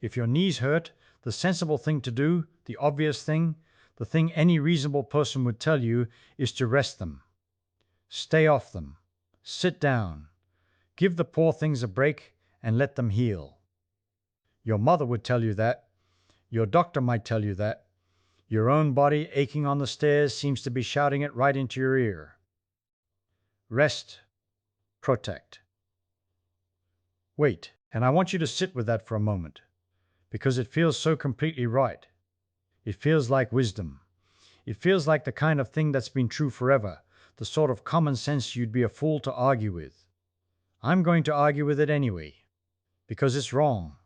If your knees hurt, the sensible thing to do, the obvious thing, the thing any reasonable person would tell you, is to rest them. Stay off them. Sit down. Give the poor things a break and let them heal. Your mother would tell you that. Your doctor might tell you that. Your own body aching on the stairs seems to be shouting it right into your ear. Rest. Protect. Wait, and I want you to sit with that for a moment, because it feels so completely right. It feels like wisdom. It feels like the kind of thing that's been true forever, the sort of common sense you'd be a fool to argue with. I'm going to argue with it anyway, because it's wrong.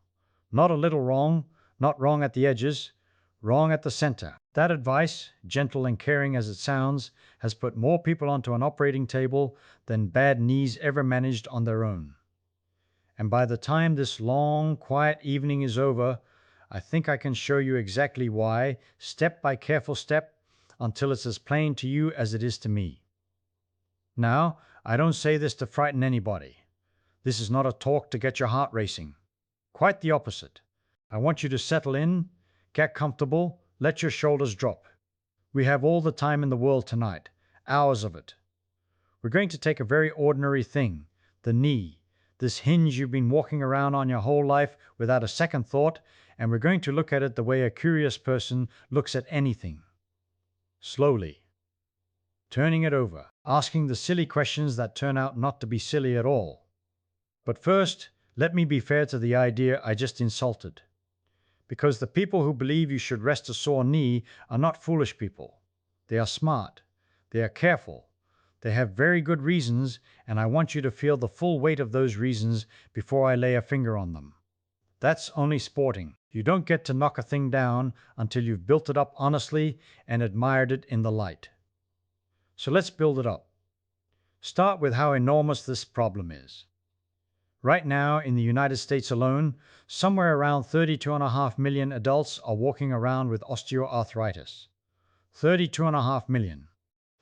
Not a little wrong, not wrong at the edges, wrong at the center. That advice, gentle and caring as it sounds, has put more people onto an operating table than bad knees ever managed on their own. And by the time this long, quiet evening is over, I think I can show you exactly why, step by careful step, until it's as plain to you as it is to me. Now, I don't say this to frighten anybody. This is not a talk to get your heart racing. Quite the opposite. I want you to settle in, get comfortable, let your shoulders drop. We have all the time in the world tonight, hours of it. We're going to take a very ordinary thing, the knee, this hinge you've been walking around on your whole life without a second thought, and we're going to look at it the way a curious person looks at anything. Slowly. Turning it over, asking the silly questions that turn out not to be silly at all. But first, let me be fair to the idea I just insulted. Because the people who believe you should rest a sore knee are not foolish people. They are smart. They are careful. They have very good reasons, and I want you to feel the full weight of those reasons before I lay a finger on them. That's only sporting. You don't get to knock a thing down until you've built it up honestly and admired it in the light. So let's build it up. Start with how enormous this problem is. Right now, in the United States alone, somewhere around 32.5 million adults are walking around with osteoarthritis. 32.5 million.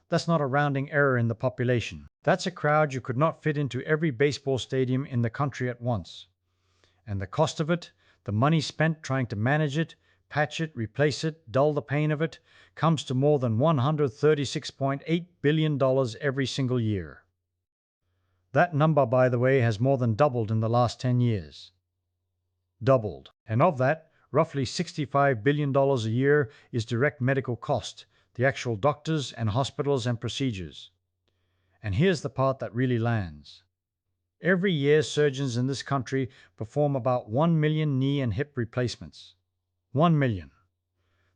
That's not a rounding error in the population. That's a crowd you could not fit into every baseball stadium in the country at once. And the cost of it, the money spent trying to manage it, patch it, replace it, dull the pain of it, comes to more than $136.8 billion every single year. That number, by the way, has more than doubled in the last 10 years. Doubled. And of that, roughly $65 billion a year is direct medical cost, the actual doctors and hospitals and procedures. And here's the part that really lands. Every year, surgeons in this country perform about 1 million knee and hip replacements. 1 million.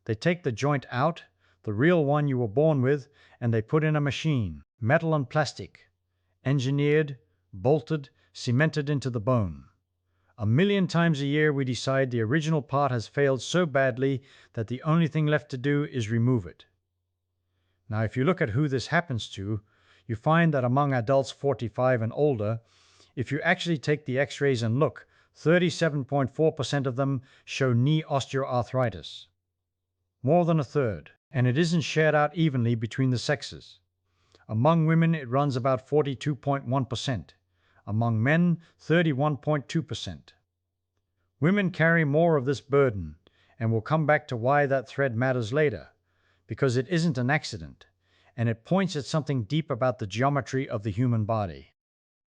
They take the joint out, the real one you were born with, and they put in a machine, metal and plastic, engineered, bolted, cemented into the bone. 1 million times a year we decide the original part has failed so badly that the only thing left to do is remove it. Now, if you look at who this happens to, you find that among adults 45 and older, if you actually take the x-rays and look, 37.4% of them show knee osteoarthritis. More than a third, and it isn't shared out evenly between the sexes. Among women, it runs about 42.1%. Among men, 31.2%. Women carry more of this burden, and we'll come back to why that thread matters later, because it isn't an accident, and it points at something deep about the geometry of the human body.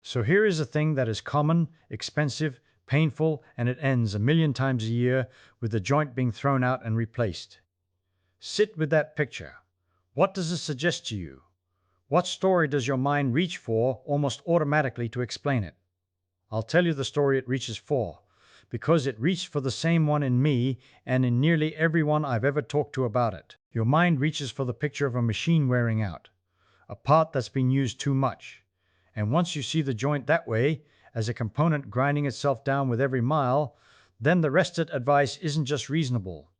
So here is a thing that is common, expensive, painful, and it ends 1 million times a year with the joint being thrown out and replaced. Sit with that picture. What does it suggest to you? What story does your mind reach for almost automatically to explain it? I'll tell you the story it reaches for, because it reached for the same one in me and in nearly everyone I've ever talked to about it. Your mind reaches for the picture of a machine wearing out, a part that's been used too much. And once you see the joint that way, as a component grinding itself down with every mile, then the rested advice isn't just reasonable.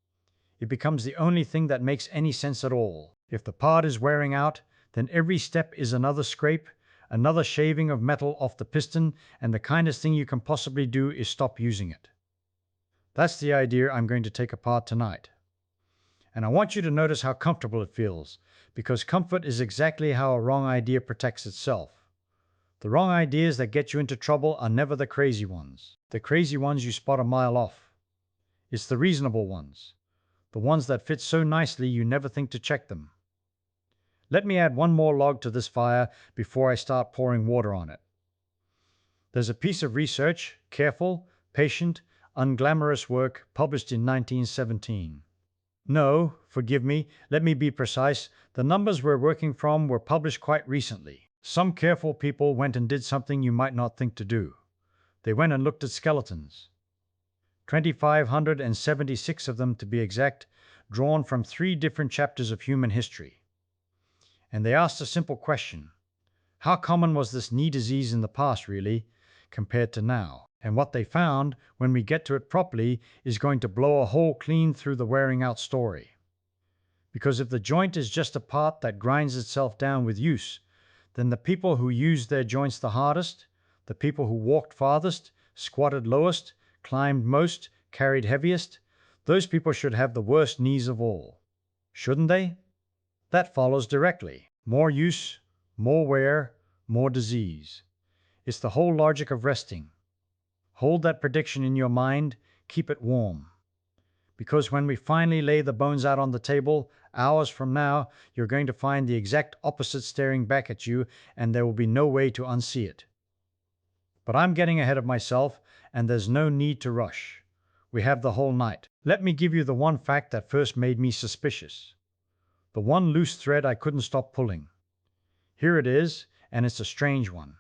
It becomes the only thing that makes any sense at all. If the part is wearing out, then every step is another scrape, another shaving of metal off the piston, and the kindest thing you can possibly do is stop using it. That's the idea I'm going to take apart tonight. And I want you to notice how comfortable it feels, because comfort is exactly how a wrong idea protects itself. The wrong ideas that get you into trouble are never the crazy ones. The crazy ones you spot a mile off. It's the reasonable ones, the ones that fit so nicely you never think to check them. Let me add one more log to this fire before I start pouring water on it. There's a piece of research, careful, patient, unglamorous work published in 1917. No, forgive me, let me be precise. The numbers we're working from were published quite recently. Some careful people went and did something you might not think to do. They went and looked at skeletons. 2,576 of them to be exact, drawn from 3 different chapters of human history. And they asked a simple question. How common was this knee disease in the past, really, compared to now? And what they found, when we get to it properly, is going to blow a hole clean through the wearing out story. Because if the joint is just a part that grinds itself down with use, then the people who used their joints the hardest, the people who walked farthest, squatted lowest, climbed most, carried heaviest, those people should have the worst knees of all. Shouldn't they? That follows directly. More use, more wear, more disease. It's the whole logic of resting. Hold that prediction in your mind, keep it warm. Because when we finally lay the bones out on the table, hours from now, you're going to find the exact opposite staring back at you, and there will be no way to unsee it. But I'm getting ahead of myself, and there's no need to rush. We have the whole night. Let me give you the one fact that first made me suspicious. The one loose thread I couldn't stop pulling. Here it is, and it's a strange one.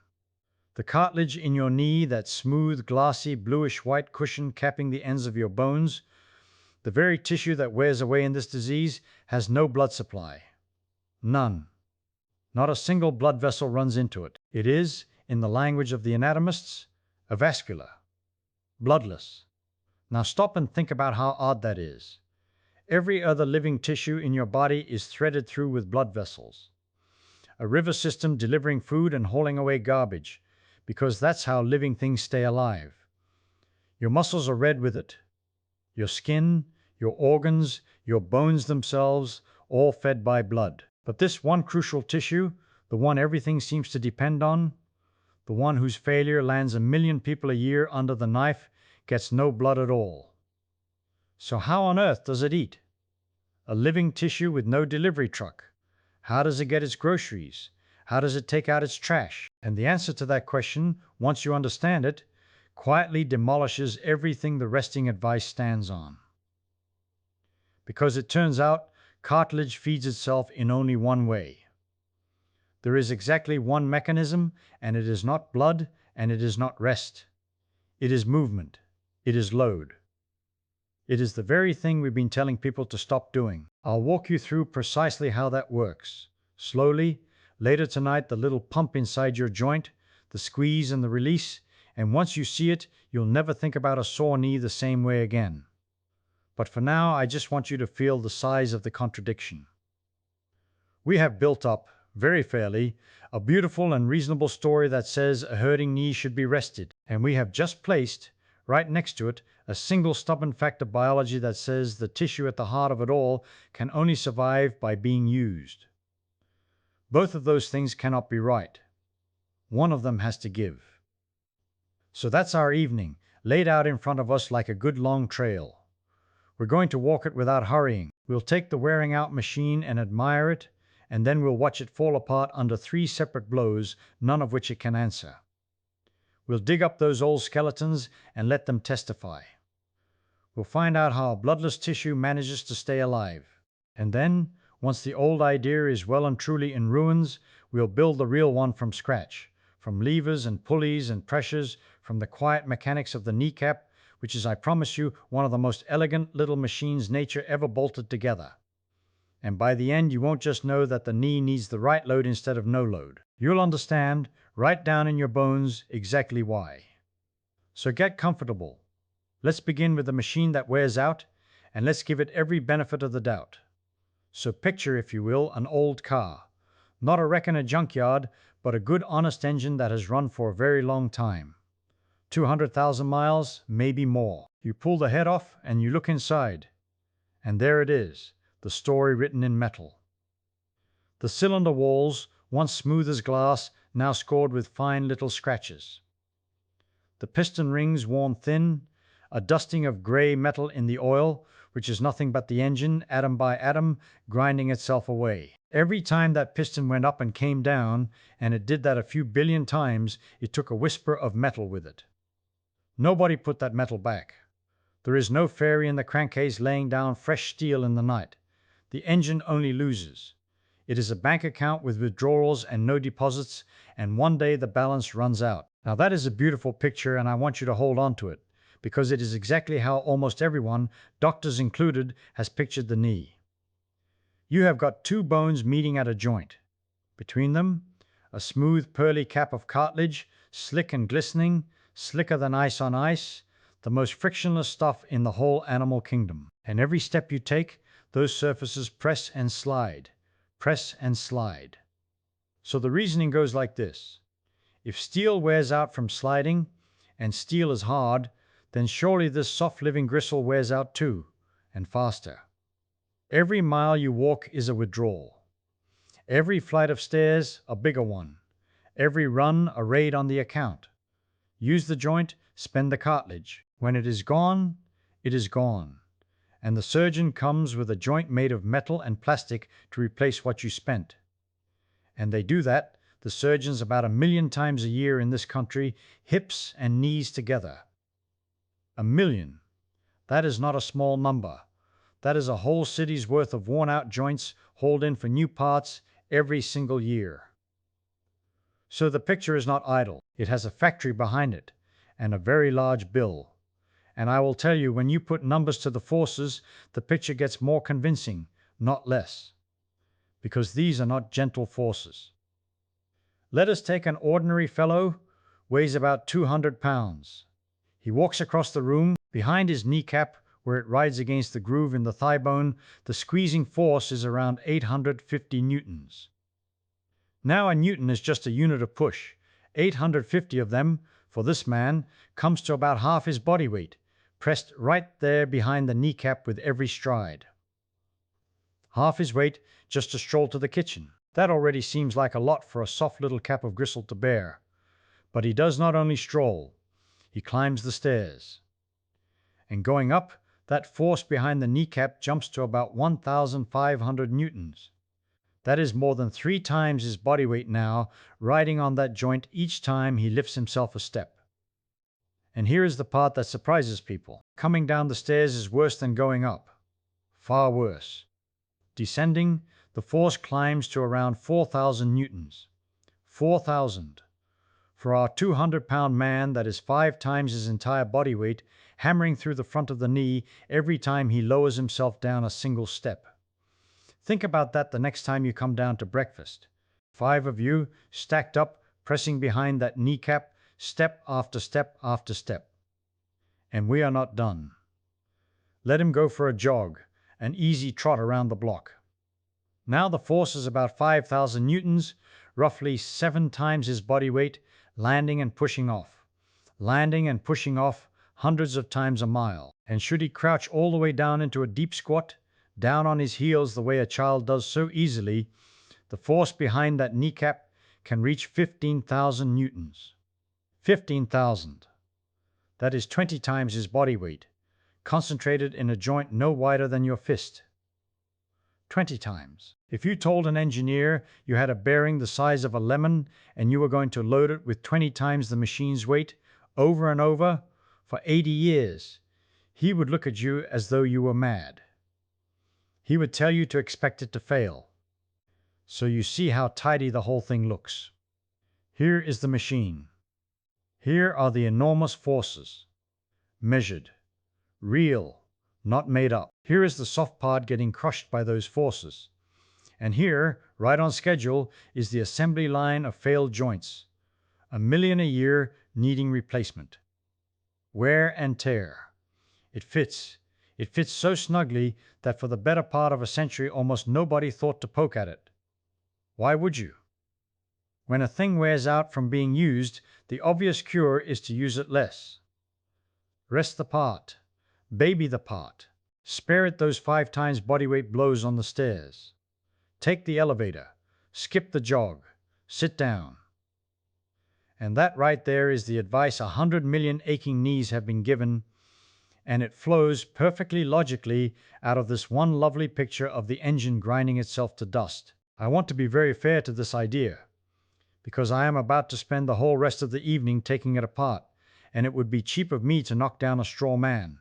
The cartilage in your knee, that smooth, glassy, bluish-white cushion capping the ends of your bones, the very tissue that wears away in this disease, has no blood supply. None. Not a single blood vessel runs into it. It is, in the language of the anatomists, avascular, bloodless. Now stop and think about how odd that is. Every other living tissue in your body is threaded through with blood vessels. A river system delivering food and hauling away garbage, because that's how living things stay alive. Your muscles are red with it. Your skin, your organs, your bones themselves, all fed by blood. But this one crucial tissue, the one everything seems to depend on, the one whose failure lands 1 million people a year under the knife, gets no blood at all. So how on earth does it eat? A living tissue with no delivery truck. How does it get its groceries? How does it take out its trash? And the answer to that question, once you understand it, quietly demolishes everything the resting advice stands on. Because it turns out cartilage feeds itself in only one way. There is exactly one mechanism, and it is not blood, and it is not rest. It is movement. It is load. It is the very thing we've been telling people to stop doing. I'll walk you through precisely how that works. Slowly, later tonight, the little pump inside your joint, the squeeze and the release, and once you see it, you'll never think about a sore knee the same way again. But for now, I just want you to feel the size of the contradiction. We have built up, very fairly, a beautiful and reasonable story that says a hurting knee should be rested, and we have just placed, right next to it, a single stubborn fact of biology that says the tissue at the heart of it all can only survive by being used. Both of those things cannot be right. One of them has to give. So that's our evening, laid out in front of us like a good long trail. We're going to walk it without hurrying. We'll take the wearing out machine and admire it, and then we'll watch it fall apart under 3 separate blows, none of which it can answer. We'll dig up those old skeletons and let them testify. We'll find out how bloodless tissue manages to stay alive. And then, once the old idea is well and truly in ruins, we'll build the real one from scratch, from levers and pulleys and pressures, from the quiet mechanics of the kneecap, which is, I promise you, one of the most elegant little machines nature ever bolted together. And by the end, you won't just know that the knee needs the right load instead of no load. You'll understand, right down in your bones, exactly why. So get comfortable. Let's begin with the machine that wears out, and let's give it every benefit of the doubt. So picture, if you will, an old car. Not a wreck in a junkyard, but a good honest engine that has run for a very long time. 200,000 miles, maybe more. You pull the head off and you look inside. And there it is, the story written in metal. The cylinder walls, once smooth as glass, now scored with fine little scratches. The piston rings worn thin, a dusting of gray metal in the oil, which is nothing but the engine, atom by atom, grinding itself away. Every time that piston went up and came down, and it did that a few billion times, it took a whisper of metal with it. Nobody put that metal back. There is no fairy in the crankcase laying down fresh steel in the night. The engine only loses. It is a bank account with withdrawals and no deposits, and one day the balance runs out. Now that is a beautiful picture, and I want you to hold on to it, because it is exactly how almost everyone, doctors included, has pictured the knee. You have got two bones meeting at a joint. Between them, a smooth pearly cap of cartilage, slick and glistening, slicker than ice on ice, the most frictionless stuff in the whole animal kingdom. And every step you take, those surfaces press and slide, press and slide. So the reasoning goes like this. If steel wears out from sliding, and steel is hard, then surely this soft living gristle wears out too, and faster. Every mile you walk is a withdrawal. Every flight of stairs, a bigger one. Every run, a raid on the account. Use the joint, spend the cartilage. When it is gone, it is gone. And the surgeon comes with a joint made of metal and plastic to replace what you spent. And they do that, the surgeons, about 1,000,000 times a year in this country, hips and knees together. 1,000,000. That is not a small number. That is a whole city's worth of worn-out joints hauled in for new parts every single year. So the picture is not idle. It has a factory behind it, and a very large bill. And I will tell you, when you put numbers to the forces, the picture gets more convincing, not less. Because these are not gentle forces. Let us take an ordinary fellow, weighs about 200 pounds. He walks across the room. Behind his kneecap, where it rides against the groove in the thigh bone, the squeezing force is around 850 newtons. Now a newton is just a unit of push. 850 of them, for this man, comes to about half his body weight, pressed right there behind the kneecap with every stride. Half his weight just to stroll to the kitchen. That already seems like a lot for a soft little cap of gristle to bear. But he does not only stroll, he climbs the stairs. And going up, that force behind the kneecap jumps to about 1,500 newtons. That is more than 3 times his body weight now, riding on that joint each time he lifts himself a step. And here is the part that surprises people. Coming down the stairs is worse than going up. Far worse. Descending, the force climbs to around 4,000 newtons. 4,000. For our 200-pound man, that is 5 times his entire body weight, hammering through the front of the knee every time he lowers himself down a single step. Think about that the next time you come down to breakfast. 5 of you, stacked up, pressing behind that kneecap, step after step after step. And we are not done. Let him go for a jog, an easy trot around the block. Now the force is about 5,000 newtons, roughly 7 times his body weight, landing and pushing off. Landing and pushing off hundreds of times a mile. And should he crouch all the way down into a deep squat, down on his heels the way a child does so easily, the force behind that kneecap can reach 15,000 newtons. 15,000. That is 20 times his body weight, concentrated in a joint no wider than your fist. 20 times. If you told an engineer you had a bearing the size of a lemon and you were going to load it with 20 times the machine's weight over and over for 80 years, he would look at you as though you were mad. He would tell you to expect it to fail. So you see how tidy the whole thing looks. Here is the machine. Here are the enormous forces. Measured. Real. Not made up. Here is the soft part getting crushed by those forces. And here, right on schedule, is the assembly line of failed joints. 1,000,000 a year needing replacement. Wear and tear. It fits. It fits so snugly that for the better part of a century almost nobody thought to poke at it. Why would you? When a thing wears out from being used, the obvious cure is to use it less. Rest the part. Baby the part. Spare it those 5 times bodyweight blows on the stairs. Take the elevator. Skip the jog. Sit down. And that right there is the advice 100 million aching knees have been given and it flows perfectly logically out of this one lovely picture of the engine grinding itself to dust. I want to be very fair to this idea, because I am about to spend the whole rest of the evening taking it apart, and it would be cheap of me to knock down a straw man.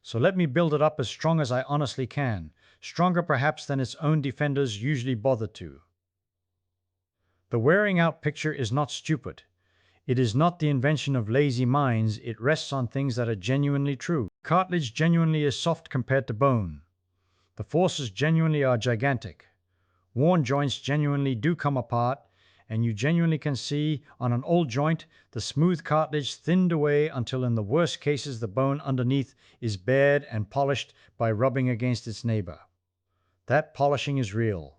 So let me build it up as strong as I honestly can, stronger perhaps than its own defenders usually bother to. The wearing out picture is not stupid. It is not the invention of lazy minds. It rests on things that are genuinely true. Cartilage genuinely is soft compared to bone. The forces genuinely are gigantic. Worn joints genuinely do come apart, and you genuinely can see on an old joint the smooth cartilage thinned away until in the worst cases the bone underneath is bared and polished by rubbing against its neighbor. That polishing is real.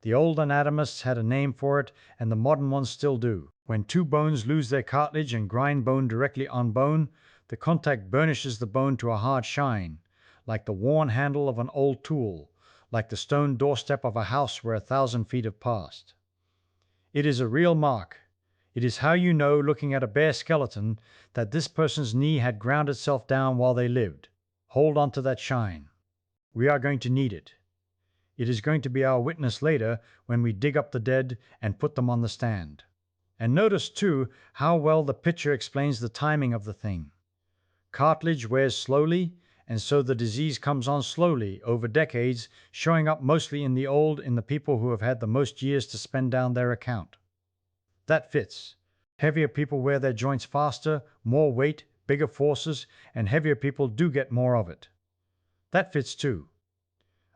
The old anatomists had a name for it, and the modern ones still do. When two bones lose their cartilage and grind bone directly on bone, the contact burnishes the bone to a hard shine, like the worn handle of an old tool, like the stone doorstep of a house where 1,000 feet have passed. It is a real mark. It is how you know, looking at a bare skeleton, that this person's knee had ground itself down while they lived. Hold on to that shine. We are going to need it. It is going to be our witness later when we dig up the dead and put them on the stand. And notice, too, how well the picture explains the timing of the thing. Cartilage wears slowly, and so the disease comes on slowly over decades, showing up mostly in the people who have had the most years to spend down their account. That fits. Heavier people wear their joints faster, more weight, bigger forces, and heavier people do get more of it. That fits too.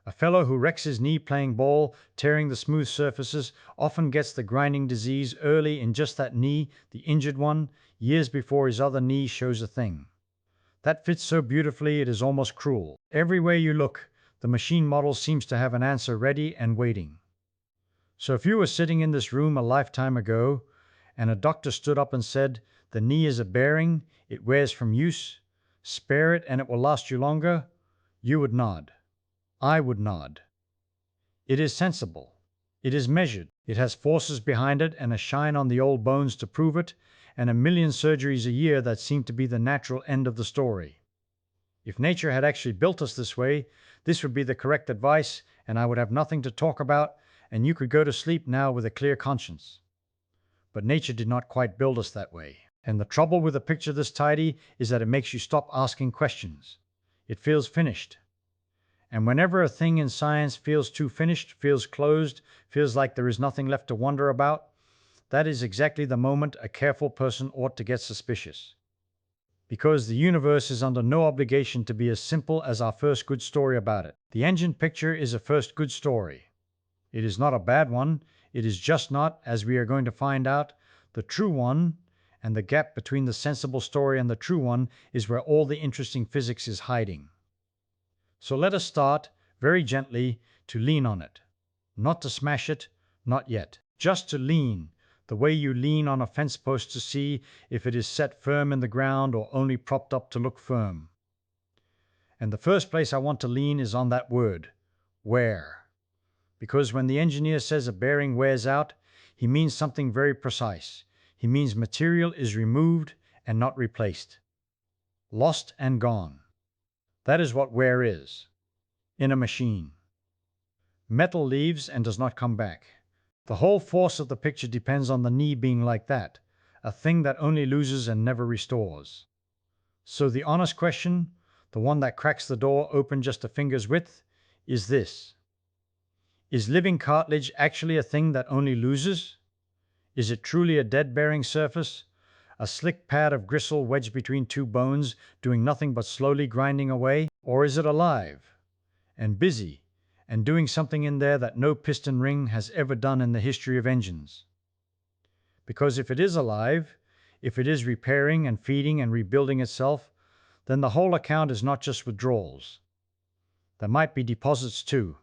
A fellow who wrecks his knee playing ball, tearing the smooth surfaces, often gets the grinding disease early in just that knee, the injured one, years before his other knee shows a thing. That fits so beautifully it is almost cruel. Everywhere you look, the machine model seems to have an answer ready and waiting. So if you were sitting in this room a lifetime ago, and a doctor stood up and said, "The knee is a bearing, it wears from use, spare it and it will last you longer," you would nod. I would nod. It is sensible. It is measured. It has forces behind it and a shine on the old bones to prove it, and a million surgeries a year that seem to be the natural end of the story. If nature had actually built us this way, this would be the correct advice, and I would have nothing to talk about, and you could go to sleep now with a clear conscience. But nature did not quite build us that way. And the trouble with a picture this tidy is that it makes you stop asking questions. It feels finished. And whenever a thing in science feels too finished, feels closed, feels like there is nothing left to wonder about, that is exactly the moment a careful person ought to get suspicious. Because the universe is under no obligation to be as simple as our first good story about it. The engine picture is a first good story. It is not a bad one. It is just not, as we are going to find out, the true one, and the gap between the sensible story and the true one is where all the interesting physics is hiding. So let us start, very gently, to lean on it. Not to smash it, not yet. Just to lean, the way you lean on a fence post to see if it is set firm in the ground or only propped up to look firm. And the first place I want to lean is on that word, wear. Because when the engineer says a bearing wears out, he means something very precise. He means material is removed and not replaced. Lost and gone. That is what wear is. In a machine. Metal leaves and does not come back. The whole force of the picture depends on the knee being like that, a thing that only loses and never restores. So the honest question, the one that cracks the door open just a finger's width, is this. Is living cartilage actually a thing that only loses? Is it truly a dead-bearing surface? A slick pad of gristle wedged between two bones, doing nothing but slowly grinding away? Or is it alive, and busy, and doing something in there that no piston ring has ever done in the history of engines? Because if it is alive, if it is repairing and feeding and rebuilding itself, then the whole account is not just withdrawals. There might be deposits too.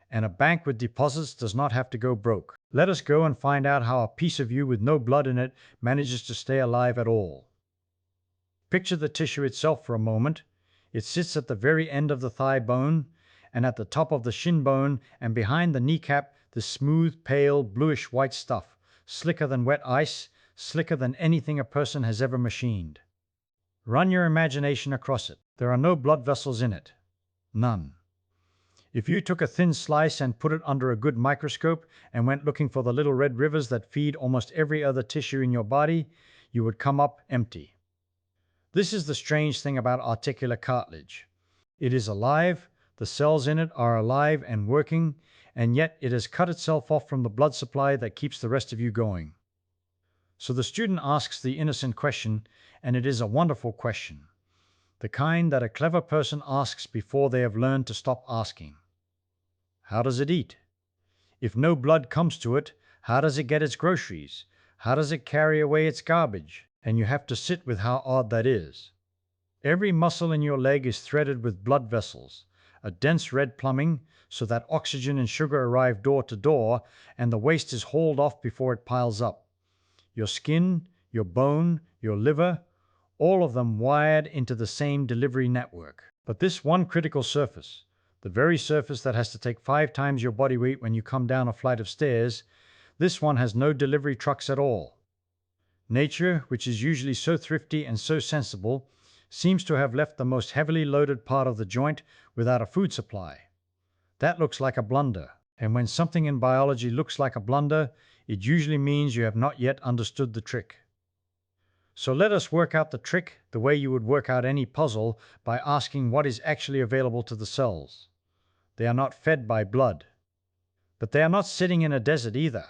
And a bank with deposits does not have to go broke. Let us go and find out how a piece of you with no blood in it manages to stay alive at all. Picture the tissue itself for a moment. It sits at the very end of the thigh bone, and at the top of the shin bone, and behind the kneecap, this smooth, pale, bluish-white stuff, slicker than wet ice, slicker than anything a person has ever machined. Run your imagination across it. There are no blood vessels in it. None. If you took a thin slice and put it under a good microscope and went looking for the little red rivers that feed almost every other tissue in your body, you would come up empty. This is the strange thing about articular cartilage. It is alive, the cells in it are alive and working, and yet it has cut itself off from the blood supply that keeps the rest of you going. So the student asks the innocent question, and it is a wonderful question. The kind that a clever person asks before they have learned to stop asking. How does it eat? If no blood comes to it, how does it get its groceries? How does it carry away its garbage? And you have to sit with how odd that is. Every muscle in your leg is threaded with blood vessels, a dense red plumbing, so that oxygen and sugar arrive door to door, and the waste is hauled off before it piles up. Your skin, your bone, your liver, all of them wired into the same delivery network. But this one critical surface, the very surface that has to take 5 times your body weight when you come down a flight of stairs, this one has no delivery trucks at all. Nature, which is usually so thrifty and so sensible, seems to have left the most heavily loaded part of the joint without a food supply. That looks like a blunder. And when something in biology looks like a blunder, it usually means you have not yet understood the trick. So let us work out the trick the way you would work out any puzzle, by asking what is actually available to the cells. They are not fed by blood. But they are not sitting in a desert either.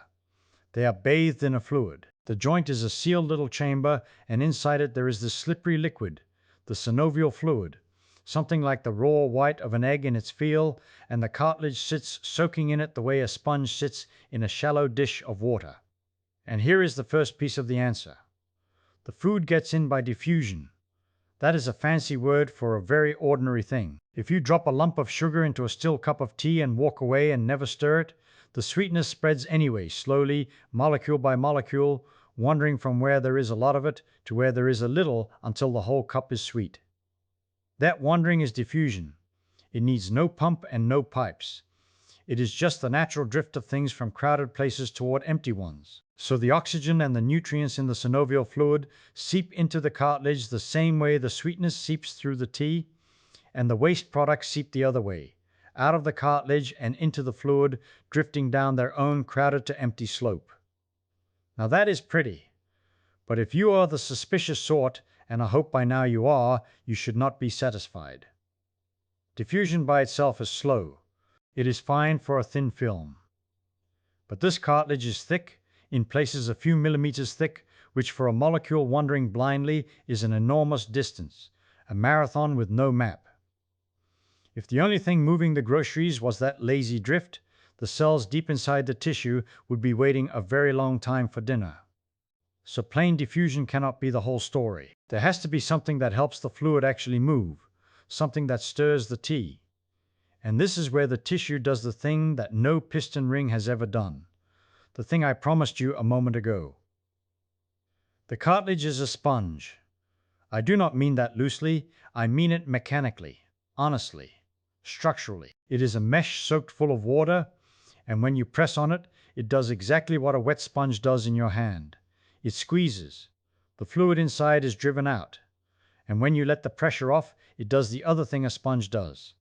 They are bathed in a fluid. The joint is a sealed little chamber, and inside it there is this slippery liquid, the synovial fluid, something like the raw white of an egg in its feel, and the cartilage sits soaking in it the way a sponge sits in a shallow dish of water. And here is the first piece of the answer. The food gets in by diffusion. That is a fancy word for a very ordinary thing. If you drop a lump of sugar into a still cup of tea and walk away and never stir it, the sweetness spreads anyway, slowly, molecule by molecule, wandering from where there is a lot of it to where there is a little until the whole cup is sweet. That wandering is diffusion. It needs no pump and no pipes. It is just the natural drift of things from crowded places toward empty ones. So the oxygen and the nutrients in the synovial fluid seep into the cartilage the same way the sweetness seeps through the tea, and the waste products seep the other way, out of the cartilage and into the fluid, drifting down their own crowded to empty slope. Now that is pretty, but if you are the suspicious sort, and I hope by now you are, you should not be satisfied. Diffusion by itself is slow. It is fine for a thin film. But this cartilage is thick, in places a few millimeters thick, which for a molecule wandering blindly is an enormous distance, a marathon with no map. If the only thing moving the groceries was that lazy drift, the cells deep inside the tissue would be waiting a very long time for dinner. So plain diffusion cannot be the whole story. There has to be something that helps the fluid actually move, something that stirs the tea. And this is where the tissue does the thing that no piston ring has ever done, the thing I promised you a moment ago. The cartilage is a sponge. I do not mean that loosely, I mean it mechanically, honestly, structurally. It is a mesh soaked full of water, and when you press on it, it does exactly what a wet sponge does in your hand. It squeezes. The fluid inside is driven out. And when you let the pressure off, it does the other thing a sponge does.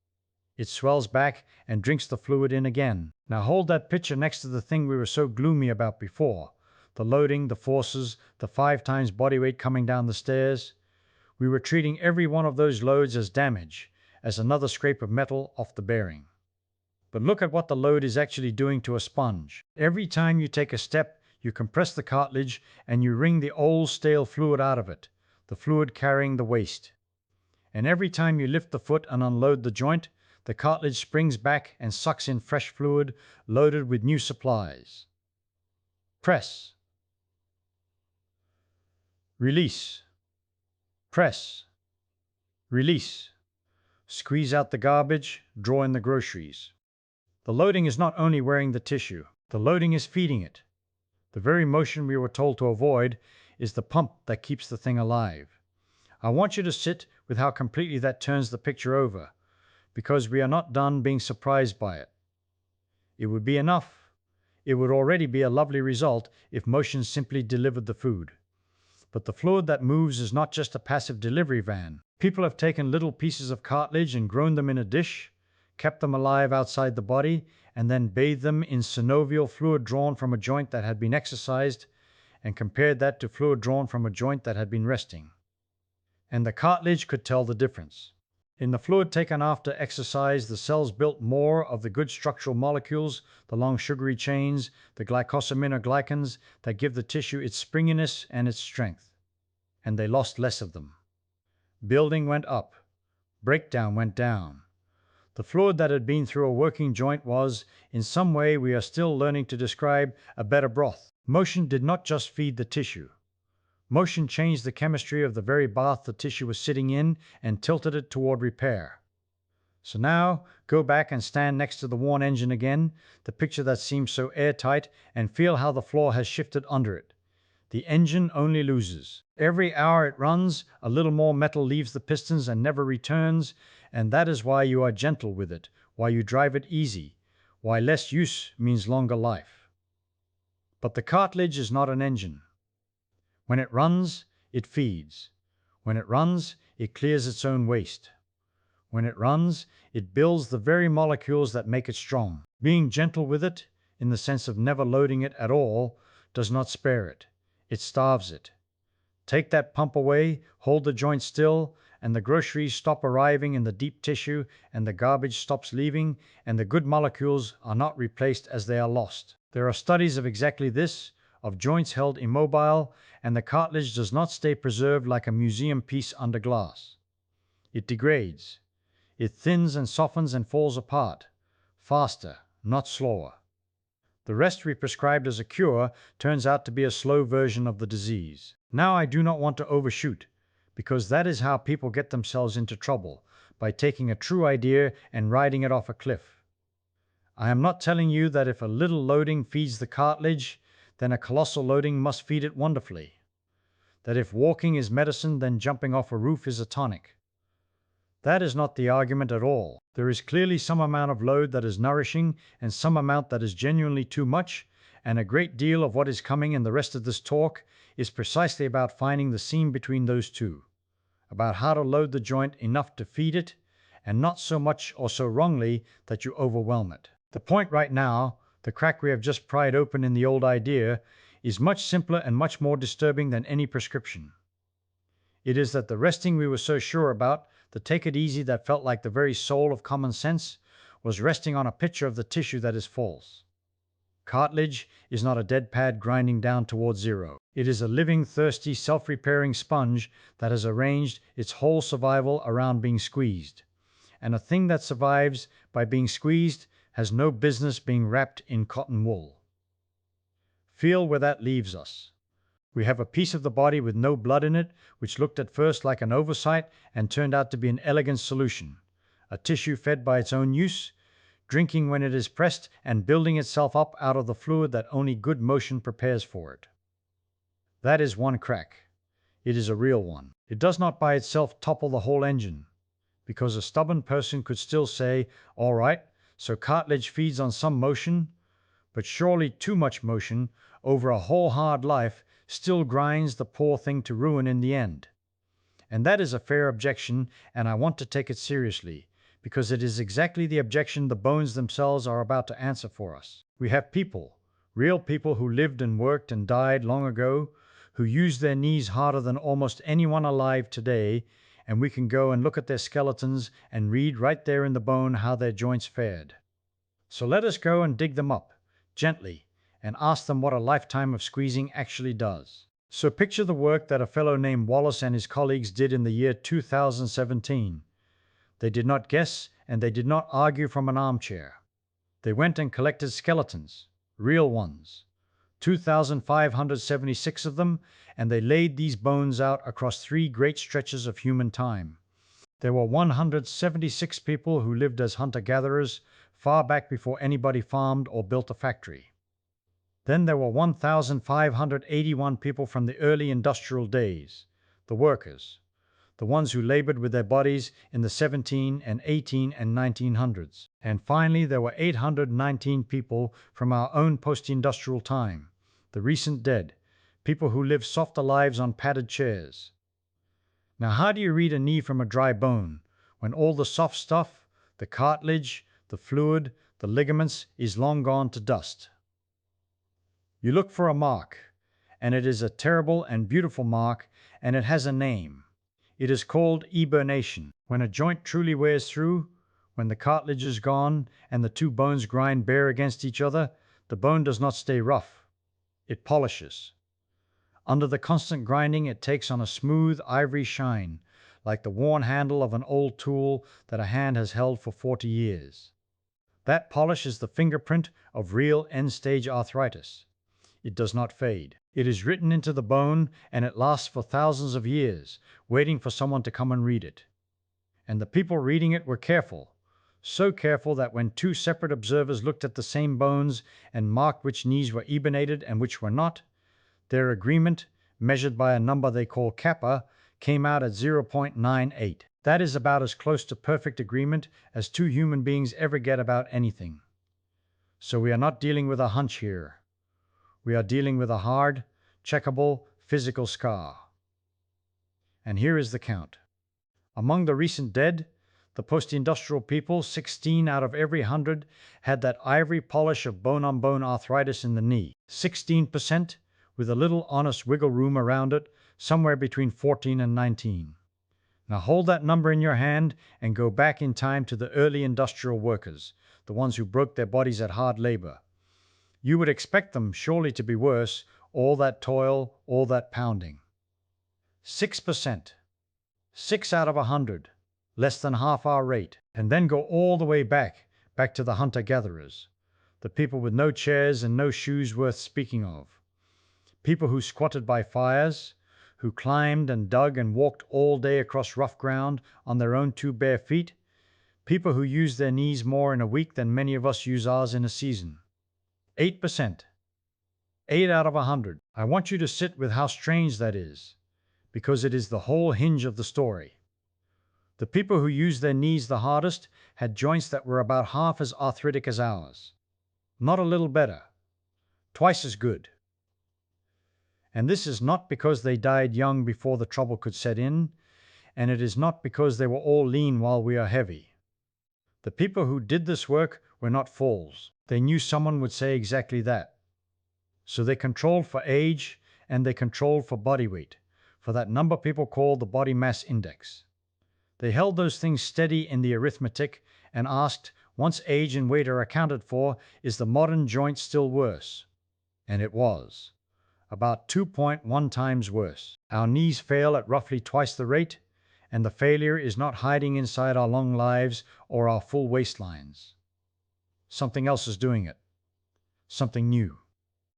It swells back and drinks the fluid in again. Now hold that picture next to the thing we were so gloomy about before. The loading, the forces, the 5 times body weight coming down the stairs. We were treating every one of those loads as damage, as another scrape of metal off the bearing. But look at what the load is actually doing to a sponge. Every time you take a step, you compress the cartilage and you wring the old stale fluid out of it, the fluid carrying the waste. And every time you lift the foot and unload the joint, the cartilage springs back and sucks in fresh fluid loaded with new supplies. Press. Release. Press. Release. Squeeze out the garbage, draw in the groceries. The loading is not only wearing the tissue, the loading is feeding it. The very motion we were told to avoid is the pump that keeps the thing alive. I want you to sit with how completely that turns the picture over, because we are not done being surprised by it. It would be enough. It would already be a lovely result if motion simply delivered the food. But the fluid that moves is not just a passive delivery van. People have taken little pieces of cartilage and grown them in a dish, kept them alive outside the body, and then bathed them in synovial fluid drawn from a joint that had been exercised, and compared that to fluid drawn from a joint that had been resting. And the cartilage could tell the difference. In the fluid taken after exercise, the cells built more of the good structural molecules, the long sugary chains, the glycosaminoglycans that give the tissue its springiness and its strength. And they lost less of them. Building went up. Breakdown went down. The fluid that had been through a working joint was, in some way we are still learning to describe, a better broth. Motion did not just feed the tissue. Motion changed the chemistry of the very bath the tissue was sitting in and tilted it toward repair. So now, go back and stand next to the worn engine again, the picture that seems so airtight, and feel how the floor has shifted under it. The engine only loses. Every hour it runs, a little more metal leaves the pistons and never returns, and that is why you are gentle with it, why you drive it easy, why less use means longer life. But the cartilage is not an engine. When it runs, it feeds. When it runs, it clears its own waste. When it runs, it builds the very molecules that make it strong. Being gentle with it, in the sense of never loading it at all, does not spare it. It starves it. Take that pump away, hold the joint still, and the groceries stop arriving in the deep tissue, and the garbage stops leaving, and the good molecules are not replaced as they are lost. There are studies of exactly this, of joints held immobile, and the cartilage does not stay preserved like a museum piece under glass. It degrades. It thins and softens and falls apart. Faster, not slower. The rest we prescribed as a cure turns out to be a slow version of the disease. Now I do not want to overshoot, because that is how people get themselves into trouble, by taking a true idea and riding it off a cliff. I am not telling you that if a little loading feeds the cartilage, then a colossal loading must feed it wonderfully. That if walking is medicine, then jumping off a roof is a tonic. That is not the argument at all. There is clearly some amount of load that is nourishing and some amount that is genuinely too much, and a great deal of what is coming in the rest of this talk is precisely about finding the seam between those two, about how to load the joint enough to feed it, and not so much or so wrongly that you overwhelm it. The point right now, the crack we have just pried open in the old idea, is much simpler and much more disturbing than any prescription. It is that the resting we were so sure about, the take it easy that felt like the very soul of common sense, was resting on a picture of the tissue that is false. Cartilage is not a dead pad grinding down toward zero. It is a living, thirsty, self-repairing sponge that has arranged its whole survival around being squeezed. And a thing that survives by being squeezed has no business being wrapped in cotton wool. Feel where that leaves us. We have a piece of the body with no blood in it, which looked at first like an oversight and turned out to be an elegant solution. A tissue fed by its own use, drinking when it is pressed and building itself up out of the fluid that only good motion prepares for it. That is one crack. It is a real one. It does not by itself topple the whole engine, because a stubborn person could still say, all right, so cartilage feeds on some motion, but surely too much motion over a whole hard life still grinds the poor thing to ruin in the end. And that is a fair objection, and I want to take it seriously, because it is exactly the objection the bones themselves are about to answer for us. We have people, real people who lived and worked and died long ago, who use their knees harder than almost anyone alive today, and we can go and look at their skeletons and read right there in the bone how their joints fared. So let us go and dig them up, gently, and ask them what a lifetime of squeezing actually does. So picture the work that a fellow named Wallace and his colleagues did in the year 2017. They did not guess, and they did not argue from an armchair. They went and collected skeletons, real ones, 2,576 of them, and they laid these bones out across 3 great stretches of human time. There were 176 people who lived as hunter-gatherers far back before anybody farmed or built a factory. Then there were 1,581 people from the early industrial days, the workers, the ones who labored with their bodies in the 17 and 18 and 1900s. And finally, there were 819 people from our own post-industrial time, the recent dead, people who live softer lives on padded chairs. Now, how do you read a knee from a dry bone when all the soft stuff, the cartilage, the fluid, the ligaments is long gone to dust? You look for a mark, and it is a terrible and beautiful mark, and it has a name. It is called eburnation. When a joint truly wears through, when the cartilage is gone and the two bones grind bare against each other, the bone does not stay rough. It polishes. Under the constant grinding, it takes on a smooth ivory shine, like the worn handle of an old tool that a hand has held for 40 years. That polish is the fingerprint of real end-stage arthritis. It does not fade. It is written into the bone, and it lasts for thousands of years, waiting for someone to come and read it. And the people reading it were careful, so careful that when two separate observers looked at the same bones and marked which knees were eburnated and which were not, their agreement, measured by a number they call kappa, came out at 0.98. That is about as close to perfect agreement as two human beings ever get about anything. So we are not dealing with a hunch here. We are dealing with a hard, checkable, physical scar. And here is the count. Among the recent dead, the post-industrial people, 16 out of every 100 had that ivory polish of bone-on-bone arthritis in the knee. 16%, with a little honest wiggle room around it, somewhere between 14 and 19. Now hold that number in your hand and go back in time to the early industrial workers, the ones who broke their bodies at hard labor. You would expect them surely to be worse, all that toil, all that pounding. 6%. 6 out of 100, less than half our rate. And then go all the way back to the hunter-gatherers, the people with no chairs and no shoes worth speaking of. People who squatted by fires, who climbed and dug and walked all day across rough ground on their own two bare feet. People who used their knees more in a week than many of us use ours in a season. 8%. 8 out of 100. I want you to sit with how strange that is, because it is the whole hinge of the story. The people who used their knees the hardest had joints that were about half as arthritic as ours. Not a little better. Twice as good. And this is not because they died young before the trouble could set in, and it is not because they were all lean while we are heavy. The people who did this work were not fools. They knew someone would say exactly that. So they controlled for age, and they controlled for body weight, for that number people call the body mass index. They held those things steady in the arithmetic and asked, once age and weight are accounted for, is the modern joint still worse? And it was. About 2.1 times worse. Our knees fail at roughly twice the rate, and the failure is not hiding inside our long lives or our full waistlines. Something else is doing it. Something new.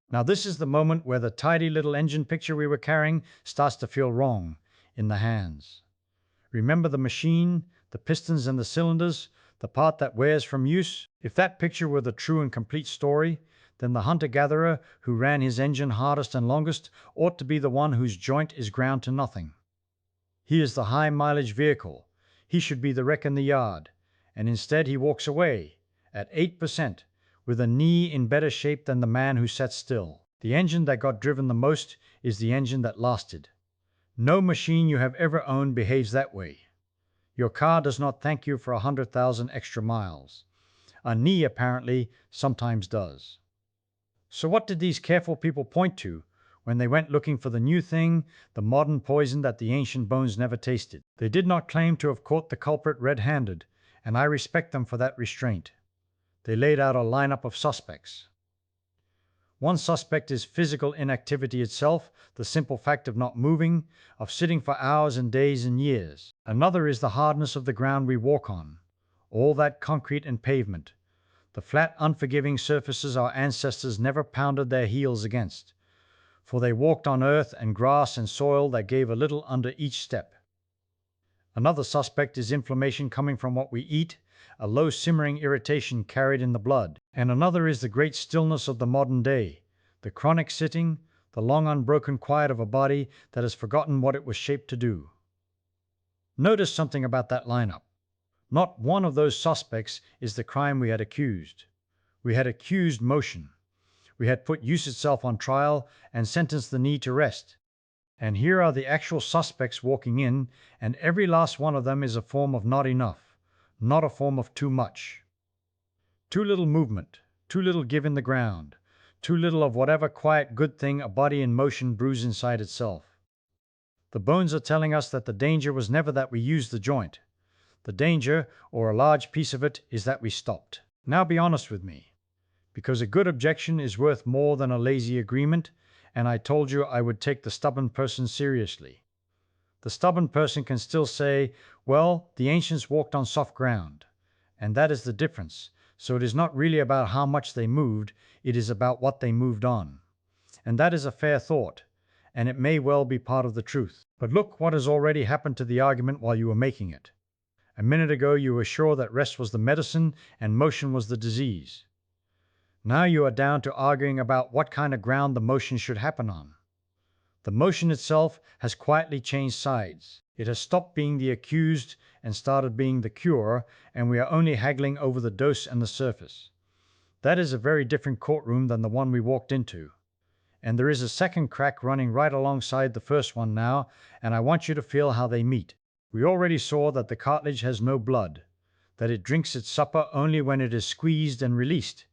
Now this is the moment where the tidy little engine picture we were carrying starts to feel wrong in the hands. Remember the machine, the pistons and the cylinders, the part that wears from use? If that picture were the true and complete story, then the hunter-gatherer who ran his engine hardest and longest ought to be the one whose joint is ground to nothing. He is the high-mileage vehicle. He should be the wreck in the yard. And instead he walks away, at 8%, with a knee in better shape than the man who sat still. The engine that got driven the most is the engine that lasted. No machine you have ever owned behaves that way. Your car does not thank you for 100,000 extra miles. A knee, apparently, sometimes does. So what did these careful people point to when they went looking for the new thing, the modern poison that the ancient bones never tasted? They did not claim to have caught the culprit red-handed, and I respect them for that restraint. They laid out a lineup of suspects. One suspect is physical inactivity itself, the simple fact of not moving, of sitting for hours and days and years. Another is the hardness of the ground we walk on, all that concrete and pavement, the flat, unforgiving surfaces our ancestors never pounded their heels against, for they walked on earth and grass and soil that gave a little under each step. Another suspect is inflammation coming from what we eat, a low simmering irritation carried in the blood. And another is the great stillness of the modern day, the chronic sitting, the long unbroken quiet of a body that has forgotten what it was shaped to do. Notice something about that lineup. Not one of those suspects is the crime we had accused. We had accused motion. We had put use itself on trial and sentenced the knee to rest. And here are the actual suspects walking in, and every last one of them is a form of not enough, not a form of too much. Too little movement, too little give in the ground, too little of whatever quiet good thing a body in motion brews inside itself. The bones are telling us that the danger was never that we used the joint. The danger, or a large piece of it, is that we stopped. Now be honest with me, because a good objection is worth more than a lazy agreement, and I told you I would take the stubborn person seriously. The stubborn person can still say, well, the ancients walked on soft ground, and that is the difference. So it is not really about how much they moved, it is about what they moved on. And that is a fair thought, and it may well be part of the truth. But look what has already happened to the argument while you were making it. A minute ago you were sure that rest was the medicine and motion was the disease. Now you are down to arguing about what kind of ground the motion should happen on. The motion itself has quietly changed sides. It has stopped being the accused and started being the cure, and we are only haggling over the dose and the surface. That is a very different courtroom than the one we walked into. And there is a second crack running right alongside the first one now, and I want you to feel how they meet. We already saw that the cartilage has no blood, that it drinks its supper only when it is squeezed and released.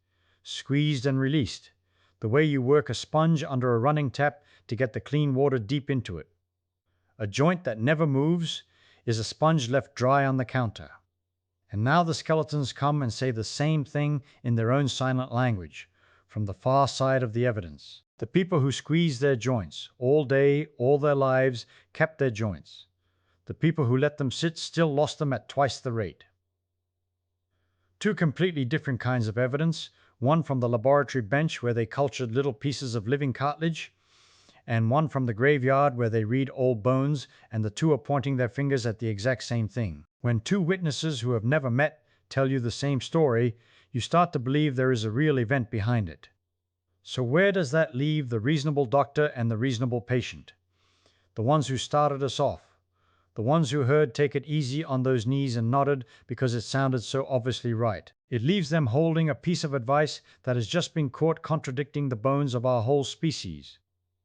Squeezed and released, the way you work a sponge under a running tap to get the clean water deep into it. A joint that never moves is a sponge left dry on the counter. And now the skeletons come and say the same thing in their own silent language, from the far side of the evidence. The people who squeezed their joints all day, all their lives, kept their joints. The people who let them sit still lost them at twice the rate. Two completely different kinds of evidence, one from the laboratory bench where they cultured little pieces of living cartilage, and one from the graveyard where they read old bones, and the two are pointing their fingers at the exact same thing. When two witnesses who have never met tell you the same story, you start to believe there is a real event behind it. So where does that leave the reasonable doctor and the reasonable patient? The ones who started us off. The ones who heard take it easy on those knees and nodded because it sounded so obviously right. It leaves them holding a piece of advice that has just been caught contradicting the bones of our whole species.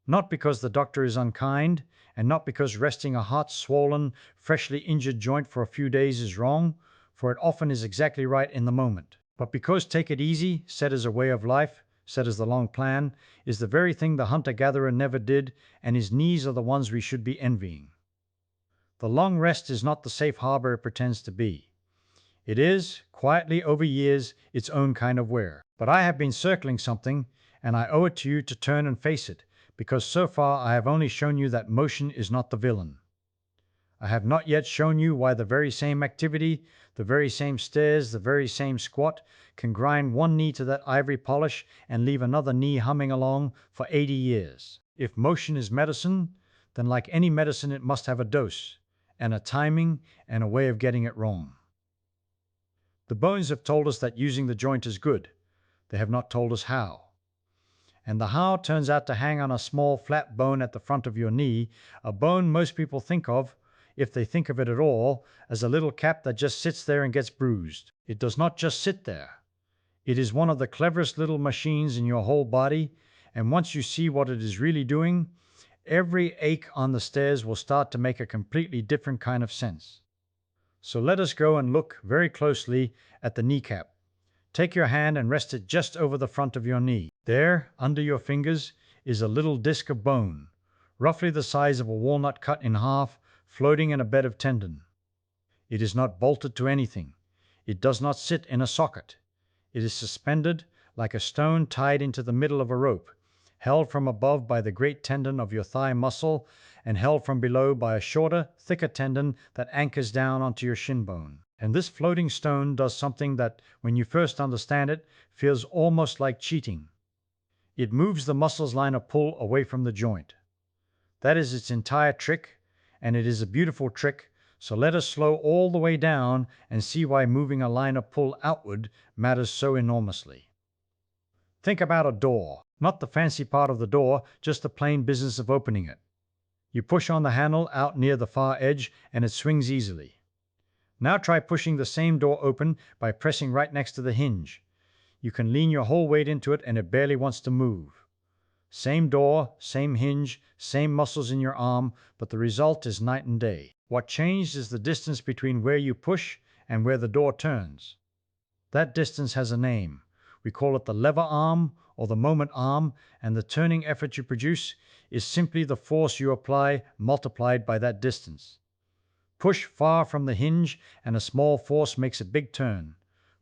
Not because the doctor is unkind, and not because resting a hot, swollen, freshly injured joint for a few days is wrong, for it often is exactly right in the moment. But because take it easy, said as a way of life, said as the long plan, is the very thing the hunter-gatherer never did, and his knees are the ones we should be envying. The long rest is not the safe harbor it pretends to be. It is, quietly over years, its own kind of wear. But I have been circling something, and I owe it to you to turn and face it, because so far I have only shown you that motion is not the villain. I have not yet shown you why the very same activity, the very same stairs, the very same squat, can grind one knee to that ivory polish and leave another knee humming along for 80 years. If motion is medicine, then like any medicine it must have a dose, and a timing, and a way of getting it wrong. The bones have told us that using the joint is good. They have not told us how. And the how turns out to hang on a small flat bone at the front of your knee, a bone most people think of, if they think of it at all, as a little cap that just sits there and gets bruised. It does not just sit there. It is one of the cleverest little machines in your whole body, and once you see what it is really doing, every ache on the stairs will start to make a completely different kind of sense. So let us go and look very closely at the kneecap. Take your hand and rest it just over the front of your knee. There, under your fingers, is a little disc of bone, roughly the size of a walnut cut in half, floating in a bed of tendon. It is not bolted to anything. It does not sit in a socket. It is suspended like a stone tied into the middle of a rope, held from above by the great tendon of your thigh muscle, and held from below by a shorter, thicker tendon that anchors down onto your shin bone. And this floating stone does something that, when you first understand it, feels almost like cheating. It moves the muscle's line of pull away from the joint. That is its entire trick, and it is a beautiful trick, so let us slow all the way down and see why moving a line of pull outward matters so enormously. Think about a door. Not the fancy part of the door, just the plain business of opening it. You push on the handle out near the far edge, and it swings easily. Now try pushing the same door open by pressing right next to the hinge. You can lean your whole weight into it and it barely wants to move. Same door, same hinge, same muscles in your arm, but the result is night and day. What changed is the distance between where you push and where the door turns. That distance has a name. We call it the lever arm or the moment arm, and the turning effort you produce is simply the force you apply multiplied by that distance. Push far from the hinge and a small force makes a big turn.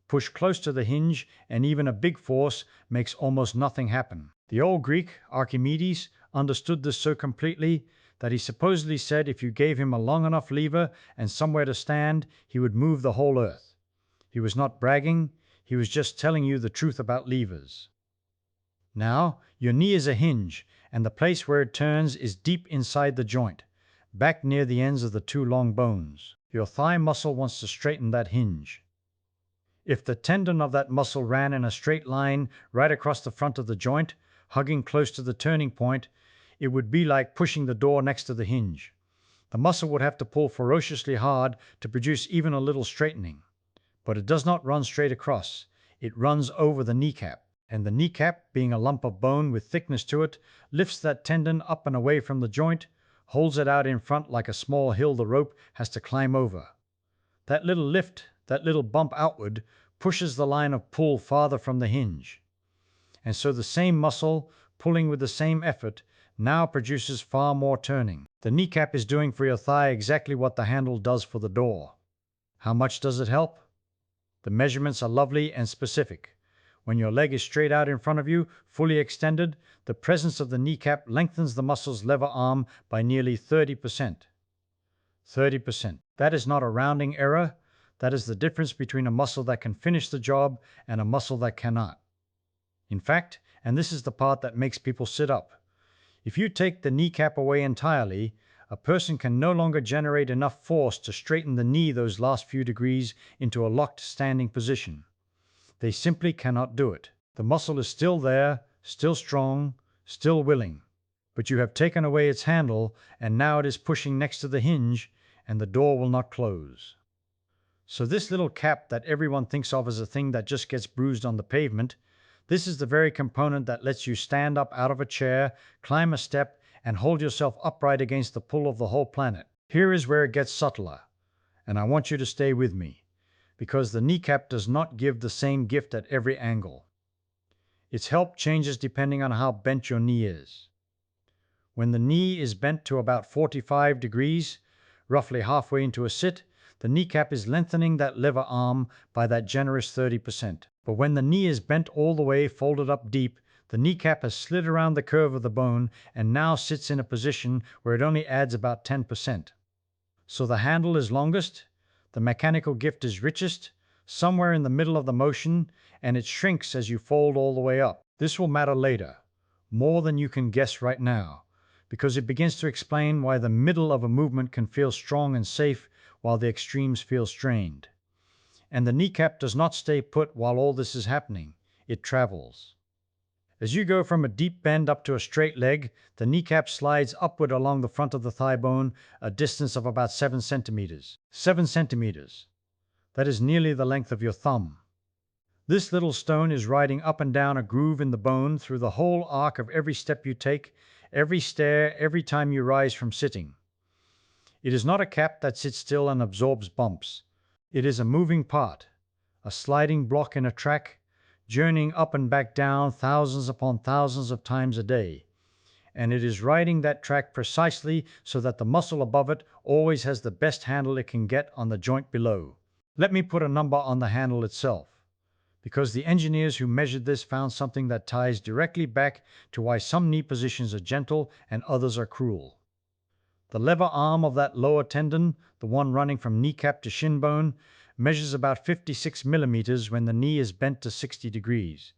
Push close to the hinge and even a big force makes almost nothing happen. The old Greek, Archimedes, understood this so completely that he supposedly said if you gave him a long enough lever and somewhere to stand, he would move the whole earth. He was not bragging, he was just telling you the truth about levers. Now, your knee is a hinge, and the place where it turns is deep inside the joint, back near the ends of the two long bones. Your thigh muscle wants to straighten that hinge. If the tendon of that muscle ran in a straight line right across the front of the joint, hugging close to the turning point, it would be like pushing the door next to the hinge. The muscle would have to pull ferociously hard to produce even a little straightening. But it does not run straight across. It runs over the kneecap. And the kneecap, being a lump of bone with thickness to it, lifts that tendon up and away from the joint, holds it out in front like a small hill the rope has to climb over. That little lift, that little bump outward, pushes the line of pull farther from the hinge. And so the same muscle, pulling with the same effort, now produces far more turning. The kneecap is doing for your thigh exactly what the handle does for the door. How much does it help? The measurements are lovely and specific. When your leg is straight out in front of you, fully extended, the presence of the kneecap lengthens the muscle's lever arm by nearly 30%. 30%. That is not a rounding error. That is the difference between a muscle that can finish the job and a muscle that cannot. In fact, and this is the part that makes people sit up, if you take the kneecap away entirely, a person can no longer generate enough force to straighten the knee those last few degrees into a locked standing position. They simply cannot do it. The muscle is still there, still strong, still willing, but you have taken away its handle and now it is pushing next to the hinge and the door will not close. So this little cap that everyone thinks of as a thing that just gets bruised on the pavement, this is the very component that lets you stand up out of a chair, climb a step, and hold yourself upright against the pull of the whole planet. Here is where it gets subtler, and I want you to stay with me, because the kneecap does not give the same gift at every angle. Its help changes depending on how bent your knee is. When the knee is bent to about 45 degrees, roughly halfway into a sit, the kneecap is lengthening that lever arm by that generous 30%. But when the knee is bent all the way, folded up deep, the kneecap has slid around the curve of the bone and now sits in a position where it only adds about 10%. So the handle is longest, the mechanical gift is richest, somewhere in the middle of the motion, and it shrinks as you fold all the way up. This will matter later, more than you can guess right now, because it begins to explain why the middle of a movement can feel strong and safe while the extremes feel strained. And the kneecap does not stay put while all this is happening. It travels. As you go from a deep bend up to a straight leg, the kneecap slides upward along the front of the thigh bone a distance of about 7 centimeters. 7 centimeters. That is nearly the length of your thumb. This little stone is riding up and down a groove in the bone through the whole arc of every step you take, every stair, every time you rise from sitting. It is not a cap that sits still and absorbs bumps. It is a moving part, a sliding block in a track, journeying up and back down thousands upon thousands of times a day. And it is riding that track precisely so that the muscle above it always has the best handle it can get on the joint below. Let me put a number on the handle itself, because the engineers who measured this found something that ties directly back to why some knee positions are gentle and others are cruel. The lever arm of that lower tendon, the one running from kneecap to shin bone, measures about 56 millimeters when the knee is bent to 60 degrees.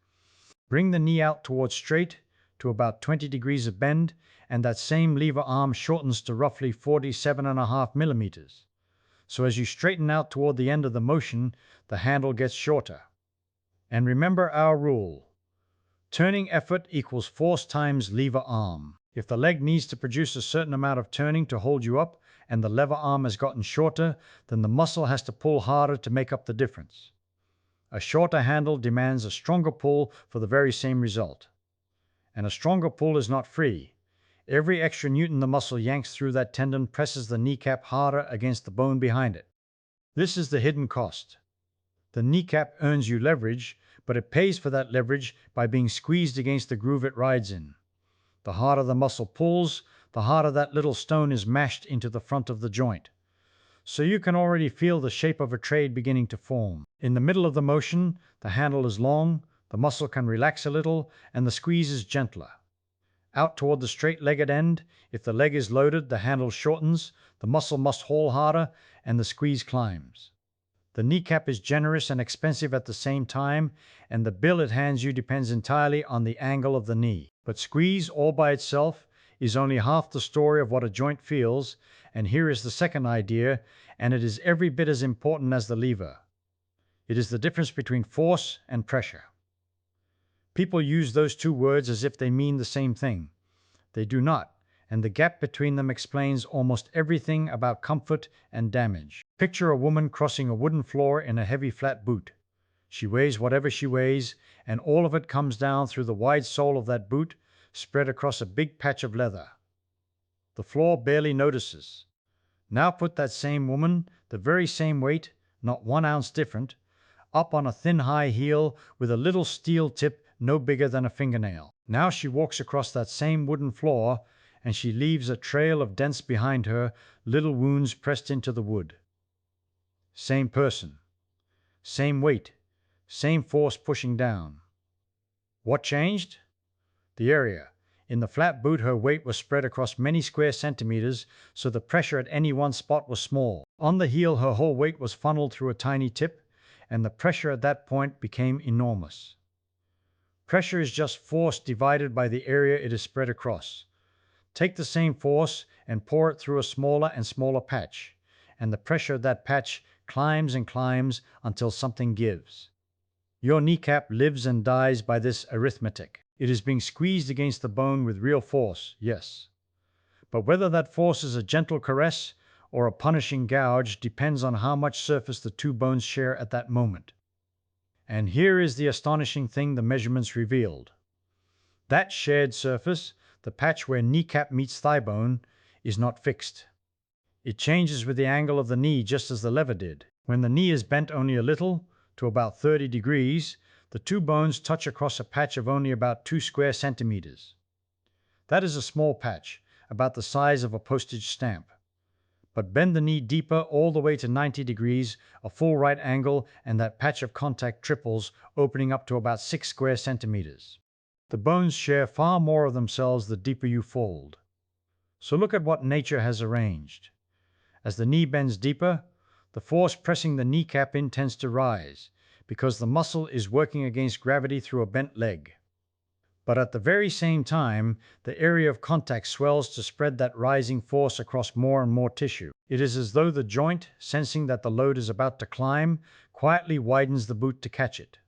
Bring the knee out towards straight, to about 20 degrees of bend, and that same lever arm shortens to roughly 47.5 millimeters. So as you straighten out toward the end of the motion, the handle gets shorter. And remember our rule. Turning effort equals force times lever arm. If the leg needs to produce a certain amount of turning to hold you up and the lever arm has gotten shorter, then the muscle has to pull harder to make up the difference. A shorter handle demands a stronger pull for the very same result. And a stronger pull is not free. Every extra newton the muscle yanks through that tendon presses the kneecap harder against the bone behind it. This is the hidden cost. The kneecap earns you leverage, but it pays for that leverage by being squeezed against the groove it rides in. The harder the muscle pulls, the harder that little stone is mashed into the front of the joint. So you can already feel the shape of a trade beginning to form. In the middle of the motion, the handle is long, the muscle can relax a little, and the squeeze is gentler. Out toward the straight-legged end, if the leg is loaded, the handle shortens, the muscle must haul harder, and the squeeze climbs. The kneecap is generous and expensive at the same time, and the bill it hands you depends entirely on the angle of the knee. But squeeze all by itself is only half the story of what a joint feels, and here is the second idea, and it is every bit as important as the lever. It is the difference between force and pressure. People use those two words as if they mean the same thing. They do not, and the gap between them explains almost everything about comfort and damage. Picture a woman crossing a wooden floor in a heavy flat boot. She weighs whatever she weighs, and all of it comes down through the wide sole of that boot, spread across a big patch of leather. The floor barely notices. Now put that same woman, the very same weight, not 1 ounce different, up on a thin high heel with a little steel tip no bigger than a fingernail. Now she walks across that same wooden floor, and she leaves a trail of dents behind her, little wounds pressed into the wood. Same person. Same weight. Same force pushing down. What changed? The area. In the flat boot, her weight was spread across many square centimeters, so the pressure at any one spot was small. On the heel, her whole weight was funneled through a tiny tip, and the pressure at that point became enormous. Pressure is just force divided by the area it is spread across. Take the same force and pour it through a smaller and smaller patch, and the pressure of that patch climbs and climbs until something gives. Your kneecap lives and dies by this arithmetic. It is being squeezed against the bone with real force, yes. But whether that force is a gentle caress or a punishing gouge depends on how much surface the two bones share at that moment. And here is the astonishing thing the measurements revealed. That shared surface, the patch where kneecap meets thigh bone, is not fixed. It changes with the angle of the knee just as the lever did. When the knee is bent only a little, to about 30 degrees, the two bones touch across a patch of only about 2 square centimeters. That is a small patch, about the size of a postage stamp. But bend the knee deeper all the way to 90 degrees, a full right angle, and that patch of contact triples, opening up to about 6 square centimeters. The bones share far more of themselves the deeper you fold. So look at what nature has arranged. As the knee bends deeper, the force pressing the kneecap in tends to rise, because the muscle is working against gravity through a bent leg. But at the very same time, the area of contact swells to spread that rising force across more and more tissue. It is as though the joint, sensing that the load is about to climb, quietly widens the boot to catch it.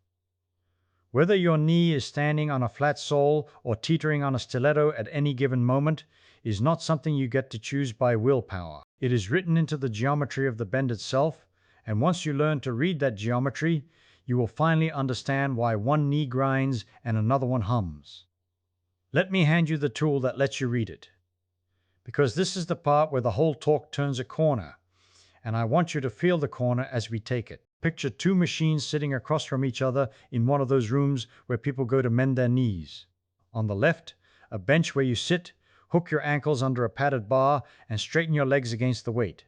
Whether your knee is standing on a flat sole or teetering on a stiletto at any given moment is not something you get to choose by willpower. It is written into the geometry of the bend itself, and once you learn to read that geometry, you will finally understand why one knee grinds and another one hums. Let me hand you the tool that lets you read it, because this is the part where the whole talk turns a corner, and I want you to feel the corner as we take it. Picture two machines sitting across from each other in one of those rooms where people go to mend their knees. On the left, a bench where you sit, hook your ankles under a padded bar, and straighten your legs against the weight.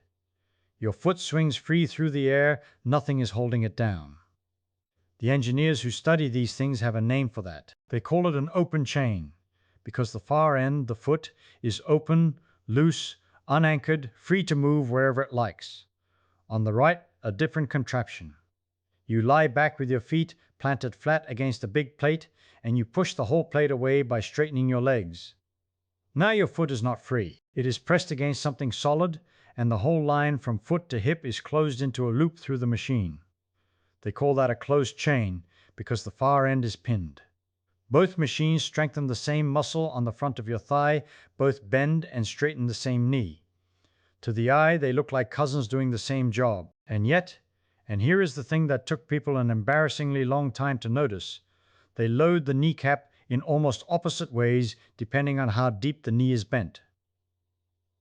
Your foot swings free through the air, nothing is holding it down. The engineers who study these things have a name for that. They call it an open chain, because the far end, the foot, is open, loose, unanchored, free to move wherever it likes. On the right, a different contraption. You lie back with your feet planted flat against a big plate, and you push the whole plate away by straightening your legs. Now your foot is not free. It is pressed against something solid, and the whole line from foot to hip is closed into a loop through the machine. They call that a closed chain because the far end is pinned. Both machines strengthen the same muscle on the front of your thigh, both bend and straighten the same knee. To the eye, they look like cousins doing the same job. And yet, And here is the thing that took people an embarrassingly long time to notice. They load the kneecap in almost opposite ways depending on how deep the knee is bent.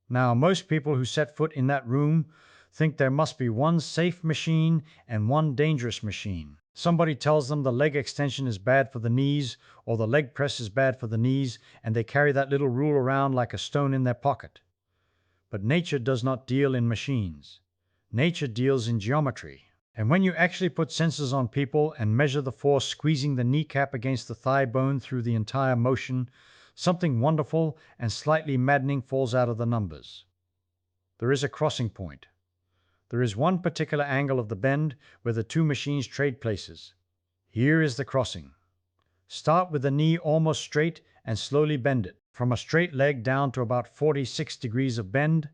Now, most people who set foot in that room think there must be one safe machine and one dangerous machine. Somebody tells them the leg extension is bad for the knees or the leg press is bad for the knees, and they carry that little rule around like a stone in their pocket. But nature does not deal in machines. Nature deals in geometry. And when you actually put sensors on people and measure the force squeezing the kneecap against the thigh bone through the entire motion, something wonderful and slightly maddening falls out of the numbers. There is a crossing point. There is one particular angle of the bend where the two machines trade places. Here is the crossing. Start with the knee almost straight and slowly bend it. From a straight leg down to about 46 degrees of bend,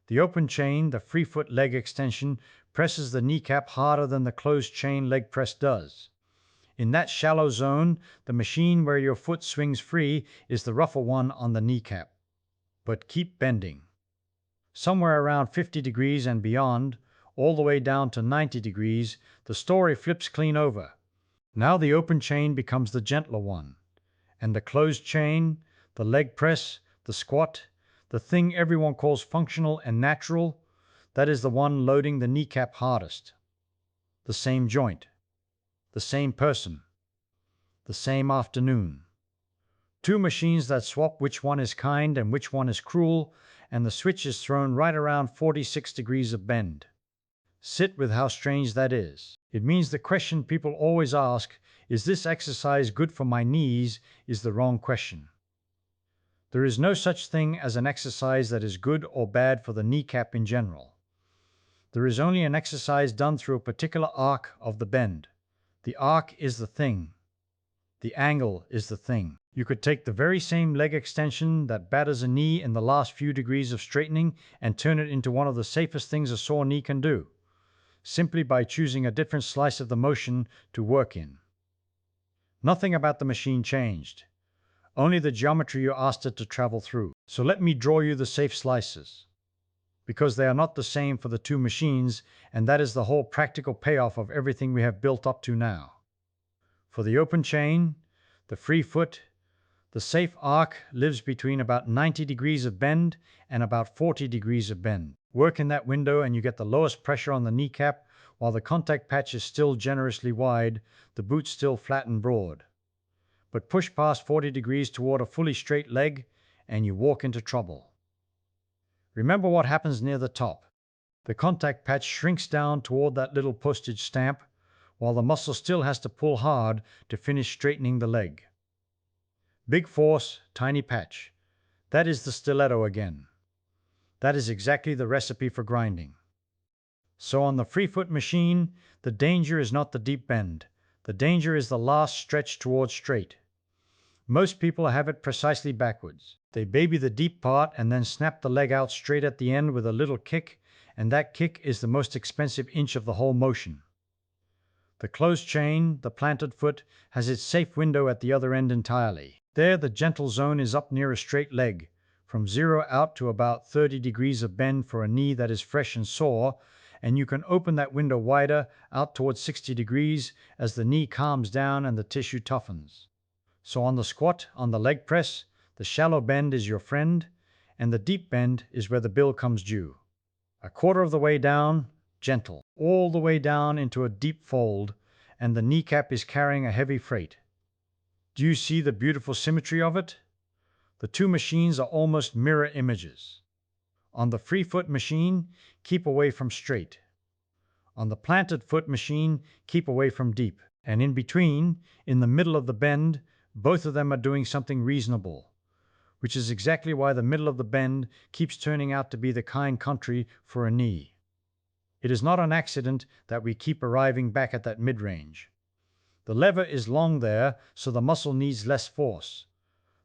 the open chain, the free foot leg extension, presses the kneecap harder than the closed chain leg press does. In that shallow zone, the machine where your foot swings free is the rougher one on the kneecap. But keep bending. Somewhere around 50 degrees and beyond, all the way down to 90 degrees, the story flips clean over. Now the open chain becomes the gentler one, and the closed chain, the leg press, the squat, the thing everyone calls functional and natural, that is the one loading the kneecap hardest. The same joint, the same person, the same afternoon. Two machines that swap which one is kind and which one is cruel, and the switch is thrown right around 46 degrees of bend. Sit with how strange that is. It means the question people always ask, is this exercise good for my knees, is the wrong question. There is no such thing as an exercise that is good or bad for the kneecap in general. There is only an exercise done through a particular arc of the bend. The arc is the thing. The angle is the thing. You could take the very same leg extension that batters a knee in the last few degrees of straightening and turn it into one of the safest things a sore knee can do, simply by choosing a different slice of the motion to work in. Nothing about the machine changed, only the geometry you asked it to travel through. So let me draw you the safe slices, because they are not the same for the two machines, and that is the whole practical payoff of everything we have built up to now. For the open chain, the free foot, the safe arc lives between about 90 degrees of bend and about 40 degrees of bend. Work in that window and you get the lowest pressure on the kneecap, while the contact patch is still generously wide, the boot still flat and broad. But push past 40 degrees toward a fully straight leg and you walk into trouble. Remember what happens near the top. The contact patch shrinks down toward that little postage stamp, while the muscle still has to pull hard to finish straightening the leg. Big force, tiny patch. That is the stiletto again. That is exactly the recipe for grinding. So on the free foot machine, the danger is not the deep bend. The danger is the last stretch towards straight. Most people have it precisely backwards. They baby the deep part and then snap the leg out straight at the end with a little kick, and that kick is the most expensive inch of the whole motion. The closed chain, the planted foot, has its safe window at the other end entirely. There the gentle zone is up near a straight leg, from 0 out to about 30 degrees of bend for a knee that is fresh and sore, and you can open that window wider out towards 60 degrees as the knee calms down and the tissue toughens. So on the squat, on the leg press, the shallow bend is your friend, and the deep bend is where the bill comes due. A quarter of the way down, gentle, all the way down into a deep fold, and the kneecap is carrying a heavy freight. Do you see the beautiful symmetry of it? The two machines are almost mirror images. On the free foot machine, keep away from straight. On the planted foot machine, keep away from deep. And in between, in the middle of the bend, both of them are doing something reasonable, which is exactly why the middle of the bend keeps turning out to be the kind country for a knee. It is not an accident that we keep arriving back at that mid-range. The lever is long there, so the muscle needs less force.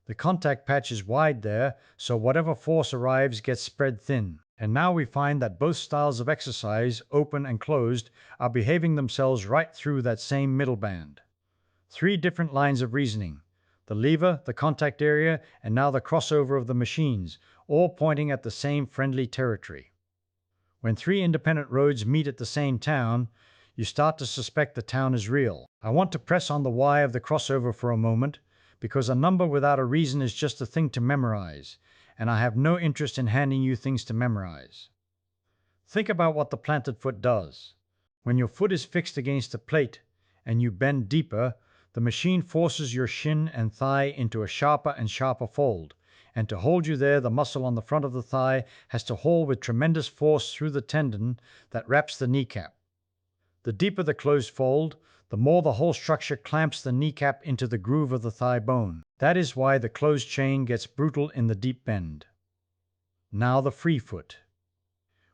The contact patch is wide there, so whatever force arrives gets spread thin. And now we find that both styles of exercise, open and closed, are behaving themselves right through that same middle band. 3 different lines of reasoning: the lever, the contact area, and now the crossover of the machines, all pointing at the same friendly territory. When 3 independent roads meet at the same town, You start to suspect the town is real. I want to press on the why of the crossover for a moment, because a number without a reason is just a thing to memorize, and I have no interest in handing you things to memorize. Think about what the planted foot does. When your foot is fixed against a plate and you bend deeper, the machine forces your shin and thigh into a sharper and sharper fold, and to hold you there, the muscle on the front of the thigh has to haul with tremendous force through the tendon that wraps the kneecap. The deeper the closed fold, the more the whole structure clamps the kneecap into the groove of the thigh bone. That is why the closed chain gets brutal in the deep bend. Now the free foot.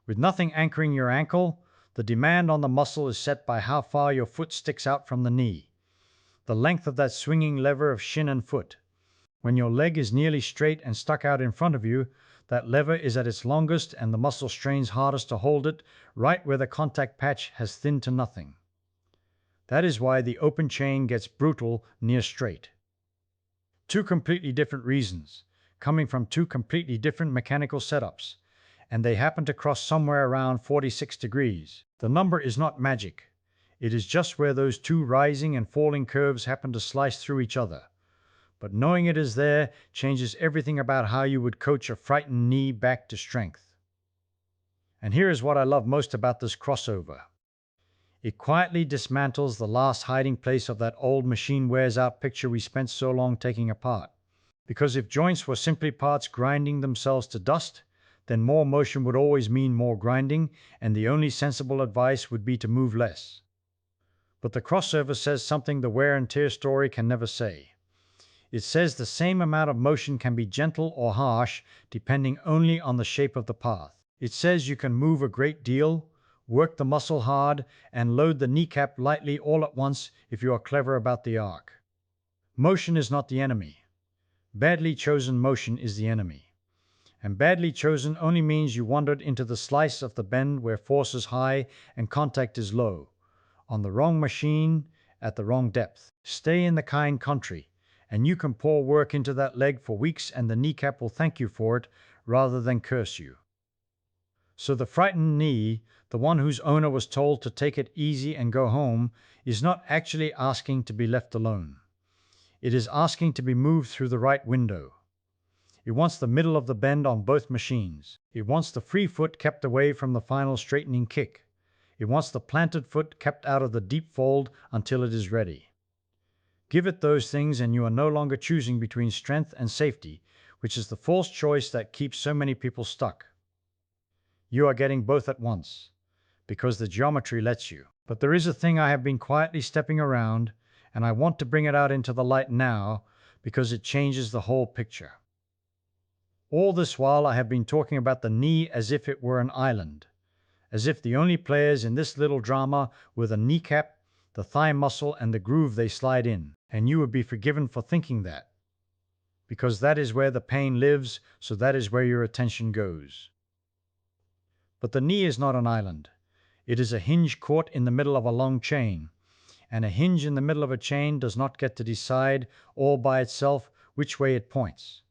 With nothing anchoring your ankle, the demand on the muscle is set by how far your foot sticks out from the knee, the length of that swinging lever of shin and foot. When your leg is nearly straight and stuck out in front of you, that lever is at its longest and the muscle strains hardest to hold it right where the contact patch has thinned to nothing. That is why the open chain gets brutal near straight. Two completely different reasons, coming from two completely different mechanical setups, and they happen to cross somewhere around 46 degrees. The number is not magic. It is just where those two rising and falling curves happen to slice through each other. But knowing it is there changes everything about how you would coach a frightened knee back to strength. And here is what I love most about this crossover. It quietly dismantles the last hiding place of that old machine wears out picture we spent so long taking apart. Because if joints were simply parts grinding themselves to dust, then more motion would always mean more grinding, and the only sensible advice would be to move less. But the crossover says something the wear and tear story can never say. It says the same amount of motion can be gentle or harsh depending only on the shape of the path. It says you can move a great deal, work the muscle hard, and load the kneecap lightly all at once if you are clever about the arc. Motion is not the enemy. Badly chosen motion is the enemy. And badly chosen only means you wandered into the slice of the bend where force is high and contact is low, on the wrong machine, at the wrong depth. Stay in the kind country, and you can pour work into that leg for weeks and the kneecap will thank you for it rather than curse you. So the frightened knee, the one whose owner was told to take it easy and go home, is not actually asking to be left alone. It is asking to be moved through the right window. It wants the middle of the bend on both machines. It wants the free foot kept away from the final straightening kick. It wants the planted foot kept out of the deep fold until it is ready. Give it those things and you are no longer choosing between strength and safety, which is the false choice that keeps so many people stuck. You are getting both at once, because the geometry lets you. But there is a thing I have been quietly stepping around, and I want to bring it out into the light now, because it changes the whole picture. All this while I have been talking about the knee as if it were an island, as if the only players in this little drama were the kneecap, the thigh muscle, and the groove they slide in, and you would be forgiven for thinking that. Because that is where the pain lives, so that is where your attention goes. But the knee is not an island. It is a hinge caught in the middle of a long chain, and a hinge in the middle of a chain does not get to decide all by itself which way it points.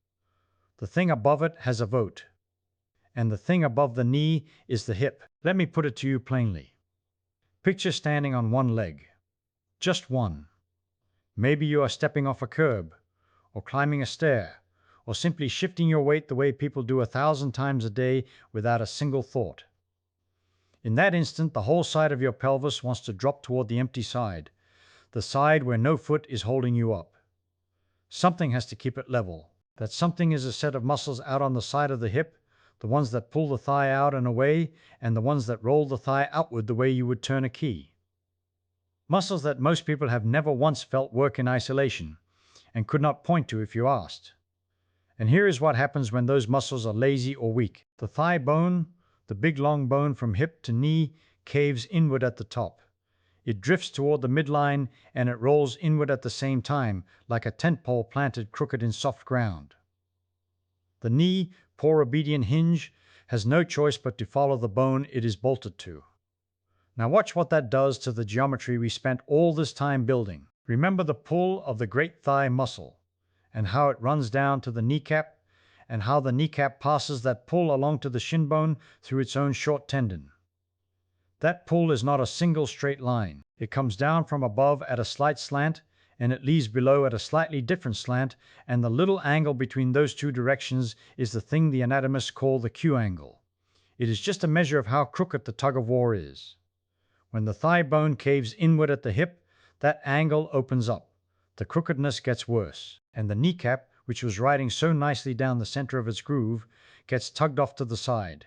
The thing above it has a vote, and the thing above the knee is the hip. Let me put it to you plainly. Picture standing on one leg. Just one. Maybe you are stepping off a curb, or climbing a stair, or simply shifting your weight the way people do 1,000 times a day without a single thought. In that instant, the whole side of your pelvis wants to drop toward the empty side, the side where no foot is holding you up. Something has to keep it level. That something is a set of muscles out on the side of the hip, the ones that pull the thigh out and away, and the ones that roll the thigh outward the way you would turn a key. Muscles that most people have never once felt work in isolation, and could not point to if you asked. And here is what happens when those muscles are lazy or weak. The thigh bone, the big long bone from hip to knee, caves inward at the top. It drifts toward the midline and it rolls inward at the same time, like a tent pole planted crooked in soft ground. The knee, poor obedient hinge, has no choice but to follow the bone it is bolted to. Now watch what that does to the geometry we spent all this time building. Remember the pull of the great thigh muscle, and how it runs down to the kneecap, and how the kneecap passes that pull along to the shin bone through its own short tendon. That pull is not a single straight line. It comes down from above at a slight slant, and it leaves below at a slightly different slant, and the little angle between those two directions is the thing the anatomists call the Q angle. It is just a measure of how crooked the tug-of-war is. When the thigh bone caves inward at the hip, that angle opens up. The crookedness gets worse, and the kneecap, which was riding so nicely down the center of its groove, gets tugged off to the side.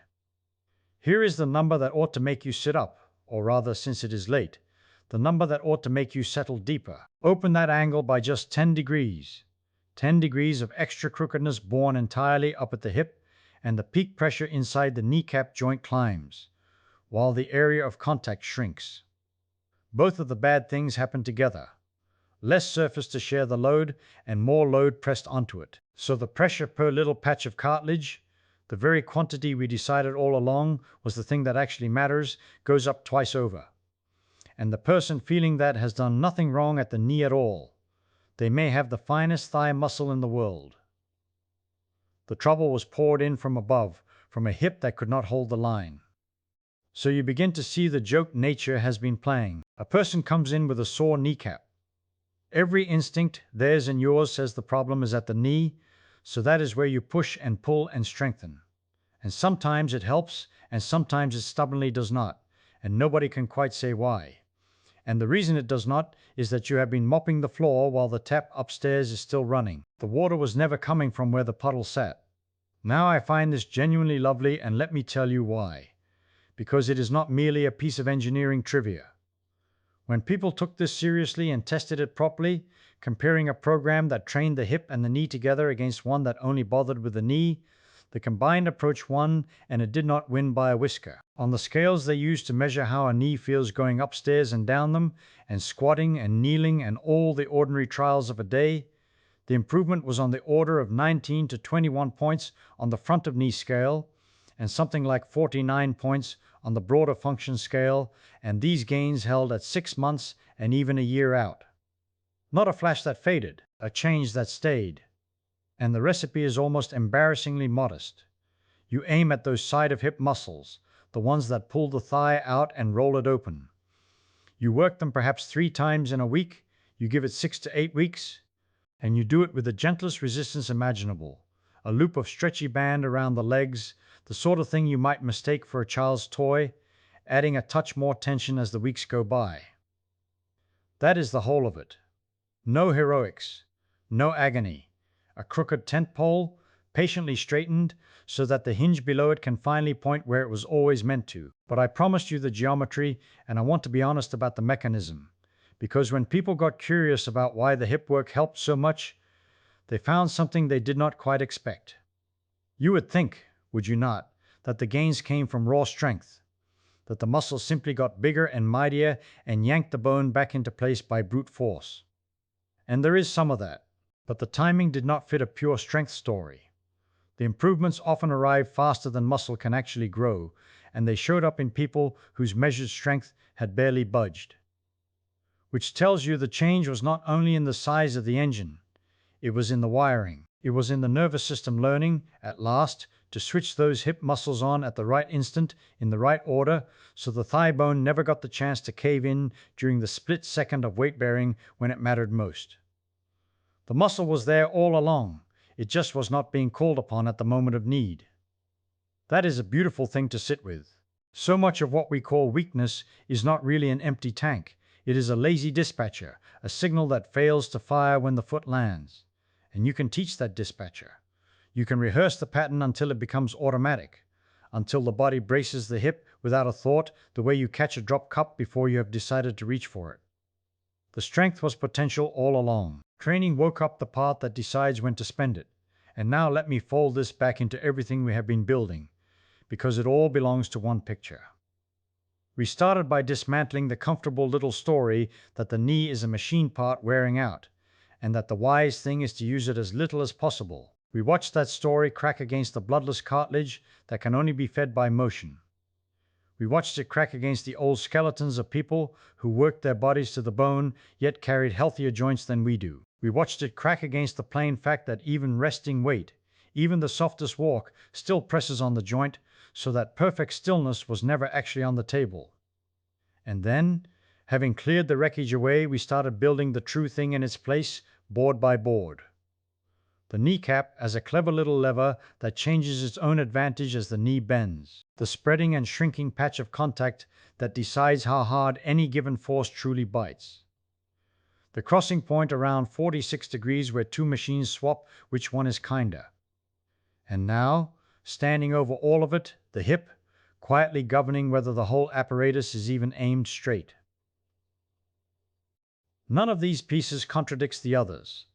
Here is the number that ought to make you sit up, or rather, since it is late, the number that ought to make you settle deeper. Open that angle by just 10 degrees. 10 degrees of extra crookedness born entirely up at the hip, and the peak pressure inside the kneecap joint climbs, while the area of contact shrinks. Both of the bad things happen together. Less surface to share the load, and more load pressed onto it. So the pressure per little patch of cartilage, the very quantity we decided all along was the thing that actually matters, goes up twice over. And the person feeling that has done nothing wrong at the knee at all. They may have the finest thigh muscle in the world. The trouble was poured in from above, from a hip that could not hold the line. So you begin to see the joke nature has been playing. A person comes in with a sore kneecap. Every instinct, theirs and yours, says the problem is at the knee, so that is where you push and pull and strengthen. And sometimes it helps, and sometimes it stubbornly does not, and nobody can quite say why. And the reason it does not is that you have been mopping the floor while the tap upstairs is still running. The water was never coming from where the puddle sat. Now I find this genuinely lovely, and let me tell you why. Because it is not merely a piece of engineering trivia. When people took this seriously and tested it properly, comparing a program that trained the hip and the knee together against one that only bothered with the knee, the combined approach won, and it did not win by a whisker. On the scales they used to measure how a knee feels going upstairs and down them, and squatting and kneeling and all the ordinary trials of a day, the improvement was on the order of 19 to 21 points on the front of knee scale, and something like 49 points on the broader function scale, and these gains held at 6 months and even a year out. Not a flash that faded, a change that stayed. And the recipe is almost embarrassingly modest. You aim at those side of hip muscles, the ones that pull the thigh out and roll it open. You work them perhaps 3 times in a week, you give it 6 to 8 weeks, and you do it with the gentlest resistance imaginable. A loop of stretchy band around the legs, the sort of thing you might mistake for a child's toy, adding a touch more tension as the weeks go by. That is the whole of it. No heroics, no agony. A crooked tent pole, patiently straightened, so that the hinge below it can finally point where it was always meant to. But I promised you the geometry, and I want to be honest about the mechanism. Because when people got curious about why the hip work helped so much, they found something they did not quite expect. You would think, would you not, that the gains came from raw strength, that the muscle simply got bigger and mightier and yanked the bone back into place by brute force. And there is some of that, but the timing did not fit a pure strength story. The improvements often arrive faster than muscle can actually grow, and they showed up in people whose measured strength had barely budged. Which tells you the change was not only in the size of the engine, it was in the wiring. It was in the nervous system learning, at last, to switch those hip muscles on at the right instant, in the right order, so the thigh bone never got the chance to cave in during the split second of weight bearing when it mattered most. The muscle was there all along, it just was not being called upon at the moment of need. That is a beautiful thing to sit with. So much of what we call weakness is not really an empty tank. It is a lazy dispatcher, a signal that fails to fire when the foot lands. And you can teach that dispatcher. You can rehearse the pattern until it becomes automatic, until the body braces the hip without a thought, the way you catch a drop cup before you have decided to reach for it. The strength was potential all along. Training woke up the part that decides when to spend it. And now let me fold this back into everything we have been building, because it all belongs to one picture. We started by dismantling the comfortable little story that the knee is a machine part wearing out, and that the wise thing is to use it as little as possible. We watched that story crack against the bloodless cartilage that can only be fed by motion. We watched it crack against the old skeletons of people who worked their bodies to the bone, yet carried healthier joints than we do. We watched it crack against the plain fact that even resting weight, even the softest walk, still presses on the joint, so that perfect stillness was never actually on the table. And then, having cleared the wreckage away, we started building the true thing in its place, board by board. The kneecap as a clever little lever that changes its own advantage as the knee bends. The spreading and shrinking patch of contact that decides how hard any given force truly bites. The crossing point around 46 degrees where two machines swap which one is kinder. And now, standing over all of it, the hip, quietly governing whether the whole apparatus is even aimed straight. None of these pieces contradicts the others.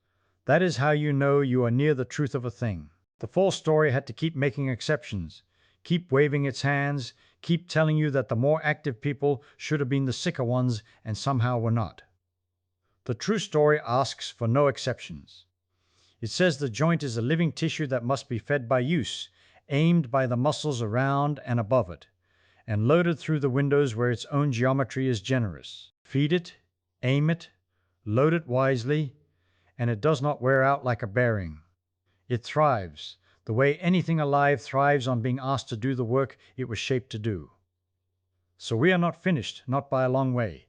That is how you know you are near the truth of a thing. The full story had to keep making exceptions, keep waving its hands, keep telling you that the more active people should have been the sicker ones and somehow were not. The true story asks for no exceptions. It says the joint is a living tissue that must be fed by use, aimed by the muscles around and above it, and loaded through the windows where its own geometry is generous. Feed it, aim it, load it wisely, and it does not wear out like a bearing. It thrives, the way anything alive thrives on being asked to do the work it was shaped to do. So we are not finished, not by a long way,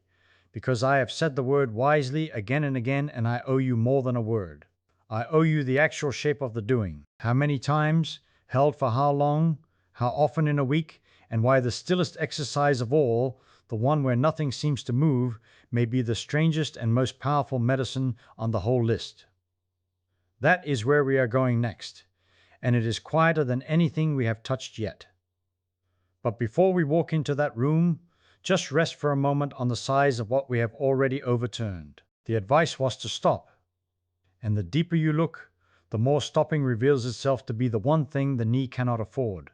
because I have said the word wisely again and again, and I owe you more than a word. I owe you the actual shape of the doing. How many times, held for how long, how often in a week, and why the stillest exercise of all, the one where nothing seems to move, may be the strangest and most powerful medicine on the whole list. That is where we are going next, and it is quieter than anything we have touched yet. But before we walk into that room, just rest for a moment on the size of what we have already overturned. The advice was to stop, and the deeper you look, the more stopping reveals itself to be the one thing the knee cannot afford.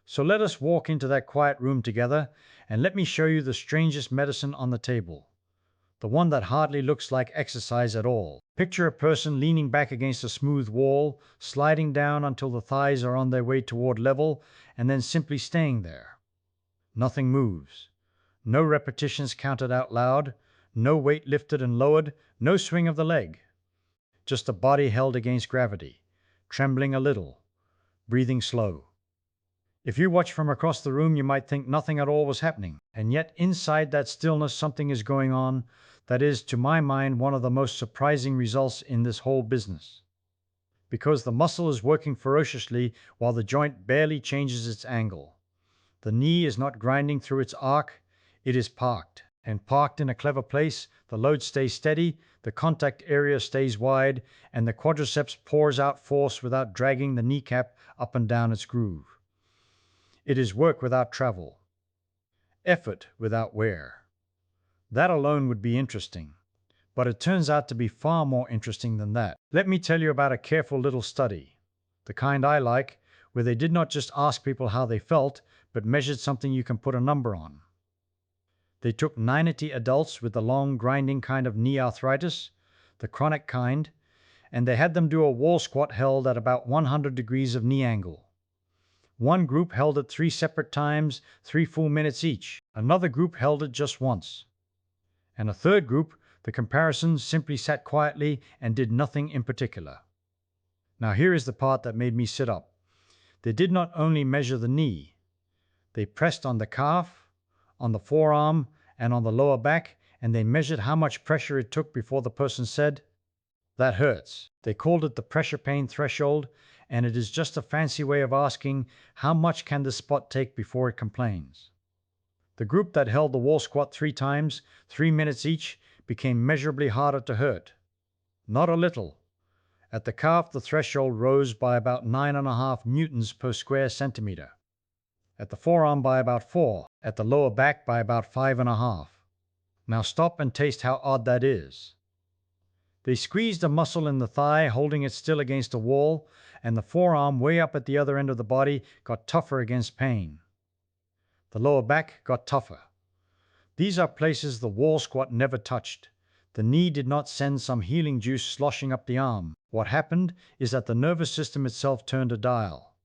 So let us walk into that quiet room together, and let me show you the strangest medicine on the table, the one that hardly looks like exercise at all. Picture a person leaning back against a smooth wall, sliding down until the thighs are on their way toward level, and then simply staying there. Nothing moves. No repetitions counted out loud, no weight lifted and lowered, no swing of the leg. Just a body held against gravity, trembling a little, breathing slow. If you watch from across the room, you might think nothing at all was happening, and yet inside that stillness something is going on that is, to my mind, one of the most surprising results in this whole business. Because the muscle is working ferociously while the joint barely changes its angle. The knee is not grinding through its arc, it is parked. And parked in a clever place, the load stays steady, the contact area stays wide, and the quadriceps pours out force without dragging the kneecap up and down its groove. It is work without travel. Effort without wear. That alone would be interesting, but it turns out to be far more interesting than that. Let me tell you about a careful little study, the kind I like, where they did not just ask people how they felt, but measured something you can put a number on. They took 90 adults with the long grinding kind of knee arthritis, the chronic kind, and they had them do a wall squat held at about 100 degrees of knee angle. One group held it 3 separate times, 3 full minutes each. Another group held it just once. And a third group, the comparison, simply sat quietly and did nothing in particular. Now here is the part that made me sit up. They did not only measure the knee. They pressed on the calf, on the forearm, and on the lower back, and they measured how much pressure it took before the person said, "That hurts." They called it the pressure pain threshold, and it is just a fancy way of asking, how much can this spot take before it complains? The group that held the wall squat 3 times, 3 minutes each, became measurably harder to hurt. Not a little. At the calf, the threshold rose by about 9.5 newtons per square centimeter. At the forearm by about 4. At the lower back by about 5.5. Now stop and taste how odd that is. They squeezed a muscle in the thigh, holding it still against a wall, and the forearm way up at the other end of the body got tougher against pain. The lower back got tougher. These are places the wall squat never touched. The knee did not send some healing juice sloshing up the arm. What happened is that the nervous system itself turned a dial.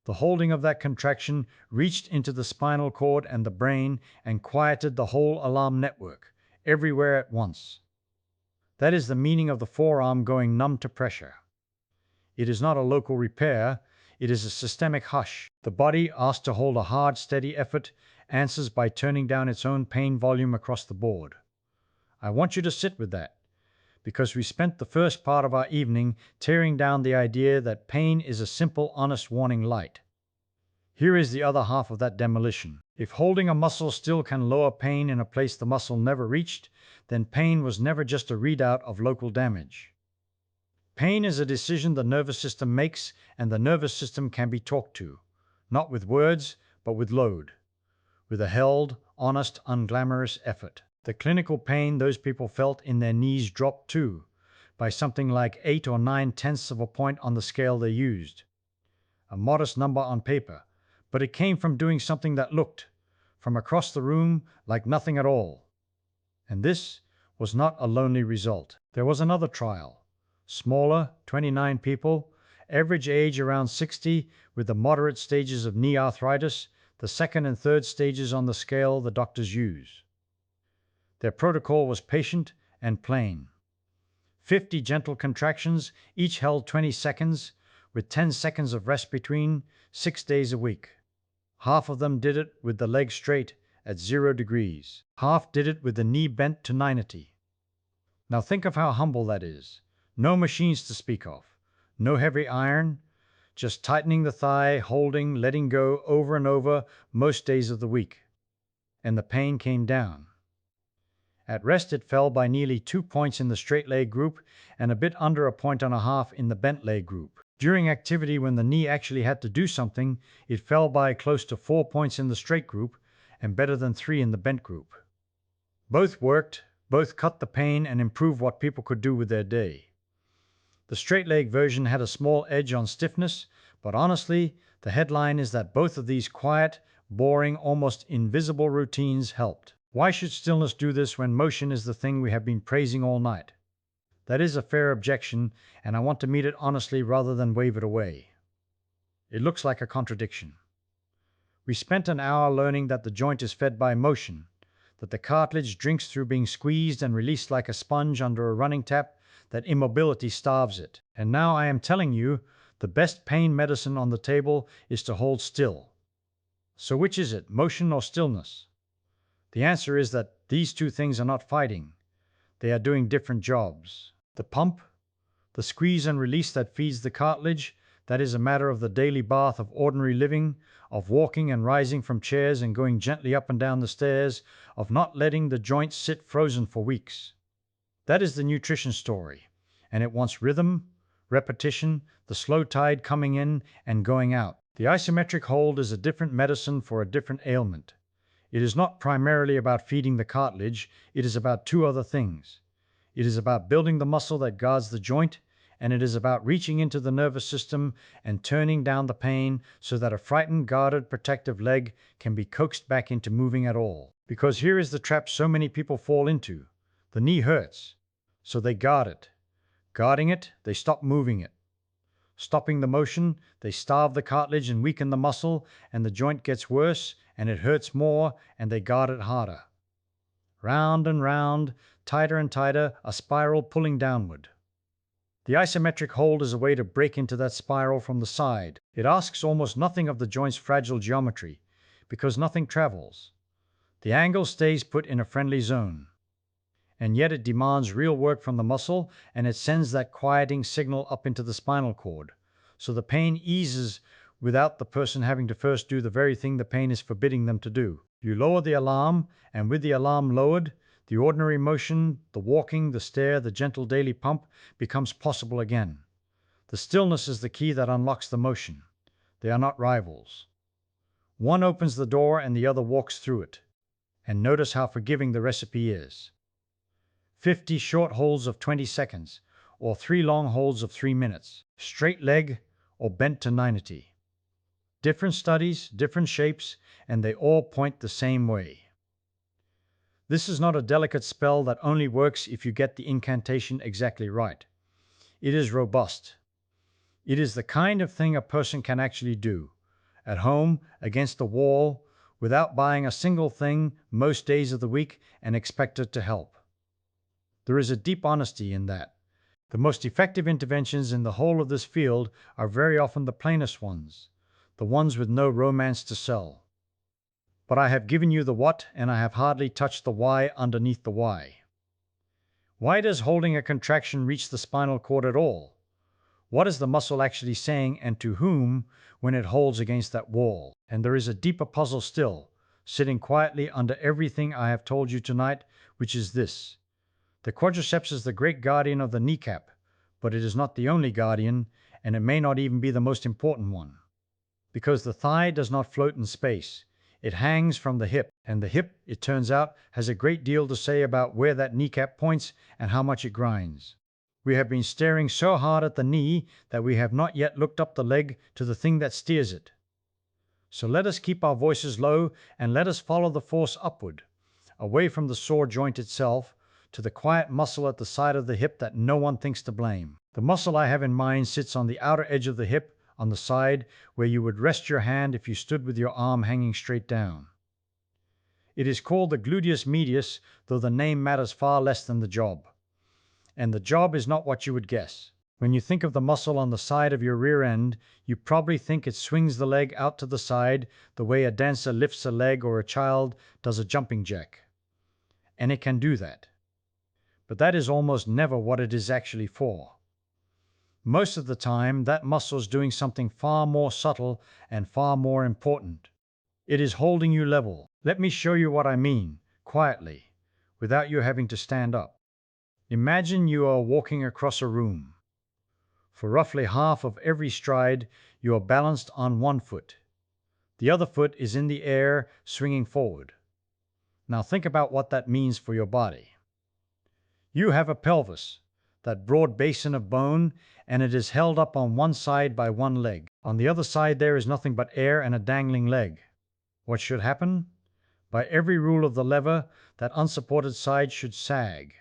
The holding of that contraction reached into the spinal cord and the brain and quieted the whole alarm network, everywhere at once. That is the meaning of the forearm going numb to pressure. It is not a local repair, it is a systemic hush. The body asked to hold a hard, steady effort, answers by turning down its own pain volume across the board. I want you to sit with that, because we spent the first part of our evening tearing down the idea that pain is a simple, honest warning light. Here is the other half of that demolition. If holding a muscle still can lower pain in a place the muscle never reached, then pain was never just a readout of local damage. Pain is a decision the nervous system makes, and the nervous system can be talked to, not with words, but with load, with a held, honest, unglamorous effort. The clinical pain those people felt in their knees dropped too, by something like 8 or 9/10 of a point on the scale they used. A modest number on paper, but it came from doing something that looked, from across the room, like nothing at all. And this was not a lonely result. There was another trial, smaller, 29 people, average age around 60, with the moderate stages of knee arthritis, the second and third stages on the scale the doctors use. Their protocol was patient and plain. 50 gentle contractions, each held 20 seconds, with 10 seconds of rest between, 6 days a week. Half of them did it with the leg straight at 0 degrees. Half did it with the knee bent to 90. Now think of how humble that is. No machines to speak of. No heavy iron. Just tightening the thigh, holding, letting go over and over most days of the week. And the pain came down. At rest it fell by nearly 2 points in the straight leg group and a bit under 1.5 points in the bent leg group. During activity when the knee actually had to do something, it fell by close to 4 points in the straight group and better than 3 in the bent group. Both worked, both cut the pain and improved what people could do with their day. The straight leg version had a small edge on stiffness, but honestly, the headline is that both of these quiet, boring, almost invisible routines helped. Why should stillness do this when motion is the thing we have been praising all night? That is a fair objection, and I want to meet it honestly rather than wave it away. It looks like a contradiction. We spent an hour learning that the joint is fed by motion, that the cartilage drinks through being squeezed and released like a sponge under a running tap, that immobility starves it. And now I am telling you, the best pain medicine on the table is to hold still. So which is it, motion or stillness? The answer is that these two things are not fighting. They are doing different jobs. The pump, the squeeze and release that feeds the cartilage, that is a matter of the daily bath of ordinary living, of walking and rising from chairs and going gently up and down the stairs, of not letting the joints sit frozen for weeks. That is the nutrition story, and it wants rhythm, repetition, the slow tide coming in and going out. The isometric hold is a different medicine for a different ailment. It is not primarily about feeding the cartilage, it is about two other things. It is about building the muscle that guards the joint, and it is about reaching into the nervous system and turning down the pain so that a frightened, guarded, protective leg can be coaxed back into moving at all. Because here is the trap so many people fall into. The knee hurts, so they guard it. Guarding it, they stop moving it. Stopping the motion, they starve the cartilage and weaken the muscle, and the joint gets worse, and it hurts more, and they guard it harder. Round and round, tighter and tighter, a spiral pulling downward. The isometric hold is a way to break into that spiral from the side. It asks almost nothing of the joint's fragile geometry, because nothing travels. The angle stays put in a friendly zone. And yet it demands real work from the muscle, and it sends that quieting signal up into the spinal cord. So the pain eases without the person having to first do the very thing the pain is forbidding them to do. You lower the alarm, and with the alarm lowered, the ordinary motion, the walking, the stare, the gentle daily pump becomes possible again. The stillness is the key that unlocks the motion. They are not rivals. One opens the door and the other walks through it. And notice how forgiving the recipe is. 50 short holds of 20 seconds, or 3 long holds of 3 minutes, straight leg or bent to 90. Different studies, different shapes, and they all point the same way. This is not a delicate spell that only works if you get the incantation exactly right. It is robust. It is the kind of thing a person can actually do, at home, against a wall, without buying a single thing most days of the week and expect it to help. There is a deep honesty in that. The most effective interventions in the whole of this field are very often the plainest ones, the ones with no romance to sell. But I have given you the what, and I have hardly touched the why underneath the why. Why does holding a contraction reach the spinal cord at all? What is the muscle actually saying, and to whom, when it holds against that wall? And there is a deeper puzzle still, sitting quietly under everything I have told you tonight, which is this. The quadriceps is the great guardian of the kneecap, but it is not the only guardian, and it may not even be the most important one. Because the thigh does not float in space. It hangs from the hip, and the hip, it turns out, has a great deal to say about where that kneecap points and how much it grinds. We have been staring so hard at the knee that we have not yet looked up the leg to the thing that steers it. So let us keep our voices low and let us follow the force upward, away from the sore joint itself, to the quiet muscle at the side of the hip that no one thinks to blame. The muscle I have in mind sits on the outer edge of the hip, on the side where you would rest your hand if you stood with your arm hanging straight down. It is called the gluteus medius, though the name matters far less than the job. And the job is not what you would guess. When you think of the muscle on the side of your rear end, you probably think it swings the leg out to the side the way a dancer lifts a leg or a child does a jumping jack. And it can do that. But that is almost never what it is actually for. Most of the time, that muscle is doing something far more subtle and far more important. It is holding you level. Let me show you what I mean, quietly, without you having to stand up. Imagine you are walking across a room. For roughly half of every stride, you are balanced on one foot. The other foot is in the air, swinging forward. Now think about what that means for your body. You have a pelvis, that broad basin of bone, and it is held up on one side by one leg. On the other side there is nothing but air and a dangling leg. What should happen? By every rule of the lever, that unsupported side should sag.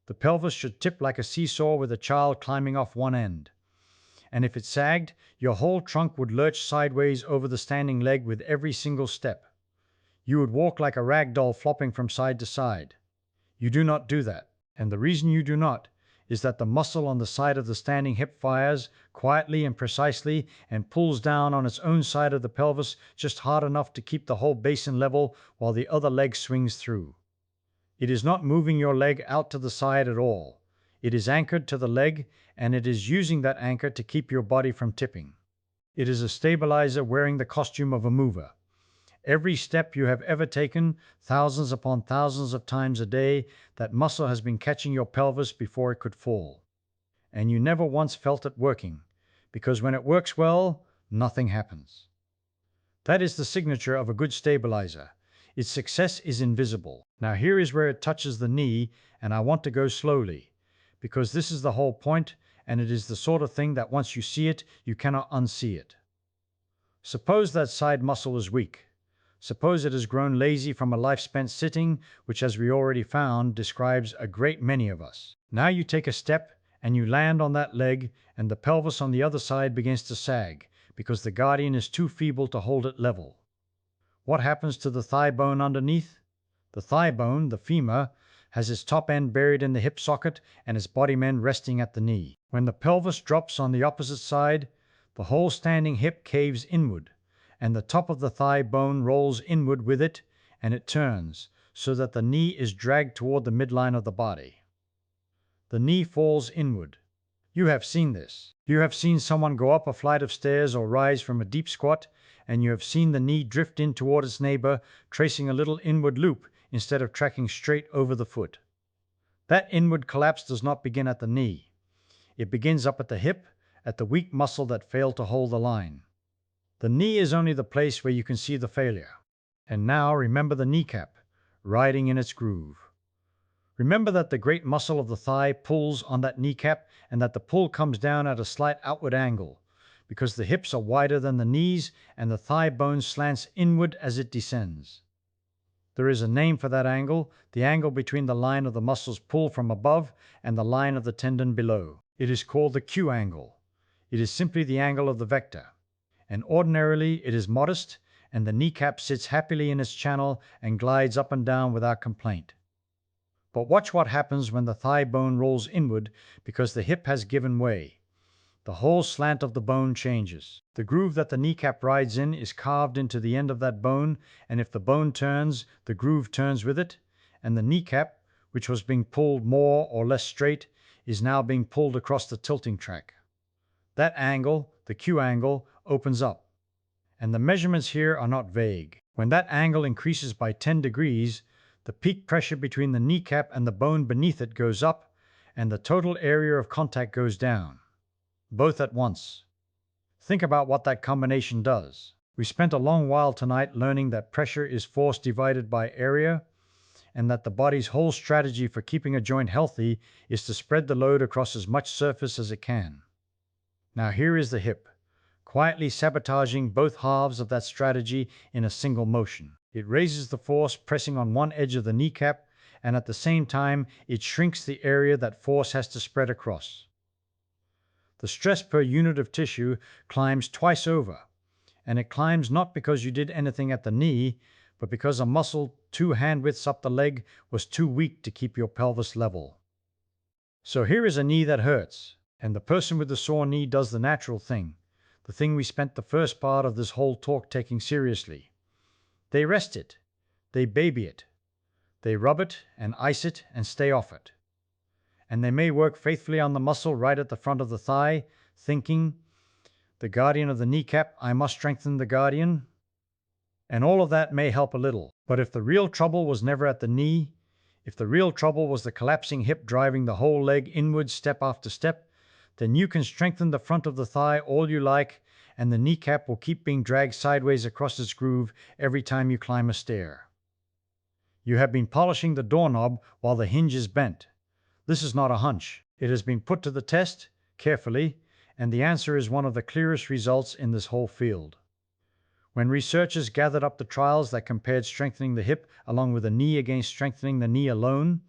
The pelvis should tip like a seesaw with a child climbing off one end. And if it sagged, your whole trunk would lurch sideways over the standing leg with every single step. You would walk like a rag doll flopping from side to side. You do not do that. And the reason you do not is that the muscle on the side of the standing hip fires quietly and precisely and pulls down on its own side of the pelvis just hard enough to keep the whole basin level while the other leg swings through. It is not moving your leg out to the side at all. It is anchored to the leg, and it is using that anchor to keep your body from tipping. It is a stabilizer wearing the costume of a mover. Every step you have ever taken, thousands upon thousands of times a day, that muscle has been catching your pelvis before it could fall. And you never once felt it working, because when it works well, nothing happens. That is the signature of a good stabilizer. Its success is invisible. Now here is where it touches the knee, and I want to go slowly, because this is the whole point, and it is the sort of thing that once you see it, you cannot unsee it. Suppose that side muscle is weak. Suppose it has grown lazy from a life spent sitting, which, as we already found, describes a great many of us. Now you take a step, and you land on that leg, and the pelvis on the other side begins to sag, because the guardian is too feeble to hold it level. What happens to the thigh bone underneath? The thigh bone, the femur, has its top end buried in the hip socket and its bottom end resting at the knee. When the pelvis drops on the opposite side, the whole standing hip caves inward, and the top of the thigh bone rolls inward with it, and it turns, so that the knee is dragged toward the midline of the body. The knee falls inward. You have seen this. You have seen someone go up a flight of stairs or rise from a deep squat, and you have seen the knee drift in toward its neighbor, tracing a little inward loop instead of tracking straight over the foot. That inward collapse does not begin at the knee. It begins up at the hip, at the weak muscle that failed to hold the line. The knee is only the place where you can see the failure. And now remember the kneecap, riding in its groove. Remember that the great muscle of the thigh pulls on that kneecap, and that the pull comes down at a slight outward angle, because the hips are wider than the knees and the thigh bone slants inward as it descends. There is a name for that angle, the angle between the line of the muscle's pull from above and the line of the tendon below. It is called the Q angle. It is simply the angle of the vector. And ordinarily it is modest, and the kneecap sits happily in its channel and glides up and down without complaint. But watch what happens when the thigh bone rolls inward because the hip has given way. The whole slant of the bone changes. The groove that the kneecap rides in is carved into the end of that bone, and if the bone turns, the groove turns with it, and the kneecap, which was being pulled more or less straight, is now being pulled across the tilting track. That angle, the Q angle, opens up. And the measurements here are not vague. When that angle increases by 10 degrees, the peak pressure between the kneecap and the bone beneath it goes up, and the total area of contact goes down. Both at once. Think about what that combination does. We spent a long while tonight learning that pressure is force divided by area, and that the body's whole strategy for keeping a joint healthy is to spread the load across as much surface as it can. Now here is the hip, quietly sabotaging both halves of that strategy in a single motion. It raises the force pressing on one edge of the kneecap, and at the same time it shrinks the area that force has to spread across. The stress per unit of tissue climbs twice over, and it climbs not because you did anything at the knee, but because a muscle 2 hand widths up the leg was too weak to keep your pelvis level. So here is a knee that hurts, and the person with the sore knee does the natural thing, the thing we spent the first part of this whole talk taking seriously. They rest it, they baby it, they rub it and ice it and stay off it. And they may work faithfully on the muscle right at the front of the thigh, thinking, the guardian of the kneecap, I must strengthen the guardian. And all of that may help a little. But if the real trouble was never at the knee, if the real trouble was the collapsing hip driving the whole leg inward step after step, then you can strengthen the front of the thigh all you like, and the kneecap will keep being dragged sideways across its groove every time you climb a stair. You have been polishing the doorknob while the hinge is bent. This is not a hunch. It has been put to the test, carefully, and the answer is one of the clearest results in this whole field. When researchers gathered up the trials that compared strengthening the hip along with the knee against strengthening the knee alone,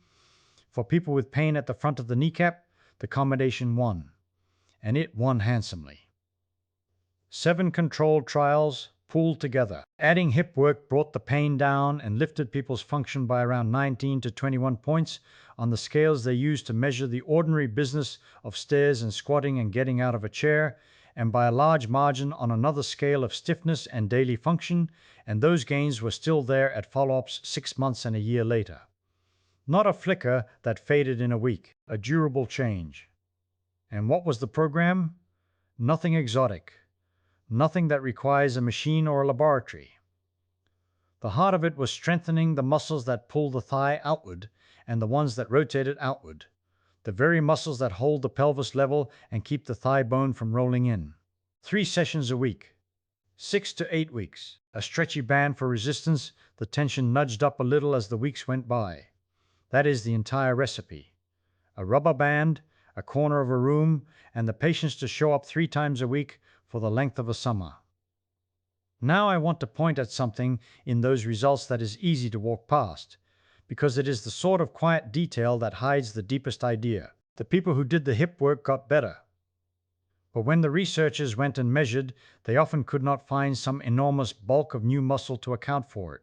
for people with pain at the front of the kneecap, the combination won. And it won handsomely. 7 controlled trials pooled together. Adding hip work brought the pain down and lifted people's function by around 19 to 21 points on the scales they used to measure the ordinary business of stairs and squatting and getting out of a chair, and by a large margin on another scale of stiffness and daily function, and those gains were still there at follow-ups 6 months and a year later. Not a flicker that faded in a week, a durable change. And what was the program? Nothing exotic. Nothing that requires a machine or a laboratory. The heart of it was strengthening the muscles that pull the thigh outward and the ones that rotate it outward, the very muscles that hold the pelvis level and keep the thigh bone from rolling in. 3 sessions a week, 6 to 8 weeks, a stretchy band for resistance, the tension nudged up a little as the weeks went by. That is the entire recipe. A rubber band, a corner of a room, and the patients to show up 3 times a week for the length of a summer. Now I want to point at something in those results that is easy to walk past, because it is the sort of quiet detail that hides the deepest idea. The people who did the hip work got better. But when the researchers went and measured, they often could not find some enormous bulk of new muscle to account for it.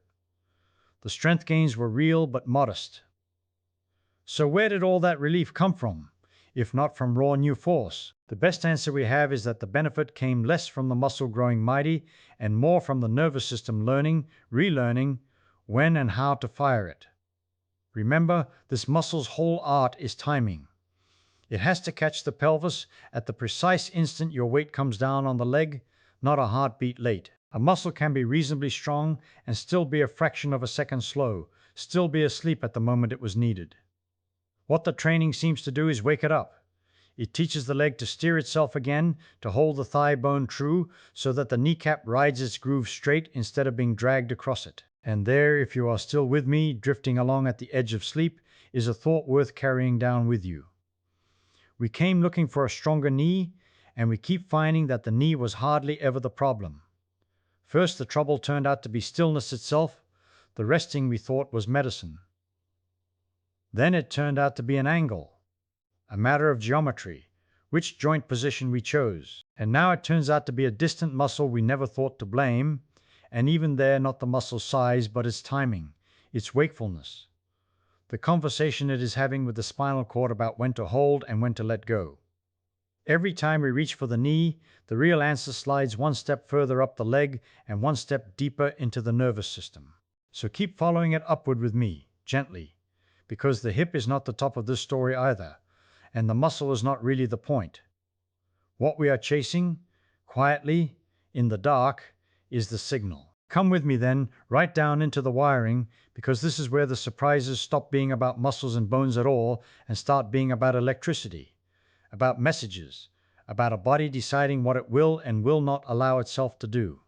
The strength gains were real but modest. So where did all that relief come from, if not from raw new force? The best answer we have is that the benefit came less from the muscle growing mighty and more from the nervous system learning, relearning, when and how to fire it. Remember, this muscle's whole art is timing. It has to catch the pelvis at the precise instant your weight comes down on the leg, not a heartbeat late. A muscle can be reasonably strong and still be a fraction of a second slow, still be asleep at the moment it was needed. What the training seems to do is wake it up. It teaches the leg to steer itself again, to hold the thigh bone true, so that the kneecap rides its groove straight instead of being dragged across it. And there, if you are still with me, drifting along at the edge of sleep, is a thought worth carrying down with you. We came looking for a stronger knee, and we keep finding that the knee was hardly ever the problem. First, the trouble turned out to be stillness itself. The resting, we thought, was medicine. Then it turned out to be an angle, a matter of geometry, which joint position we chose. And now it turns out to be a distant muscle we never thought to blame, and even there not the muscle's size, but its timing, its wakefulness, the conversation it is having with the spinal cord about when to hold and when to let go. Every time we reach for the knee, the real answer slides one step further up the leg and one step deeper into the nervous system. So keep following it upward with me, gently, because the hip is not the top of this story either, and the muscle is not really the point. What we are chasing, quietly, in the dark, is the signal. Come with me then, right down into the wiring, because this is where the surprises stop being about muscles and bones at all and start being about electricity, about messages, about a body deciding what it will and will not allow itself to do.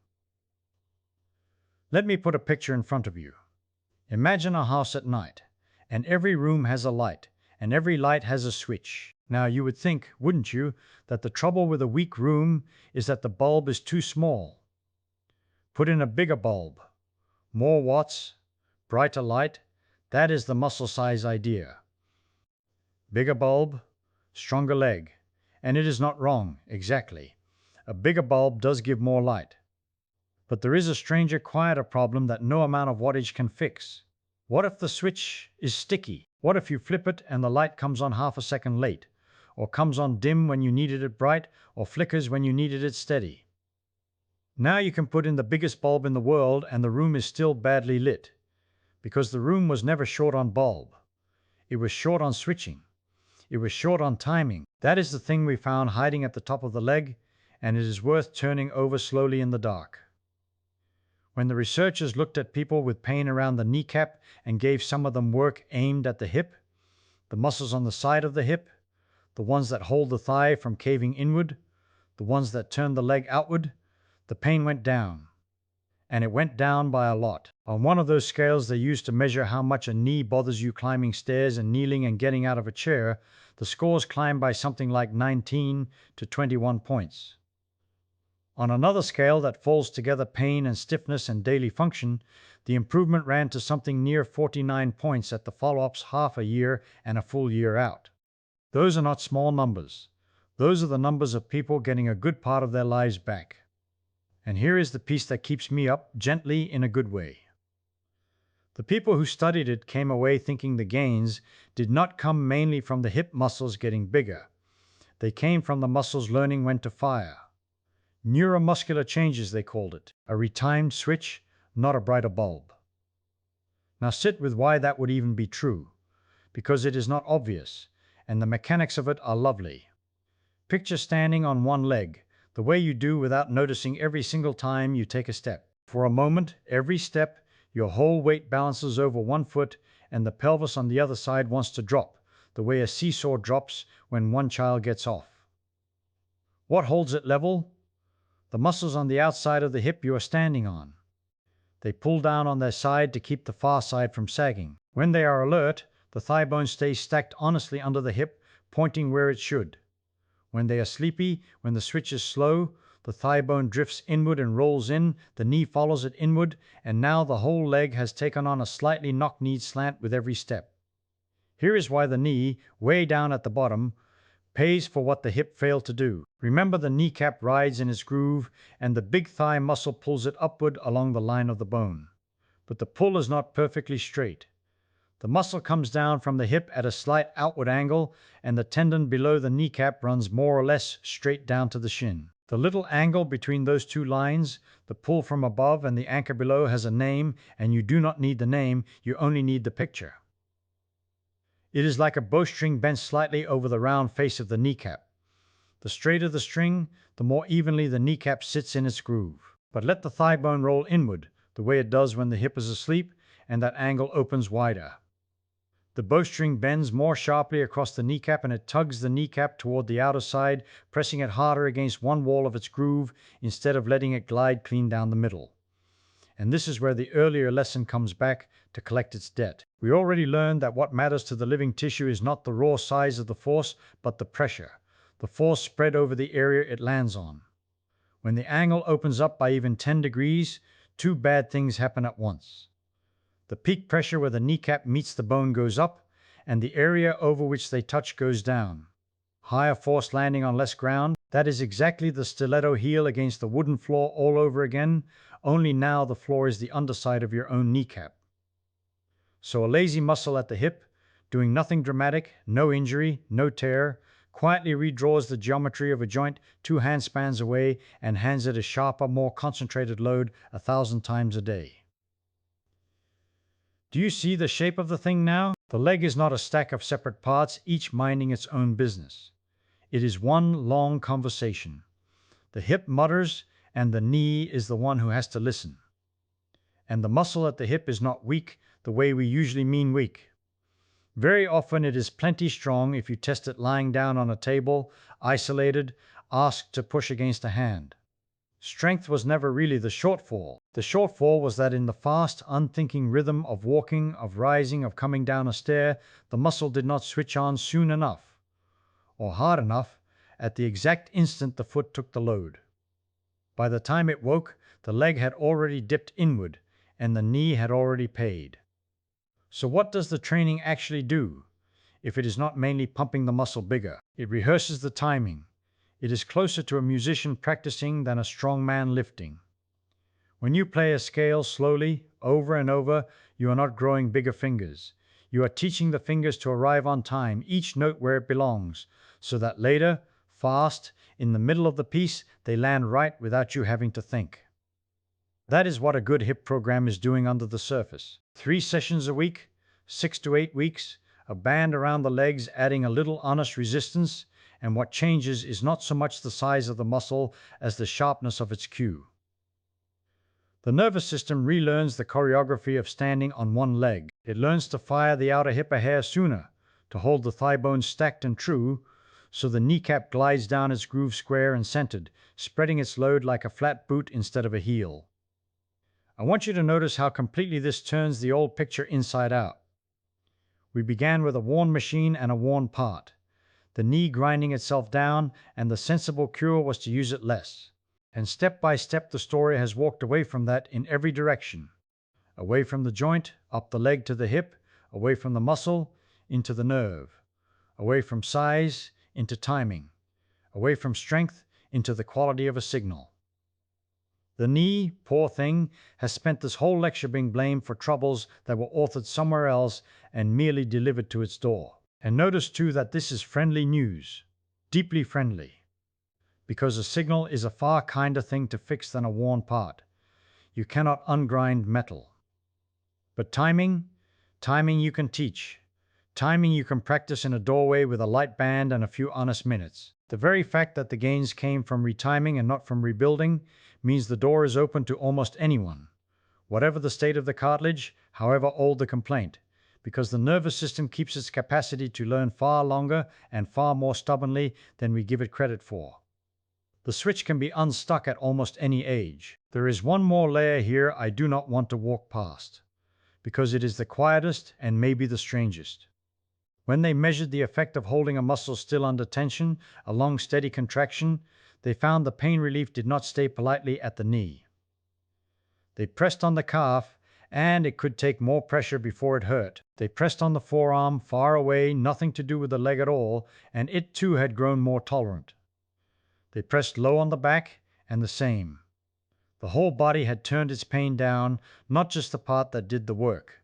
Let me put a picture in front of you. Imagine a house at night, and every room has a light, and every light has a switch. Now you would think, wouldn't you, that the trouble with a weak room is that the bulb is too small. Put in a bigger bulb, more watts, brighter light. That is the muscle size idea. Bigger bulb, stronger leg. And it is not wrong, exactly. A bigger bulb does give more light. But there is a stranger, quieter problem that no amount of wattage can fix. What if the switch is sticky? What if you flip it and the light comes on half a second late, or comes on dim when you needed it bright, or flickers when you needed it steady? Now you can put in the biggest bulb in the world and the room is still badly lit, because the room was never short on bulb. It was short on switching. It was short on timing. That is the thing we found hiding at the top of the leg, and it is worth turning over slowly in the dark. When the researchers looked at people with pain around the kneecap and gave some of them work aimed at the hip, the muscles on the side of the hip, the ones that hold the thigh from caving inward, the ones that turn the leg outward, the pain went down. And it went down by a lot. On one of those scales they used to measure how much a knee bothers you climbing stairs and kneeling and getting out of a chair, the scores climbed by something like 19 to 21 points. On another scale that folds together pain and stiffness and daily function, the improvement ran to something near 49 points at the follow-ups half a year and a full year out. Those are not small numbers. Those are the numbers of people getting a good part of their lives back. And here is the piece that keeps me up, gently in a good way. The people who studied it came away thinking the gains did not come mainly from the hip muscles getting bigger. They came from the muscles learning when to fire. Neuromuscular changes, they called it. A retimed switch, not a brighter bulb. Now sit with why that would even be true. Because it is not obvious, and the mechanics of it are lovely. Picture standing on one leg, the way you do without noticing every single time you take a step. For a moment, every step, your whole weight balances over one foot and the pelvis on the other side wants to drop, the way a seesaw drops when one child gets off. What holds it level? The muscles on the outside of the hip you are standing on. They pull down on their side to keep the far side from sagging. When they are alert, the thigh bone stays stacked honestly under the hip, pointing where it should. When they are sleepy, when the switch is slow, the thigh bone drifts inward and rolls in, the knee follows it inward, and now the whole leg has taken on a slightly knock-kneed slant with every step. Here is why the knee, way down at the bottom, pays for what the hip failed to do. Remember, the kneecap rides in its groove, and the big thigh muscle pulls it upward along the line of the bone. But the pull is not perfectly straight. The muscle comes down from the hip at a slight outward angle, and the tendon below the kneecap runs more or less straight down to the shin. The little angle between those two lines, the pull from above and the anchor below, has a name, and you do not need the name, you only need the picture. It is like a bowstring bent slightly over the round face of the kneecap. The straighter the string, the more evenly the kneecap sits in its groove. But let the thigh bone roll inward, the way it does when the hip is asleep, and that angle opens wider. The bowstring bends more sharply across the kneecap and it tugs the kneecap toward the outer side, pressing it harder against one wall of its groove instead of letting it glide clean down the middle. And this is where the earlier lesson comes back to collect its debt. We already learned that what matters to the living tissue is not the raw size of the force, but the pressure, the force spread over the area it lands on. When the angle opens up by even 10 degrees, two bad things happen at once. The peak pressure where the kneecap meets the bone goes up, and the area over which they touch goes down. Higher force landing on less ground, that is exactly the stiletto heel against the wooden floor all over again, only now the floor is the underside of your own kneecap. So a lazy muscle at the hip, doing nothing dramatic, no injury, no tear, quietly redraws the geometry of a joint 2 handspans away and hands it a sharper, more concentrated load 1,000 times a day. Do you see the shape of the thing now? The leg is not a stack of separate parts, each minding its own business. It is one long conversation. The hip mutters, and the knee is the one who has to listen. And the muscle at the hip is not weak the way we usually mean weak. Very often it is plenty strong if you test it lying down on a table, isolated, asked to push against a hand. Strength was never really the shortfall. The shortfall was that in the fast, unthinking rhythm of walking, of rising, of coming down a stair, the muscle did not switch on soon enough, or hard enough, at the exact instant the foot took the load. By the time it woke, the leg had already dipped inward, and the knee had already paid. So what does the training actually do, if it is not mainly pumping the muscle bigger? It rehearses the timing. It is closer to a musician practicing than a strong man lifting. When you play a scale slowly, over and over, you are not growing bigger fingers. You are teaching the fingers to arrive on time, each note where it belongs, so that later, fast, in the middle of the piece, they land right without you having to think. That is what a good hip program is doing under the surface. 3 sessions a week, 6 to 8 weeks, a band around the legs adding a little honest resistance, and what changes is not so much the size of the muscle as the sharpness of its cue. The nervous system relearns the choreography of standing on one leg. It learns to fire the outer hip a hair sooner, to hold the thigh bones stacked and true, so the kneecap glides down its groove square and centered, spreading its load like a flat boot instead of a heel. I want you to notice how completely this turns the old picture inside out. We began with a worn machine and a worn part, the knee grinding itself down, and the sensible cure was to use it less. And step by step the story has walked away from that in every direction. Away from the joint, up the leg to the hip, away from the muscle, into the nerve. Away from size, into timing. Away from strength, into the quality of a signal. The knee, poor thing, has spent this whole lecture being blamed for troubles that were authored somewhere else and merely delivered to its door. And notice too that this is friendly news, deeply friendly, because a signal is a far kinder thing to fix than a worn part. You cannot ungrind metal. But timing you can teach. Timing you can practice in a doorway with a light band and a few honest minutes. The very fact that the gains came from retiming and not from rebuilding means the door is open to almost anyone, whatever the state of the cartilage, however old the complaint, because the nervous system keeps its capacity to learn far longer and far more stubbornly than we give it credit for. The switch can be unstuck at almost any age. There is one more layer here I do not want to walk past, because it is the quietest and maybe the strangest. When they measured the effect of holding a muscle still under tension, a long steady contraction, they found the pain relief did not stay politely at the knee. They pressed on the calf, and it could take more pressure before it hurt. They pressed on the forearm, far away, nothing to do with the leg at all, and it too had grown more tolerant. They pressed low on the back, and the same. The whole body had turned its pain down, not just the part that did the work.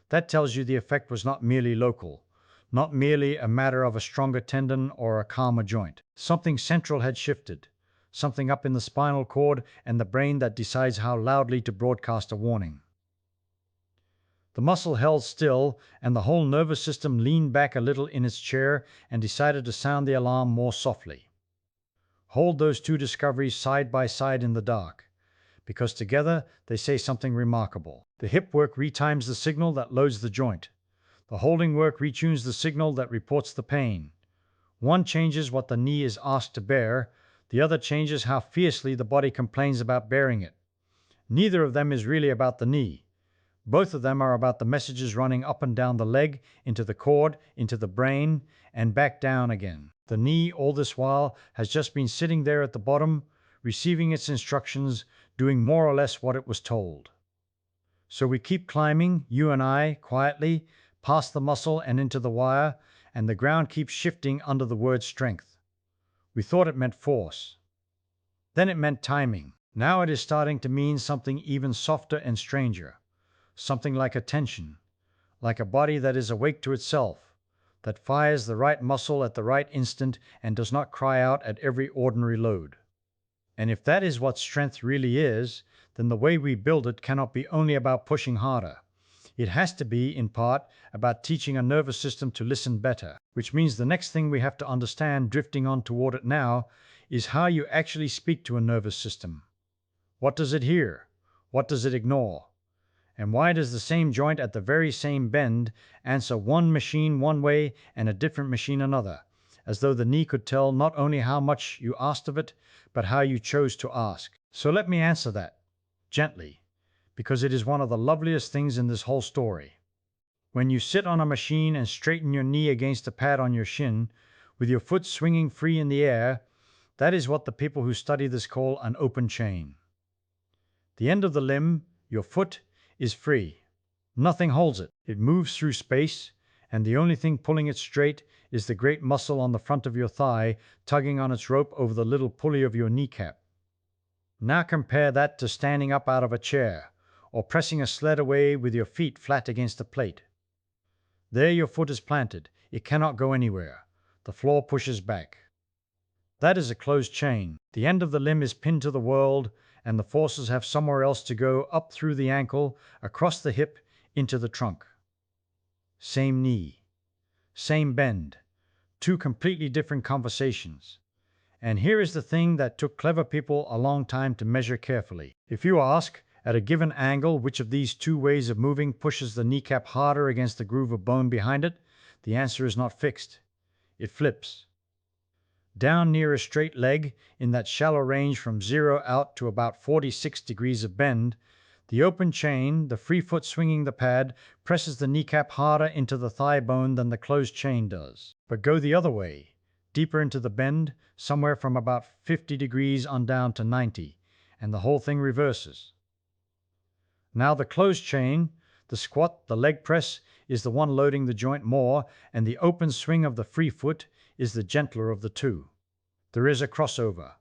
That tells you the effect was not merely local, not merely a matter of a stronger tendon or a calmer joint. Something central had shifted, something up in the spinal cord and the brain that decides how loudly to broadcast a warning. The muscle held still, and the whole nervous system leaned back a little in its chair and decided to sound the alarm more softly. Hold those two discoveries side by side in the dark, because together they say something remarkable. The hip work retimes the signal that loads the joint. The holding work retunes the signal that reports the pain. One changes what the knee is asked to bear, the other changes how fiercely the body complains about bearing it. Neither of them is really about the knee. Both of them are about the messages running up and down the leg, into the cord, into the brain, and back down again. The knee, all this while, has just been sitting there at the bottom, receiving its instructions, doing more or less what it was told. So we keep climbing, you and I, quietly, past the muscle and into the wire, and the ground keeps shifting under the word strength. We thought it meant force. Then it meant timing. Now it is starting to mean something even softer and stranger. Something like attention, like a body that is awake to itself, that fires the right muscle at the right instant and does not cry out at every ordinary load. And if that is what strength really is, then the way we build it cannot be only about pushing harder. It has to be, in part, about teaching a nervous system to listen better, which means the next thing we have to understand, drifting on toward it now, is how you actually speak to a nervous system. What does it hear? What does it ignore? And why does the same joint at the very same bend answer one machine one way and a different machine another, as though the knee could tell not only how much you asked of it, but how you chose to ask? So let me answer that, gently, because it is one of the loveliest things in this whole story. When you sit on a machine and straighten your knee against a pad on your shin, with your foot swinging free in the air, that is what the people who study this call an open chain. The end of the limb, your foot, is free. Nothing holds it. It moves through space, and the only thing pulling it straight is the great muscle on the front of your thigh tugging on its rope over the little pulley of your kneecap. Now compare that to standing up out of a chair, or pressing a sled away with your feet flat against a plate. There your foot is planted. It cannot go anywhere. The floor pushes back. That is a closed chain. The end of the limb is pinned to the world, and the forces have somewhere else to go, up through the ankle, across the hip, into the trunk. Same knee. Same bend. Two completely different conversations. And here is the thing that took clever people a long time to measure carefully. If you ask, at a given angle, which of these two ways of moving pushes the kneecap harder against the groove of bone behind it, the answer is not fixed. It flips. Down near a straight leg, in that shallow range from 0 out to about 46 degrees of bend, the open chain, the free foot swinging the pad, presses the kneecap harder into the thigh bone than the closed chain does. But go the other way, deeper into the bend, somewhere from about 50 degrees on down to 90, and the whole thing reverses. Now the closed chain, the squat, the leg press, is the one loading the joint more, and the open swing of the free foot is the gentler of the two. There is a crossover,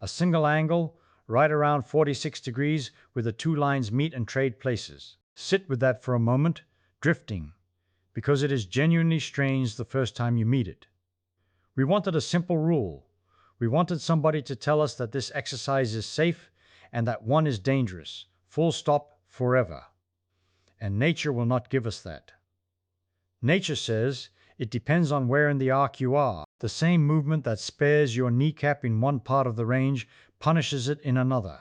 a single angle, right around 46 degrees, where the two lines meet and trade places. Sit with that for a moment, drifting, because it is genuinely strange the first time you meet it. We wanted a simple rule. We wanted somebody to tell us that this exercise is safe and that one is dangerous, full stop, forever. And nature will not give us that. Nature says it depends on where in the arc you are. The same movement that spares your kneecap in one part of the range punishes it in another.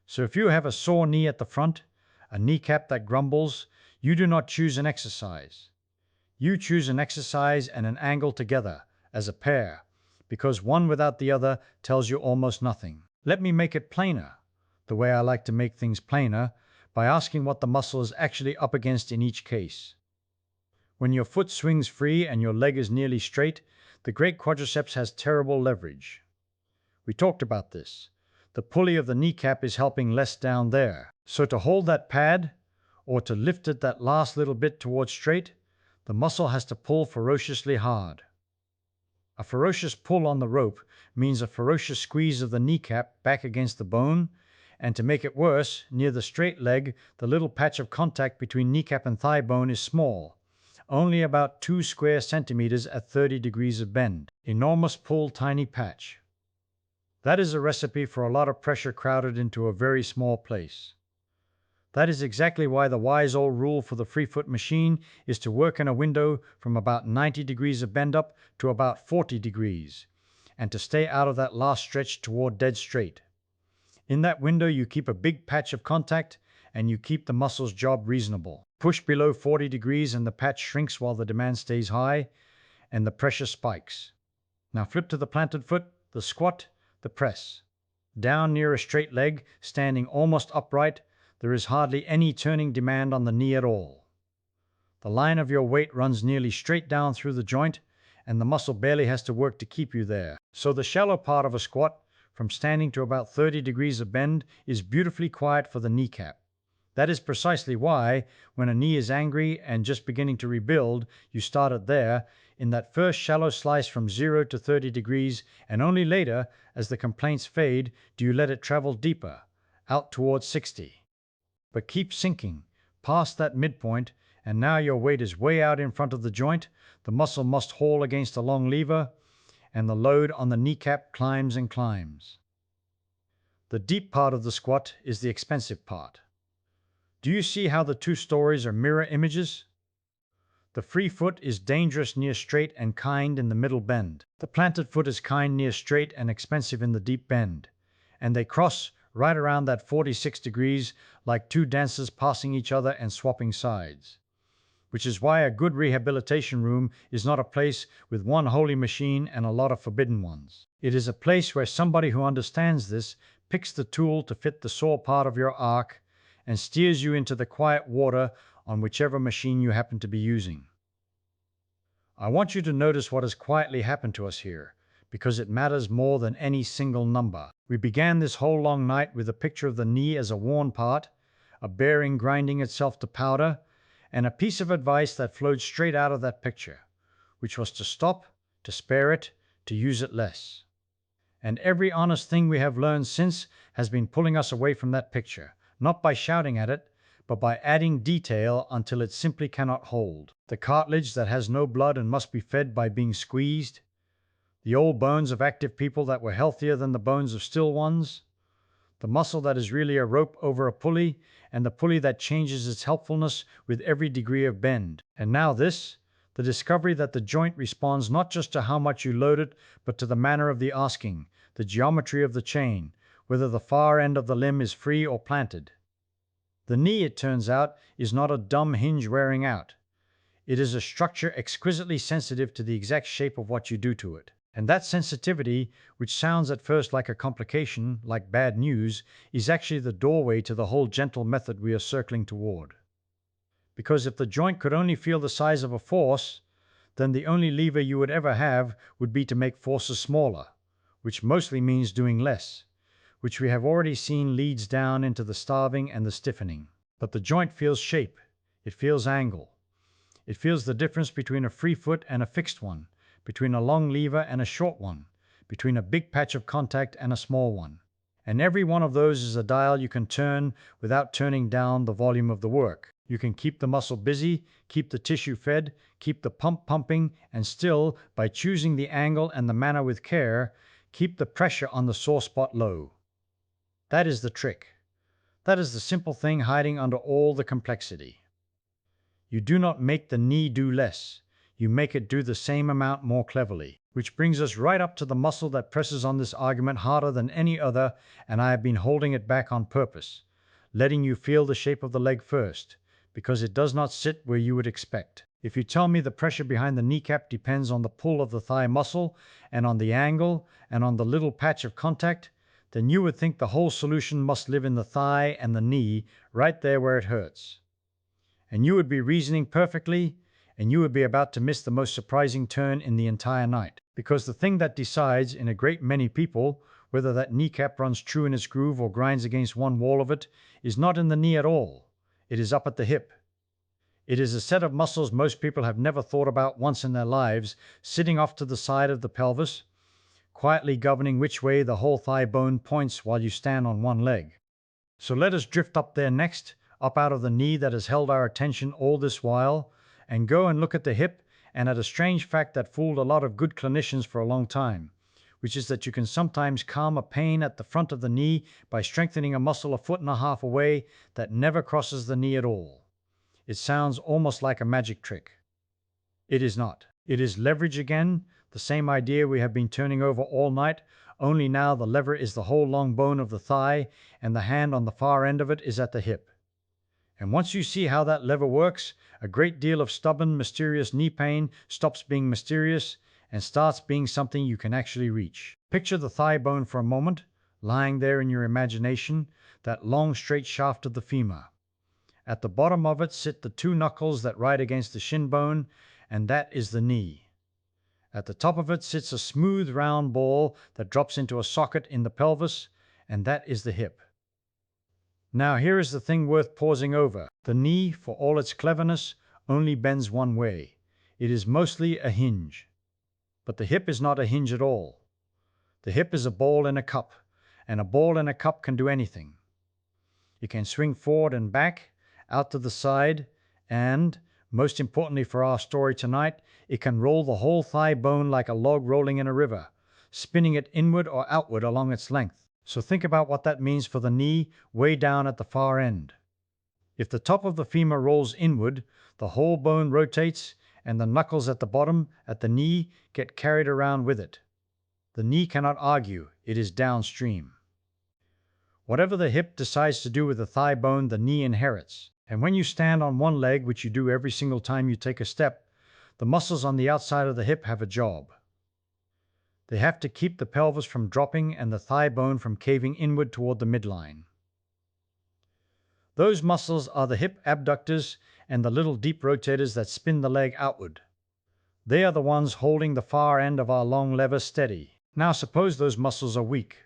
So if you have a sore knee at the front, a kneecap that grumbles, you do not choose an exercise. You choose an exercise and an angle together, as a pair, because one without the other tells you almost nothing. Let me make it plainer, the way I like to make things plainer, by asking what the muscle is actually up against in each case. When your foot swings free and your leg is nearly straight, the great quadriceps has terrible leverage. We talked about this. The pulley of the kneecap is helping less down there. So to hold that pad, or to lift it that last little bit towards straight, the muscle has to pull ferociously hard. A ferocious pull on the rope means a ferocious squeeze of the kneecap back against the bone, and to make it worse, near the straight leg, the little patch of contact between kneecap and thigh bone is small, only about 2 square centimeters at 30 degrees of bend. Enormous pull, tiny patch. That is a recipe for a lot of pressure crowded into a very small place. That is exactly why the wise old rule for the free foot machine is to work in a window from about 90 degrees of bend up to about 40 degrees, and to stay out of that last stretch toward dead straight. In that window you keep a big patch of contact, and you keep the muscle's job reasonable. Push below 40 degrees and the patch shrinks while the demand stays high, and the pressure spikes. Now flip to the planted foot, the squat, the press. Down near a straight leg, standing almost upright, there is hardly any turning demand on the knee at all. The line of your weight runs nearly straight down through the joint, and the muscle barely has to work to keep you there. So the shallow part of a squat, from standing to about 30 degrees of bend, is beautifully quiet for the kneecap. That is precisely why, when a knee is angry and just beginning to rebuild, you start it there, in that first shallow slice from 0 to 30 degrees, and only later, as the complaints fade, do you let it travel deeper, out towards 60. But keep sinking, past that midpoint, and now your weight is way out in front of the joint, the muscle must haul against a long lever, and the load on the kneecap climbs and climbs. The deep part of the squat is the expensive part. Do you see how the two stories are mirror images? The free foot is dangerous near straight and kind in the middle bend. The planted foot is kind near straight and expensive in the deep bend. And they cross right around that 46 degrees like two dancers passing each other and swapping sides. Which is why a good rehabilitation room is not a place with one holy machine and a lot of forbidden ones. It is a place where somebody who understands this picks the tool to fit the sore part of your arc and steers you into the quiet water on whichever machine you happen to be using. I want you to notice what has quietly happened to us here, because it matters more than any single number. We began this whole long night with a picture of the knee as a worn part, a bearing grinding itself to powder, and a piece of advice that flowed straight out of that picture, which was to stop, to spare it, to use it less. And every honest thing we have learned since has been pulling us away from that picture, not by shouting at it, but by adding detail until it simply cannot hold. The cartilage that has no blood and must be fed by being squeezed, the old bones of active people that were healthier than the bones of still ones, the muscle that is really a rope over a pulley, and the pulley that changes its helpfulness with every degree of bend. And now this, the discovery that the joint responds not just to how much you load it, but to the manner of the asking, the geometry of the chain, whether the far end of the limb is free or planted. The knee, it turns out, is not a dumb hinge wearing out. It is a structure exquisitely sensitive to the exact shape of what you do to it. And that sensitivity, which sounds at first like a complication, like bad news, is actually the doorway to the whole gentle method we are circling toward. Because if the joint could only feel the size of a force, then the only lever you would ever have would be to make forces smaller, which mostly means doing less, which we have already seen leads down into the starving and the stiffening. But the joint feels shape, it feels angle. It feels the difference between a free foot and a fixed one, between a long lever and a short one, between a big patch of contact and a small one. And every one of those is a dial you can turn without turning down the volume of the work. You can keep the muscle busy, keep the tissue fed, keep the pump pumping, and still, by choosing the angle and the manner with care, keep the pressure on the sore spot low. That is the trick. That is the simple thing hiding under all the complexity. You do not make the knee do less. You make it do the same amount more cleverly. Which brings us right up to the muscle that presses on this argument harder than any other, and I have been holding it back on purpose, letting you feel the shape of the leg first, because it does not sit where you would expect. If you tell me the pressure behind the kneecap depends on the pull of the thigh muscle, and on the angle, and on the little patch of contact, then you would think the whole solution must live in the thigh and the knee, right there where it hurts. And you would be reasoning perfectly, and you would be about to miss the most surprising turn in the entire night. Because the thing that decides in a great many people whether that kneecap runs true in its groove or grinds against one wall of it is not in the knee at all. It is up at the hip. It is a set of muscles most people have never thought about once in their lives, sitting off to the side of the pelvis, quietly governing which way the whole thigh bone points while you stand on one leg. So let us drift up there next, up out of the knee that has held our attention all this while, and go and look at the hip and at a strange fact that fooled a lot of good clinicians for a long time, which is that you can sometimes calm a pain at the front of the knee by strengthening a muscle a foot and a half away that never crosses the knee at all. It sounds almost like a magic trick. It is not. It is leverage again, the same idea we have been turning over all night, only now the lever is the whole long bone of the thigh and the hand on the far end of it is at the hip. And once you see how that lever works, a great deal of stubborn, mysterious knee pain stops being mysterious and starts being something you can actually reach. Picture the thigh bone for a moment, lying there in your imagination, that long straight shaft of the femur. At the bottom of it sit the two knuckles that ride against the shin bone, and that is the knee. At the top of it sits a smooth round ball that drops into a socket in the pelvis, and that is the hip. Now here is the thing worth pausing over. The knee, for all its cleverness, only bends one way. It is mostly a hinge. But the hip is not a hinge at all. The hip is a ball in a cup, and a ball in a cup can do anything. It can swing forward and back, out to the side, and, Most importantly for our story tonight, it can roll the whole thigh bone like a log rolling in a river, spinning it inward or outward along its length. So think about what that means for the knee way down at the far end. If the top of the femur rolls inward, the whole bone rotates, and the knuckles at the bottom, at the knee, get carried around with it. The knee cannot argue, it is downstream. Whatever the hip decides to do with the thigh bone, the knee inherits. And when you stand on one leg, which you do every single time you take a step, the muscles on the outside of the hip have a job. They have to keep the pelvis from dropping and the thigh bone from caving inward toward the midline. Those muscles are the hip abductors and the little deep rotators that spin the leg outward. They are the ones holding the far end of our long lever steady. Now suppose those muscles are weak.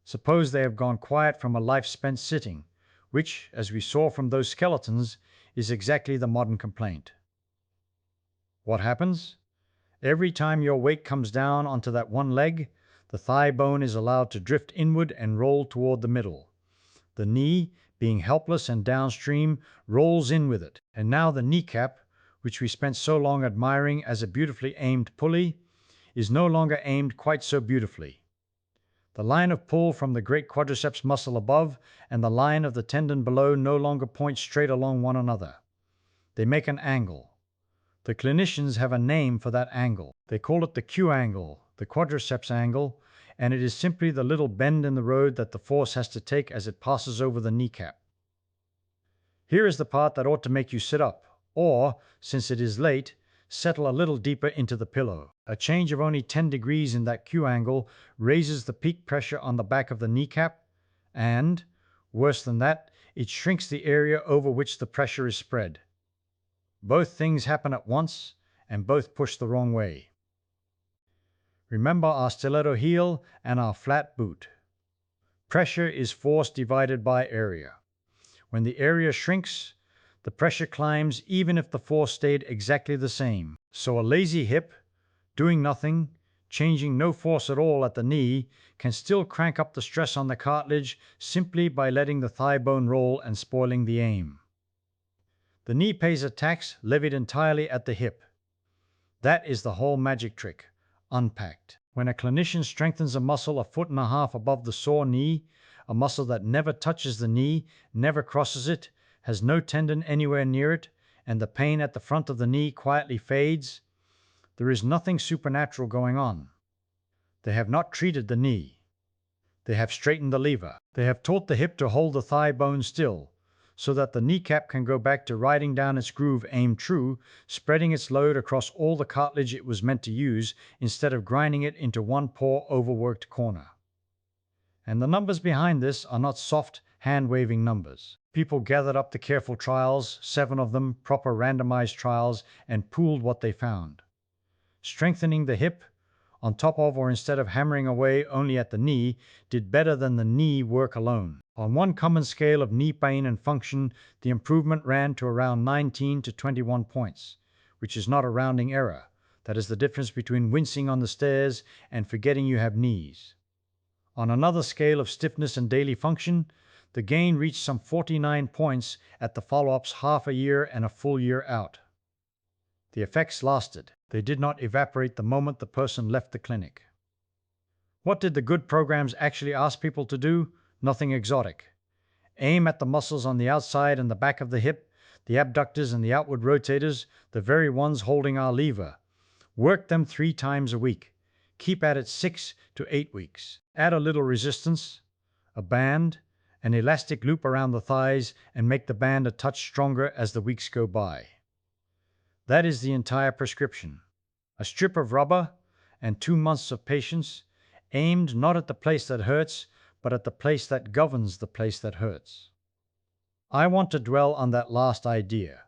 Suppose they have gone quiet from a life spent sitting, which, as we saw from those skeletons, is exactly the modern complaint. What happens? Every time your weight comes down onto that one leg, the thigh bone is allowed to drift inward and roll toward the middle. The knee, being helpless and downstream, rolls in with it. And now the kneecap, which we spent so long admiring as a beautifully aimed pulley, is no longer aimed quite so beautifully. The line of pull from the great quadriceps muscle above and the line of the tendon below no longer point straight along one another. They make an angle. The clinicians have a name for that angle. They call it the Q angle, the quadriceps angle, and it is simply the little bend in the road that the force has to take as it passes over the kneecap. Here is the part that ought to make you sit up, or, since it is late, settle a little deeper into the pillow. A change of only 10 degrees in that Q angle raises the peak pressure on the back of the kneecap, and, worse than that, it shrinks the area over which the pressure is spread. Both things happen at once, and both push the wrong way. Remember our stiletto heel and our flat boot. Pressure is force divided by area. When the area shrinks, the pressure climbs even if the force stayed exactly the same. So a lazy hip, doing nothing, changing no force at all at the knee, can still crank up the stress on the cartilage simply by letting the thigh bone roll and spoiling the aim. The knee pays a tax levied entirely at the hip. That is the whole magic trick, unpacked. When a clinician strengthens a muscle a foot and a half above the sore knee, a muscle that never touches the knee, never crosses it, has no tendon anywhere near it, and the pain at the front of the knee quietly fades, there is nothing supernatural going on. They have not treated the knee. They have straightened the lever. They have taught the hip to hold the thigh bone still, so that the kneecap can go back to riding down its groove aimed true, spreading its load across all the cartilage it was meant to use, instead of grinding it into one poor, overworked corner. And the numbers behind this are not soft, hand-waving numbers. People gathered up the careful trials, 7 of them, proper randomized trials, and pooled what they found. Strengthening the hip, on top of or instead of hammering away only at the knee, did better than the knee work alone. On one common scale of knee pain and function, the improvement ran to around 19 to 21 points, which is not a rounding error. That is the difference between wincing on the stairs and forgetting you have knees. On another scale of stiffness and daily function, the gain reached some 49 points at the follow-ups half a year and a full year out. The effects lasted. They did not evaporate the moment the person left the clinic. What did the good programs actually ask people to do? Nothing exotic. Aim at the muscles on the outside and the back of the hip, the abductors and the outward rotators, the very ones holding our lever. Work them 3 times a week. Keep at it 6 to 8 weeks. Add a little resistance, a band, an elastic loop around the thighs, and make the band a touch stronger as the weeks go by. That is the entire prescription. A strip of rubber and 2 months of patience, aimed not at the place that hurts, but at the place that governs the place that hurts. I want to dwell on that last idea,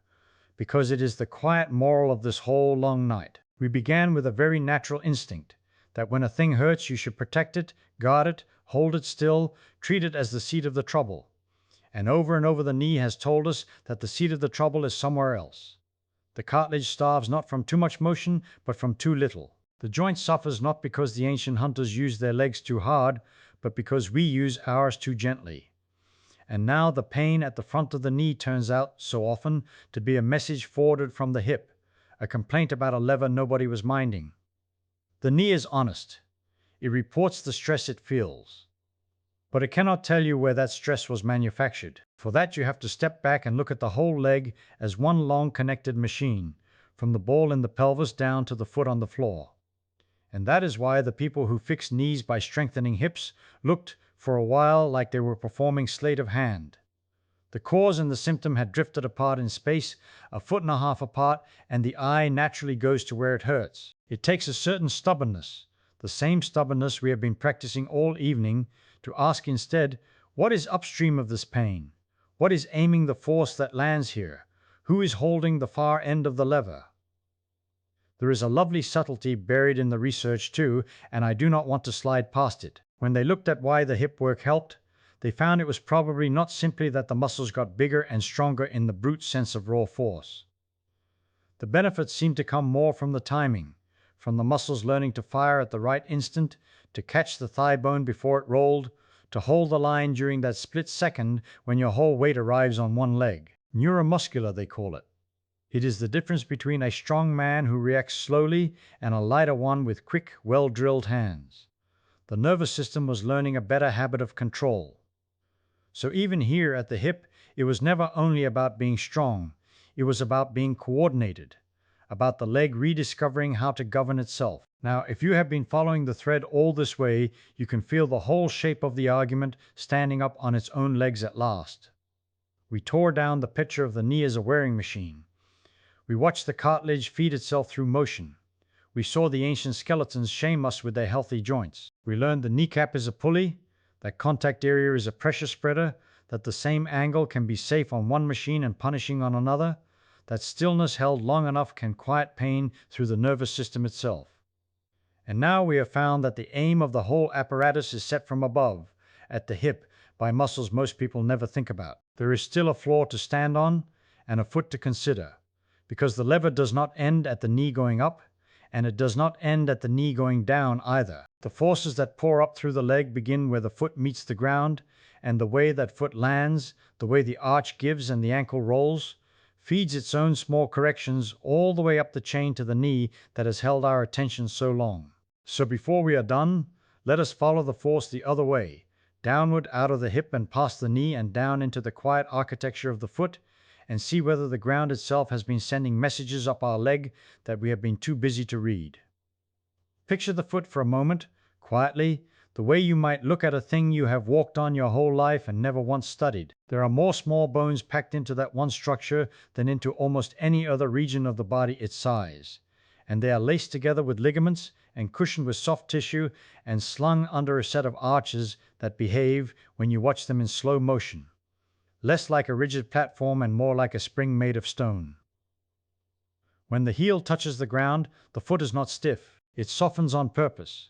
because it is the quiet moral of this whole long night. We began with a very natural instinct, that when a thing hurts you should protect it, guard it, hold it still, treat it as the seat of the trouble. And over the knee has told us that the seat of the trouble is somewhere else. The cartilage starves not from too much motion, but from too little. The joint suffers not because the ancient hunters used their legs too hard, but because we use ours too gently. And now the pain at the front of the knee turns out, so often, to be a message forwarded from the hip, a complaint about a lever nobody was minding. The knee is honest. It reports the stress it feels. But it cannot tell you where that stress was manufactured. For that you have to step back and look at the whole leg as one long connected machine, from the ball in the pelvis down to the foot on the floor. And that is why the people who fixed knees by strengthening hips looked, for a while, like they were performing sleight of hand. The cause and the symptom had drifted apart in space, a foot and a half apart, and the eye naturally goes to where it hurts. It takes a certain stubbornness, the same stubbornness we have been practicing all evening, to ask instead, what is upstream of this pain? What is aiming the force that lands here? Who is holding the far end of the lever? There is a lovely subtlety buried in the research too, and I do not want to slide past it. When they looked at why the hip work helped, they found it was probably not simply that the muscles got bigger and stronger in the brute sense of raw force. The benefits seemed to come more from the timing, from the muscles learning to fire at the right instant, to catch the thigh bone before it rolled, to hold the line during that split second when your whole weight arrives on one leg. Neuromuscular, they call it. It is the difference between a strong man who reacts slowly and a lighter one with quick, well-drilled hands. The nervous system was learning a better habit of control. So even here at the hip, it was never only about being strong, it was about being coordinated, about the leg rediscovering how to govern itself. Now, if you have been following the thread all this way, you can feel the whole shape of the argument standing up on its own legs at last. We tore down the picture of the knee as a wearing machine. We watched the cartilage feed itself through motion. We saw the ancient skeletons shame us with their healthy joints. We learned the kneecap is a pulley, that contact area is a pressure spreader, that the same angle can be safe on one machine and punishing on another, that stillness held long enough can quiet pain through the nervous system itself. And now we have found that the aim of the whole apparatus is set from above, at the hip, by muscles most people never think about. There is still a floor to stand on and a foot to consider, because the lever does not end at the knee going up, and it does not end at the knee going down either. The forces that pour up through the leg begin where the foot meets the ground, and the way that foot lands, the way the arch gives and the ankle rolls, feeds its own small corrections all the way up the chain to the knee that has held our attention so long. So before we are done, let us follow the force the other way, downward out of the hip and past the knee and down into the quiet architecture of the foot, and see whether the ground itself has been sending messages up our leg that we have been too busy to read. Picture the foot for a moment, quietly, the way you might look at a thing you have walked on your whole life and never once studied. There are more small bones packed into that one structure than into almost any other region of the body its size, and they are laced together with ligaments and cushioned with soft tissue and slung under a set of arches that behave, when you watch them in slow motion, less like a rigid platform and more like a spring made of stone. When the heel touches the ground, the foot is not stiff. It softens on purpose.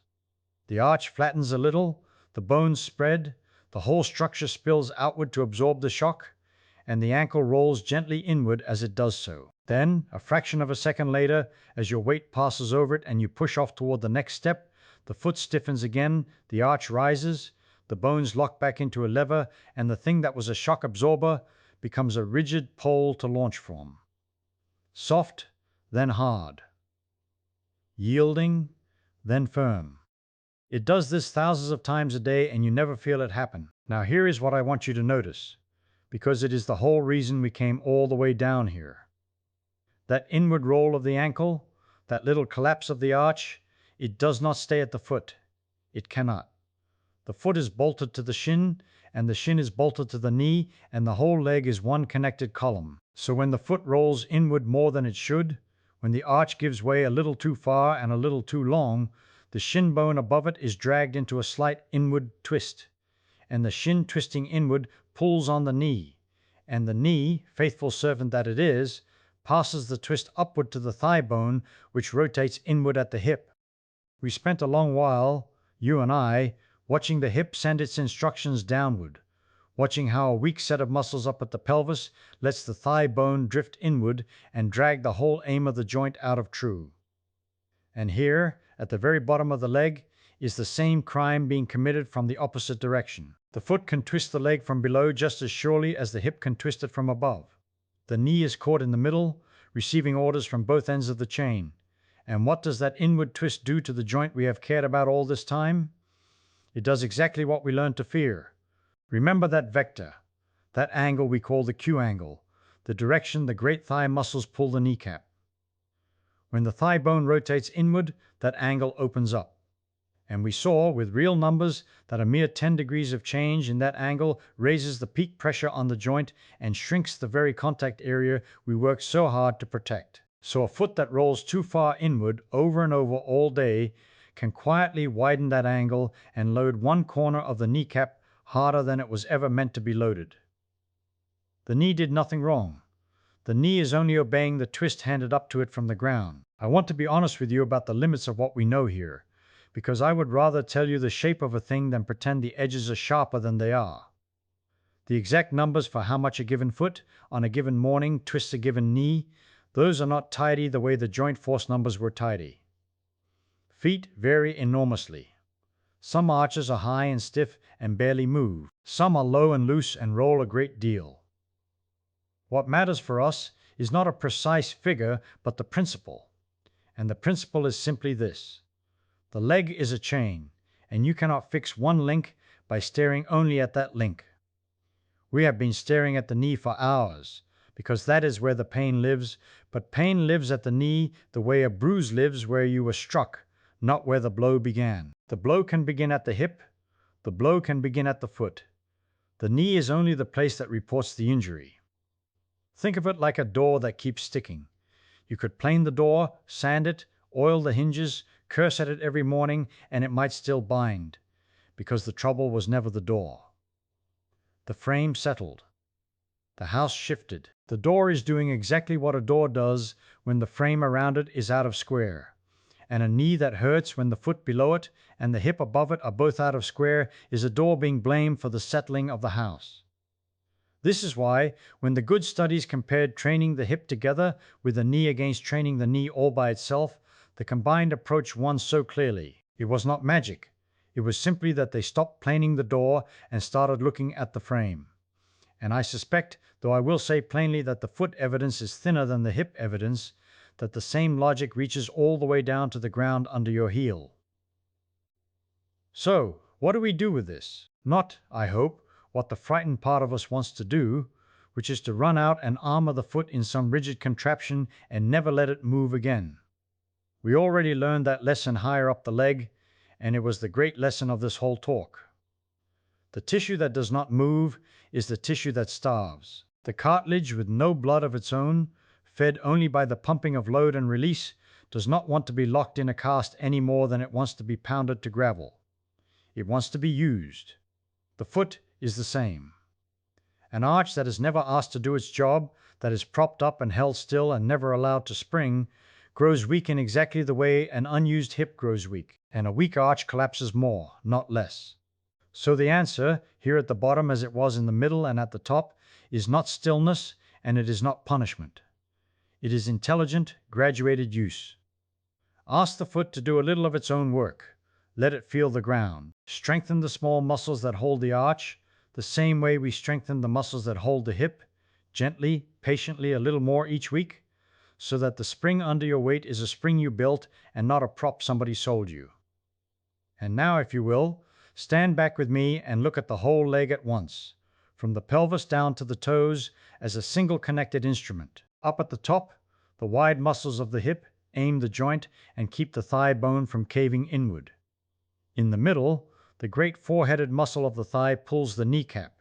The arch flattens a little, the bones spread, the whole structure spills outward to absorb the shock, and the ankle rolls gently inward as it does so. Then, a fraction of a second later, as your weight passes over it and you push off toward the next step, the foot stiffens again, the arch rises, the bones lock back into a lever, and the thing that was a shock absorber becomes a rigid pole to launch from. Soft, then hard. Yielding, then firm. It does this thousands of times a day and you never feel it happen. Now here is what I want you to notice, because it is the whole reason we came all the way down here. That inward roll of the ankle, that little collapse of the arch, it does not stay at the foot. It cannot. The foot is bolted to the shin, and the shin is bolted to the knee, and the whole leg is one connected column. So when the foot rolls inward more than it should, when the arch gives way a little too far and a little too long, the shin bone above it is dragged into a slight inward twist, and the shin twisting inward pulls on the knee, and the knee, faithful servant that it is, passes the twist upward to the thigh bone, which rotates inward at the hip. We spent a long while, you and I, watching the hip send its instructions downward, watching how a weak set of muscles up at the pelvis lets the thigh bone drift inward and drag the whole aim of the joint out of true. And here, at the very bottom of the leg, is the same crime being committed from the opposite direction. The foot can twist the leg from below just as surely as the hip can twist it from above. The knee is caught in the middle, receiving orders from both ends of the chain. And what does that inward twist do to the joint we have cared about all this time? It does exactly what we learned to fear. Remember that vector, that angle we call the Q angle, the direction the great thigh muscles pull the kneecap. When the thigh bone rotates inward, that angle opens up. And we saw with real numbers that a mere 10 degrees of change in that angle raises the peak pressure on the joint and shrinks the very contact area we work so hard to protect. So a foot that rolls too far inward over and over all day can quietly widen that angle and load one corner of the kneecap harder than it was ever meant to be loaded. The knee did nothing wrong. The knee is only obeying the twist handed up to it from the ground. I want to be honest with you about the limits of what we know here, because I would rather tell you the shape of a thing than pretend the edges are sharper than they are. The exact numbers for how much a given foot on a given morning twists a given knee, those are not tidy the way the joint force numbers were tidy. Feet vary enormously. Some arches are high and stiff and barely move. Some are low and loose and roll a great deal. What matters for us is not a precise figure, but the principle. And the principle is simply this. The leg is a chain, and you cannot fix one link by staring only at that link. We have been staring at the knee for hours, because that is where the pain lives, but pain lives at the knee the way a bruise lives where you were struck, not where the blow began. The blow can begin at the hip, the blow can begin at the foot. The knee is only the place that reports the injury. Think of it like a door that keeps sticking. You could plane the door, sand it, oil the hinges, curse at it every morning, and it might still bind, because the trouble was never the door. The frame settled. The house shifted. The door is doing exactly what a door does when the frame around it is out of square. And a knee that hurts when the foot below it and the hip above it are both out of square is a door being blamed for the settling of the house. This is why, when the good studies compared training the hip together with the knee against training the knee all by itself, the combined approach won so clearly. It was not magic. It was simply that they stopped planing the door and started looking at the frame. And I suspect, though I will say plainly that the foot evidence is thinner than the hip evidence, that the same logic reaches all the way down to the ground under your heel. So, what do we do with this? Not, I hope, what the frightened part of us wants to do, which is to run out and armor the foot in some rigid contraption and never let it move again. We already learned that lesson higher up the leg, and it was the great lesson of this whole talk. The tissue that does not move is the tissue that starves. The cartilage with no blood of its own, fed only by the pumping of load and release, does not want to be locked in a cast any more than it wants to be pounded to gravel. It wants to be used. The foot is the same. An arch that is never asked to do its job, that is propped up and held still and never allowed to spring, grows weak in exactly the way an unused hip grows weak, and a weak arch collapses more, not less. So the answer, here at the bottom as it was in the middle and at the top, is not stillness and it is not punishment. It is intelligent, graduated use. Ask the foot to do a little of its own work. Let it feel the ground. Strengthen the small muscles that hold the arch, the same way we strengthen the muscles that hold the hip, gently, patiently, a little more each week, so that the spring under your weight is a spring you built and not a prop somebody sold you. And now, if you will, stand back with me and look at the whole leg at once, from the pelvis down to the toes as a single connected instrument. Up at the top, the wide muscles of the hip aim the joint and keep the thigh bone from caving inward. In the middle, the great four-headed muscle of the thigh pulls the kneecap,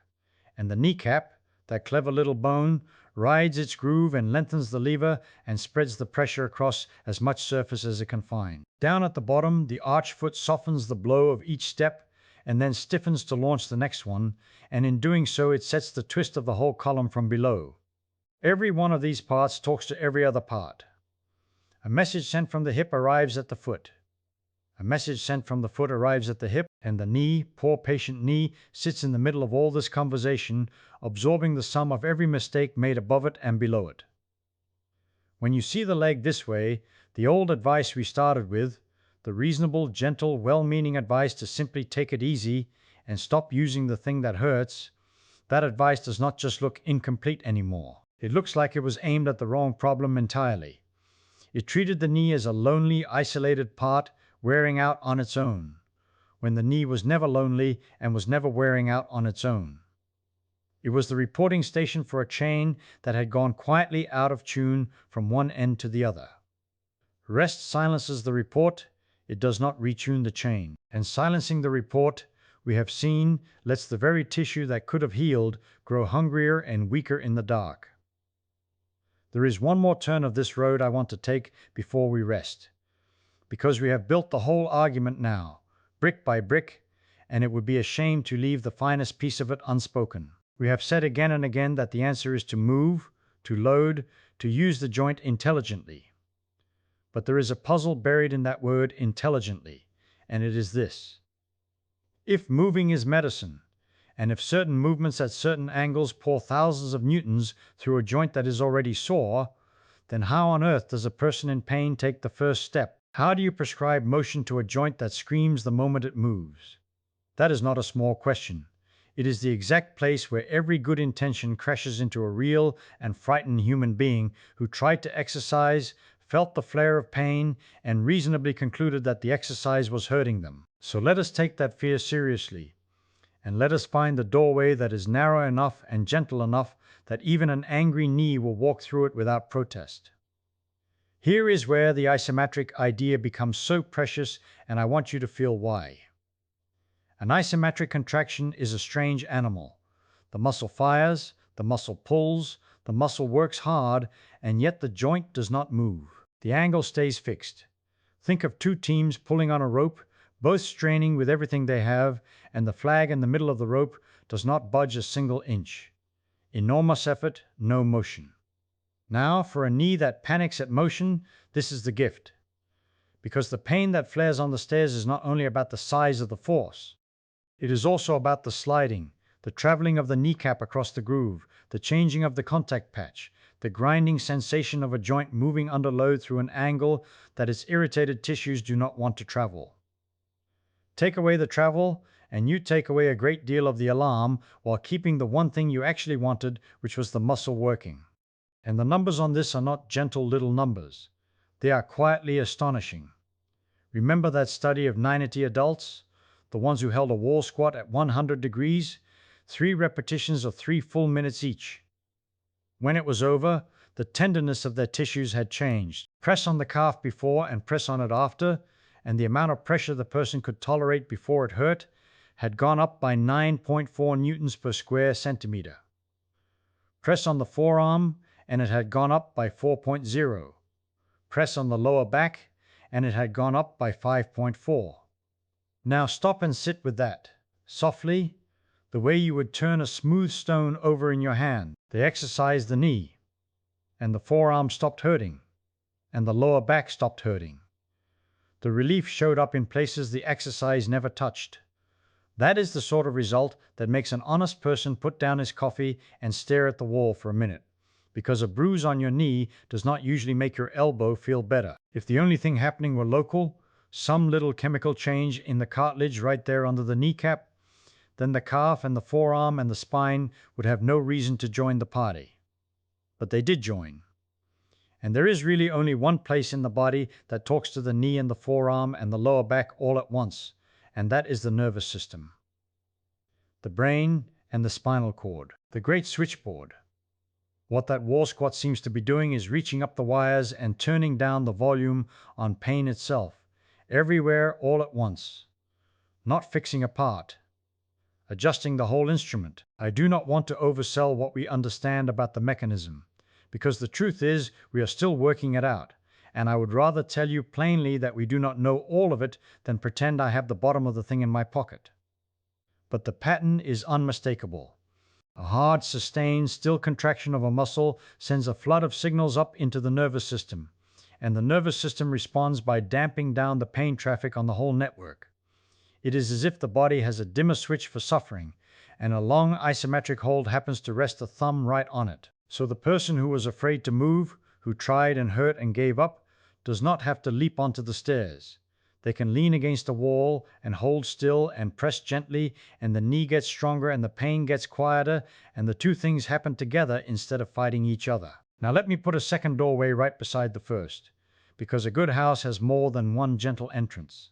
and the kneecap, that clever little bone, rides its groove and lengthens the lever and spreads the pressure across as much surface as it can find. Down at the bottom, the arch foot softens the blow of each step and then stiffens to launch the next one, and in doing so it sets the twist of the whole column from below. Every one of these parts talks to every other part. A message sent from the hip arrives at the foot. A message sent from the foot arrives at the hip, and the knee, poor patient knee, sits in the middle of all this conversation, absorbing the sum of every mistake made above it and below it. When you see the leg this way, the old advice we started with, the reasonable, gentle, well-meaning advice to simply take it easy and stop using the thing that hurts, that advice does not just look incomplete anymore. It looks like it was aimed at the wrong problem entirely. It treated the knee as a lonely, isolated part wearing out on its own, when the knee was never lonely and was never wearing out on its own. It was the reporting station for a chain that had gone quietly out of tune from one end to the other. Rest silences the report, it does not retune the chain. And silencing the report, we have seen, lets the very tissue that could have healed grow hungrier and weaker in the dark. There is one more turn of this road I want to take before we rest, because we have built the whole argument now, brick by brick, and it would be a shame to leave the finest piece of it unspoken. We have said again and again that the answer is to move, to load, to use the joint intelligently. But there is a puzzle buried in that word intelligently, and it is this. If moving is medicine, and if certain movements at certain angles pour thousands of newtons through a joint that is already sore, then how on earth does a person in pain take the first step? How do you prescribe motion to a joint that screams the moment it moves? That is not a small question. It is the exact place where every good intention crashes into a real and frightened human being who tried to exercise, felt the flare of pain, and reasonably concluded that the exercise was hurting them. So let us take that fear seriously, and let us find the doorway that is narrow enough and gentle enough that even an angry knee will walk through it without protest. Here is where the isometric idea becomes so precious, and I want you to feel why. An isometric contraction is a strange animal. The muscle fires, the muscle pulls, the muscle works hard, and yet the joint does not move. The angle stays fixed. Think of two teams pulling on a rope, both straining with everything they have, and the flag in the middle of the rope does not budge a single inch. Enormous effort, no motion. Now, for a knee that panics at motion, this is the gift. Because the pain that flares on the stairs is not only about the size of the force, it is also about the sliding, the traveling of the kneecap across the groove, the changing of the contact patch, the grinding sensation of a joint moving under load through an angle that its irritated tissues do not want to travel. Take away the travel, and you take away a great deal of the alarm while keeping the one thing you actually wanted, which was the muscle working. And the numbers on this are not gentle little numbers. They are quietly astonishing. Remember that study of 90 adults? The ones who held a wall squat at 100 degrees, 3 repetitions of 3 full minutes each. When it was over, the tenderness of their tissues had changed. Press on the calf before and press on it after, and the amount of pressure the person could tolerate before it hurt had gone up by 9.4 newtons per square centimeter. Press on the forearm, and it had gone up by 4.0. Press on the lower back, and it had gone up by 5.4. Now stop and sit with that, softly, the way you would turn a smooth stone over in your hand. They exercised the knee, and the forearm stopped hurting, and the lower back stopped hurting. The relief showed up in places the exercise never touched. That is the sort of result that makes an honest person put down his coffee and stare at the wall for a minute, because a bruise on your knee does not usually make your elbow feel better. If the only thing happening were local, some little chemical change in the cartilage right there under the kneecap, then the calf and the forearm and the spine would have no reason to join the party. But they did join. And there is really only one place in the body that talks to the knee and the forearm and the lower back all at once, and that is the nervous system. The brain and the spinal cord, the great switchboard. What that wall squat seems to be doing is reaching up the wires and turning down the volume on pain itself, everywhere all at once. Not fixing a part, adjusting the whole instrument. I do not want to oversell what we understand about the mechanism, because the truth is we are still working it out, and I would rather tell you plainly that we do not know all of it than pretend I have the bottom of the thing in my pocket. But the pattern is unmistakable. A hard, sustained, still contraction of a muscle sends a flood of signals up into the nervous system, and the nervous system responds by damping down the pain traffic on the whole network. It is as if the body has a dimmer switch for suffering, and a long isometric hold happens to rest the thumb right on it. So the person who was afraid to move, who tried and hurt and gave up, does not have to leap onto the stairs. They can lean against a wall and hold still and press gently, and the knee gets stronger and the pain gets quieter, and the two things happen together instead of fighting each other. Now let me put a second doorway right beside the first, because a good house has more than one gentle entrance.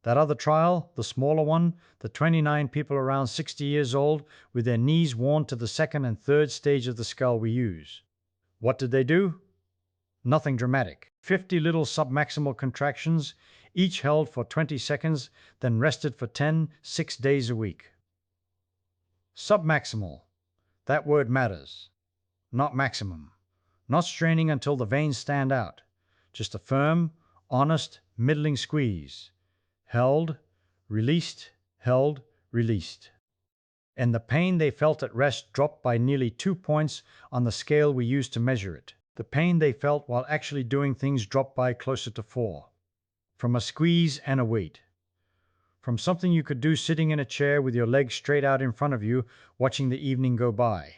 That other trial, the smaller one, the 29 people around 60 years old with their knees worn to the second and third stage of the skull we use. What did they do? Nothing dramatic. 50 little submaximal contractions, each held for 20 seconds, then rested for 10, 6 days a week. Submaximal. That word matters. Not maximum. Not straining until the veins stand out. Just a firm, honest, middling squeeze. Held, released, held, released. And the pain they felt at rest dropped by nearly 2 points on the scale we use to measure it. The pain they felt while actually doing things dropped by closer to 4. From a squeeze and a weight. From something you could do sitting in a chair with your legs straight out in front of you, watching the evening go by.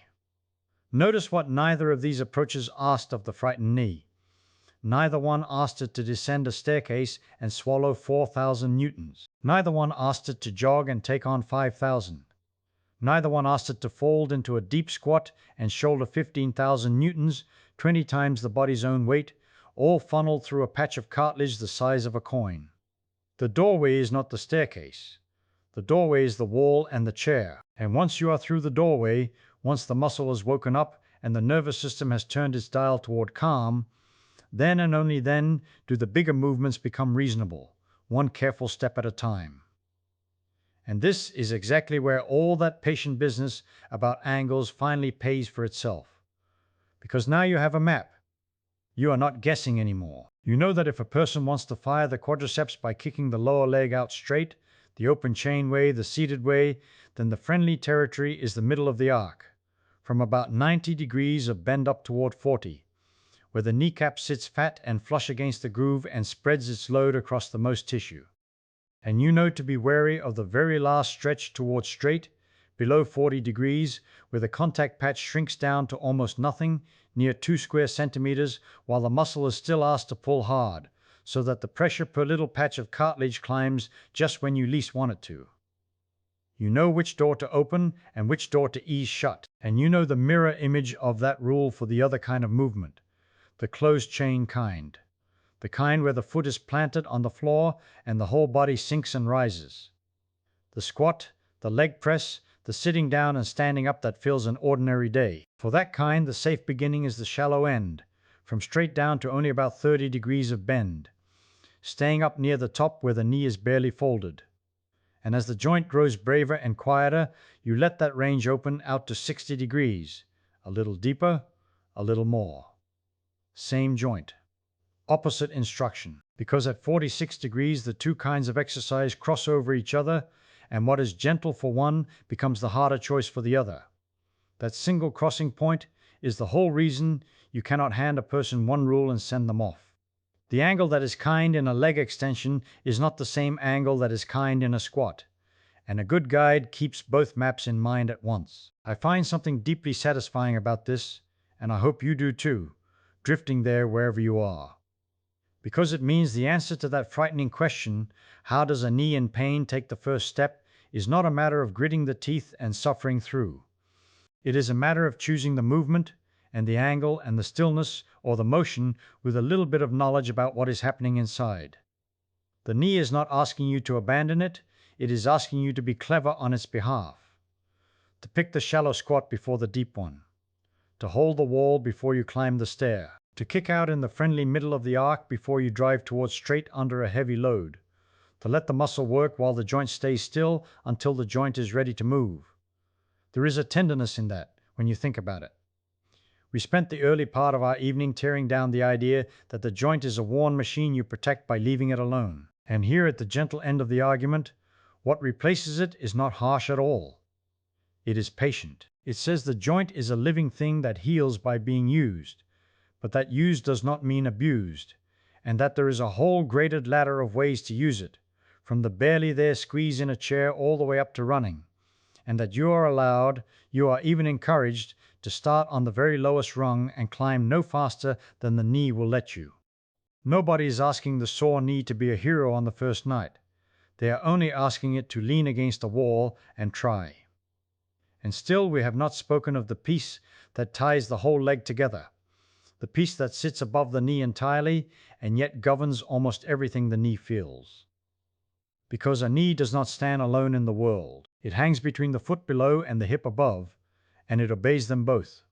Notice what neither of these approaches asked of the frightened knee. Neither one asked it to descend a staircase and swallow 4,000 newtons. Neither one asked it to jog and take on 5,000. Neither one asked it to fold into a deep squat and shoulder 15,000 newtons, 20 times the body's own weight, all funneled through a patch of cartilage the size of a coin. The doorway is not the staircase. The doorway is the wall and the chair. And once you are through the doorway, once the muscle has woken up and the nervous system has turned its dial toward calm, then and only then do the bigger movements become reasonable, one careful step at a time. And this is exactly where all that patient business about angles finally pays for itself. Because now you have a map. You are not guessing anymore. You know that if a person wants to fire the quadriceps by kicking the lower leg out straight, the open chain way, the seated way, then the friendly territory is the middle of the arc, from about 90 degrees of bend up toward 40. Where the kneecap sits fat and flush against the groove and spreads its load across the most tissue. And you know to be wary of the very last stretch towards straight, below 40 degrees, where the contact patch shrinks down to almost nothing, near 2 square centimeters, while the muscle is still asked to pull hard, so that the pressure per little patch of cartilage climbs just when you least want it to. You know which door to open and which door to ease shut, and you know the mirror image of that rule for the other kind of movement. The closed chain kind. The kind where the foot is planted on the floor and the whole body sinks and rises. The squat, the leg press, the sitting down and standing up that fills an ordinary day. For that kind, the safe beginning is the shallow end, from straight down to only about 30 degrees of bend, staying up near the top where the knee is barely folded. And as the joint grows braver and quieter, you let that range open out to 60 degrees, a little deeper, a little more. Same joint. Opposite instruction, because at 46 degrees the two kinds of exercise cross over each other, and what is gentle for one becomes the harder choice for the other. That single crossing point is the whole reason you cannot hand a person one rule and send them off. The angle that is kind in a leg extension is not the same angle that is kind in a squat, and a good guide keeps both maps in mind at once. I find something deeply satisfying about this, and I hope you do too, drifting there wherever you are. Because it means the answer to that frightening question, how does a knee in pain take the first step, is not a matter of gritting the teeth and suffering through. It is a matter of choosing the movement and the angle and the stillness or the motion with a little bit of knowledge about what is happening inside. The knee is not asking you to abandon it, it is asking you to be clever on its behalf. To pick the shallow squat before the deep one. To hold the wall before you climb the stair. To kick out in the friendly middle of the arc before you drive towards straight under a heavy load. To let the muscle work while the joint stays still until the joint is ready to move. There is a tenderness in that when you think about it. We spent the early part of our evening tearing down the idea that the joint is a worn machine you protect by leaving it alone. And here at the gentle end of the argument, what replaces it is not harsh at all. It is patient. It says the joint is a living thing that heals by being used, but that used does not mean abused, and that there is a whole graded ladder of ways to use it, from the barely there squeeze in a chair all the way up to running, and that you are allowed, you are even encouraged, to start on the very lowest rung and climb no faster than the knee will let you. Nobody is asking the sore knee to be a hero on the first night. They are only asking it to lean against a wall and try. And still we have not spoken of the piece that ties the whole leg together, the piece that sits above the knee entirely and yet governs almost everything the knee feels. Because a knee does not stand alone in the world. It hangs between the foot below and the hip above, and it obeys them both.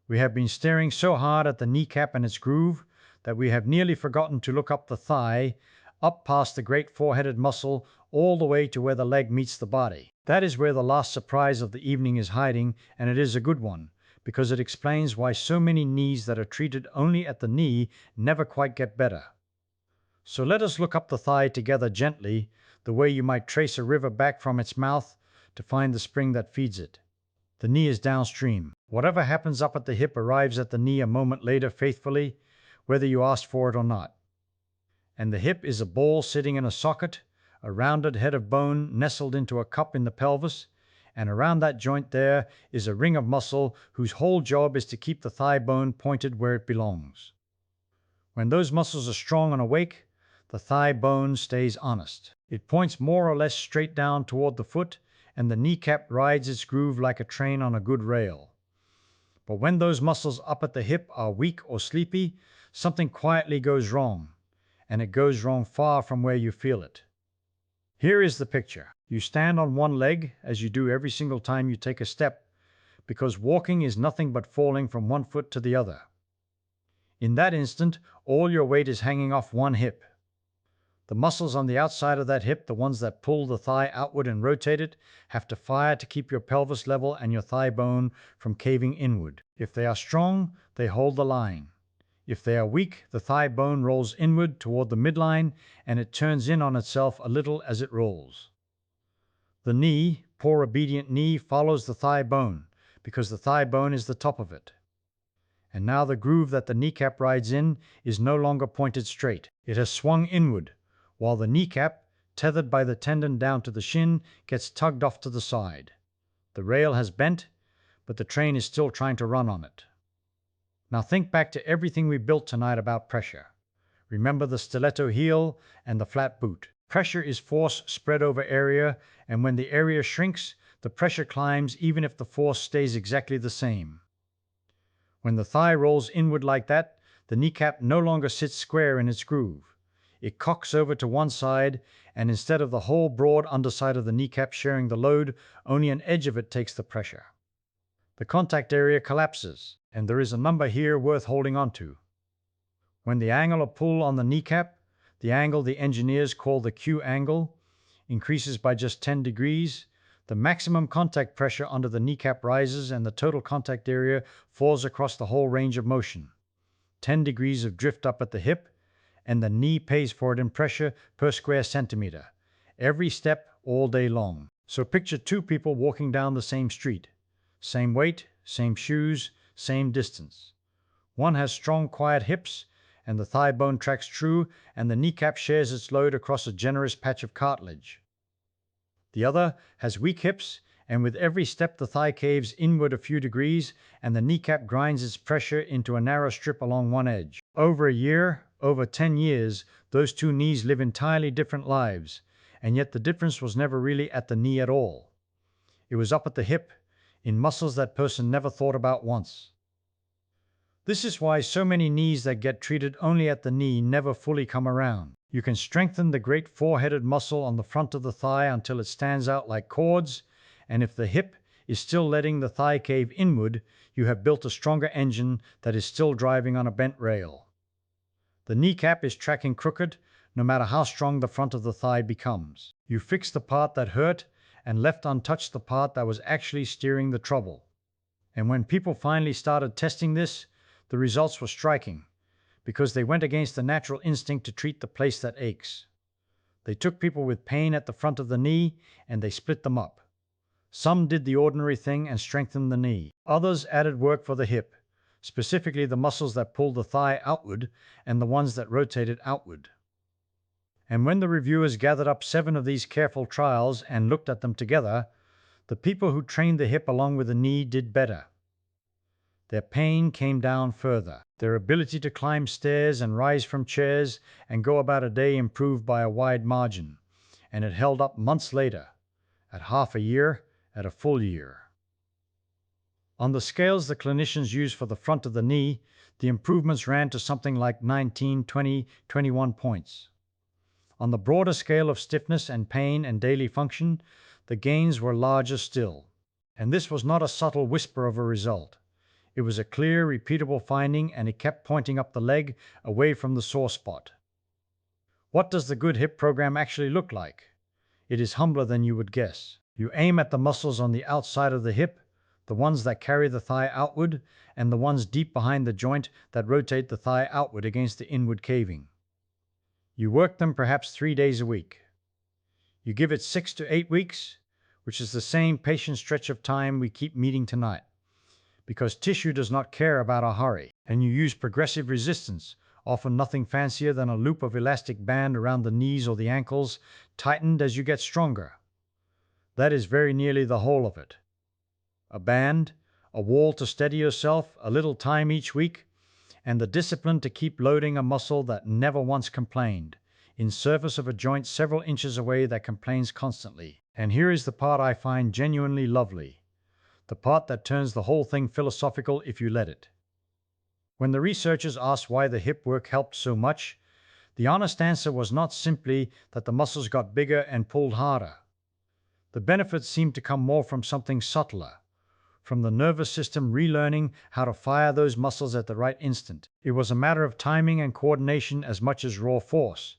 We have been staring so hard at the kneecap and its groove that we have nearly forgotten to look up the thigh, up past the great four-headed muscle, all the way to where the leg meets the body. That is where the last surprise of the evening is hiding, and it is a good one, because it explains why so many knees that are treated only at the knee never quite get better. So let us look up the thigh together gently, the way you might trace a river back from its mouth to find the spring that feeds it. The knee is downstream. Whatever happens up at the hip arrives at the knee a moment later faithfully, whether you asked for it or not. And the hip is a ball sitting in a socket, a rounded head of bone nestled into a cup in the pelvis, and around that joint there is a ring of muscle whose whole job is to keep the thigh bone pointed where it belongs. When those muscles are strong and awake, the thigh bone stays honest. It points more or less straight down toward the foot, and the kneecap rides its groove like a train on a good rail. But when those muscles up at the hip are weak or sleepy, something quietly goes wrong, and it goes wrong far from where you feel it. Here is the picture. You stand on one leg, as you do every single time you take a step, because walking is nothing but falling from one foot to the other. In that instant, all your weight is hanging off one hip. The muscles on the outside of that hip, the ones that pull the thigh outward and rotate it, have to fire to keep your pelvis level and your thigh bone from caving inward. If they are strong, they hold the line. If they are weak, the thigh bone rolls inward toward the midline, and it turns in on itself a little as it rolls. The knee, poor obedient knee, follows the thigh bone, because the thigh bone is the top of it. And now the groove that the kneecap rides in is no longer pointed straight. It has swung inward, while the kneecap, tethered by the tendon down to the shin, gets tugged off to the side. The rail has bent, but the train is still trying to run on it. Now think back to everything we built tonight about pressure. Remember the stiletto heel and the flat boot. Pressure is force spread over area, and when the area shrinks, the pressure climbs even if the force stays exactly the same. When the thigh rolls inward like that, the kneecap no longer sits square in its groove. It cocks over to one side, and instead of the whole broad underside of the kneecap sharing the load, only an edge of it takes the pressure. The contact area collapses, and there is a number here worth holding on to. When the angle of pull on the kneecap, the angle the engineers call the Q angle, increases by just 10 degrees, the maximum contact pressure under the kneecap rises and the total contact area falls across the whole range of motion. 10 degrees of drift up at the hip, and the knee pays for it in pressure per square centimeter, every step all day long. So picture two people walking down the same street. Same weight, same shoes, same distance. One has strong, quiet hips, and the thigh bone tracks true, and the kneecap shares its load across a generous patch of cartilage. The other has weak hips, and with every step the thigh caves inward a few degrees, and the kneecap grinds its pressure into a narrow strip along one edge. Over a year, over 10 years, those two knees live entirely different lives, and yet the difference was never really at the knee at all. It was up at the hip, in muscles that person never thought about once. This is why so many knees that get treated only at the knee never fully come around. You can strengthen the great four-headed muscle on the front of the thigh until it stands out like cords, and if the hip is still letting the thigh cave inward, you have built a stronger engine that is still driving on a bent rail. The kneecap is tracking crooked, no matter how strong the front of the thigh becomes. You fixed the part that hurt and left untouched the part that was actually steering the trouble. And when people finally started testing this, the results were striking, because they went against the natural instinct to treat the place that aches. They took people with pain at the front of the knee and they split them up. Some did the ordinary thing and strengthened the knee. Others added work for the hip, specifically the muscles that pulled the thigh outward and the ones that rotated outward. And when the reviewers gathered up 7 of these careful trials and looked at them together, the people who trained the hip along with the knee did better. Their pain came down further. Their ability to climb stairs and rise from chairs and go about a day improved by a wide margin, and it held up months later, at half a year, at a full year. On the scales the clinicians use for the front of the knee, the improvements ran to something like 19, 20, 21 points. On the broader scale of stiffness and pain and daily function, the gains were larger still. And this was not a subtle whisper of a result. It was a clear, repeatable finding, and it kept pointing up the leg, away from the sore spot. What does the good hip program actually look like? It is humbler than you would guess. You aim at the muscles on the outside of the hip, the ones that carry the thigh outward, and the ones deep behind the joint that rotate the thigh outward against the inward caving. You work them perhaps 3 days a week. You give it 6 to 8 weeks, which is the same patient stretch of time we keep meeting tonight, because tissue does not care about a hurry, and you use progressive resistance, often nothing fancier than a loop of elastic band around the knees or the ankles, tightened as you get stronger. That is very nearly the whole of it. A band, a wall to steady yourself, a little time each week, and the discipline to keep loading a muscle that never once complained, in surface of a joint several inches away that complains constantly. And here is the part I find genuinely lovely, the part that turns the whole thing philosophical if you let it. When the researchers asked why the hip work helped so much, the honest answer was not simply that the muscles got bigger and pulled harder. The benefits seemed to come more from something subtler, from the nervous system relearning how to fire those muscles at the right instant. It was a matter of timing and coordination as much as raw force.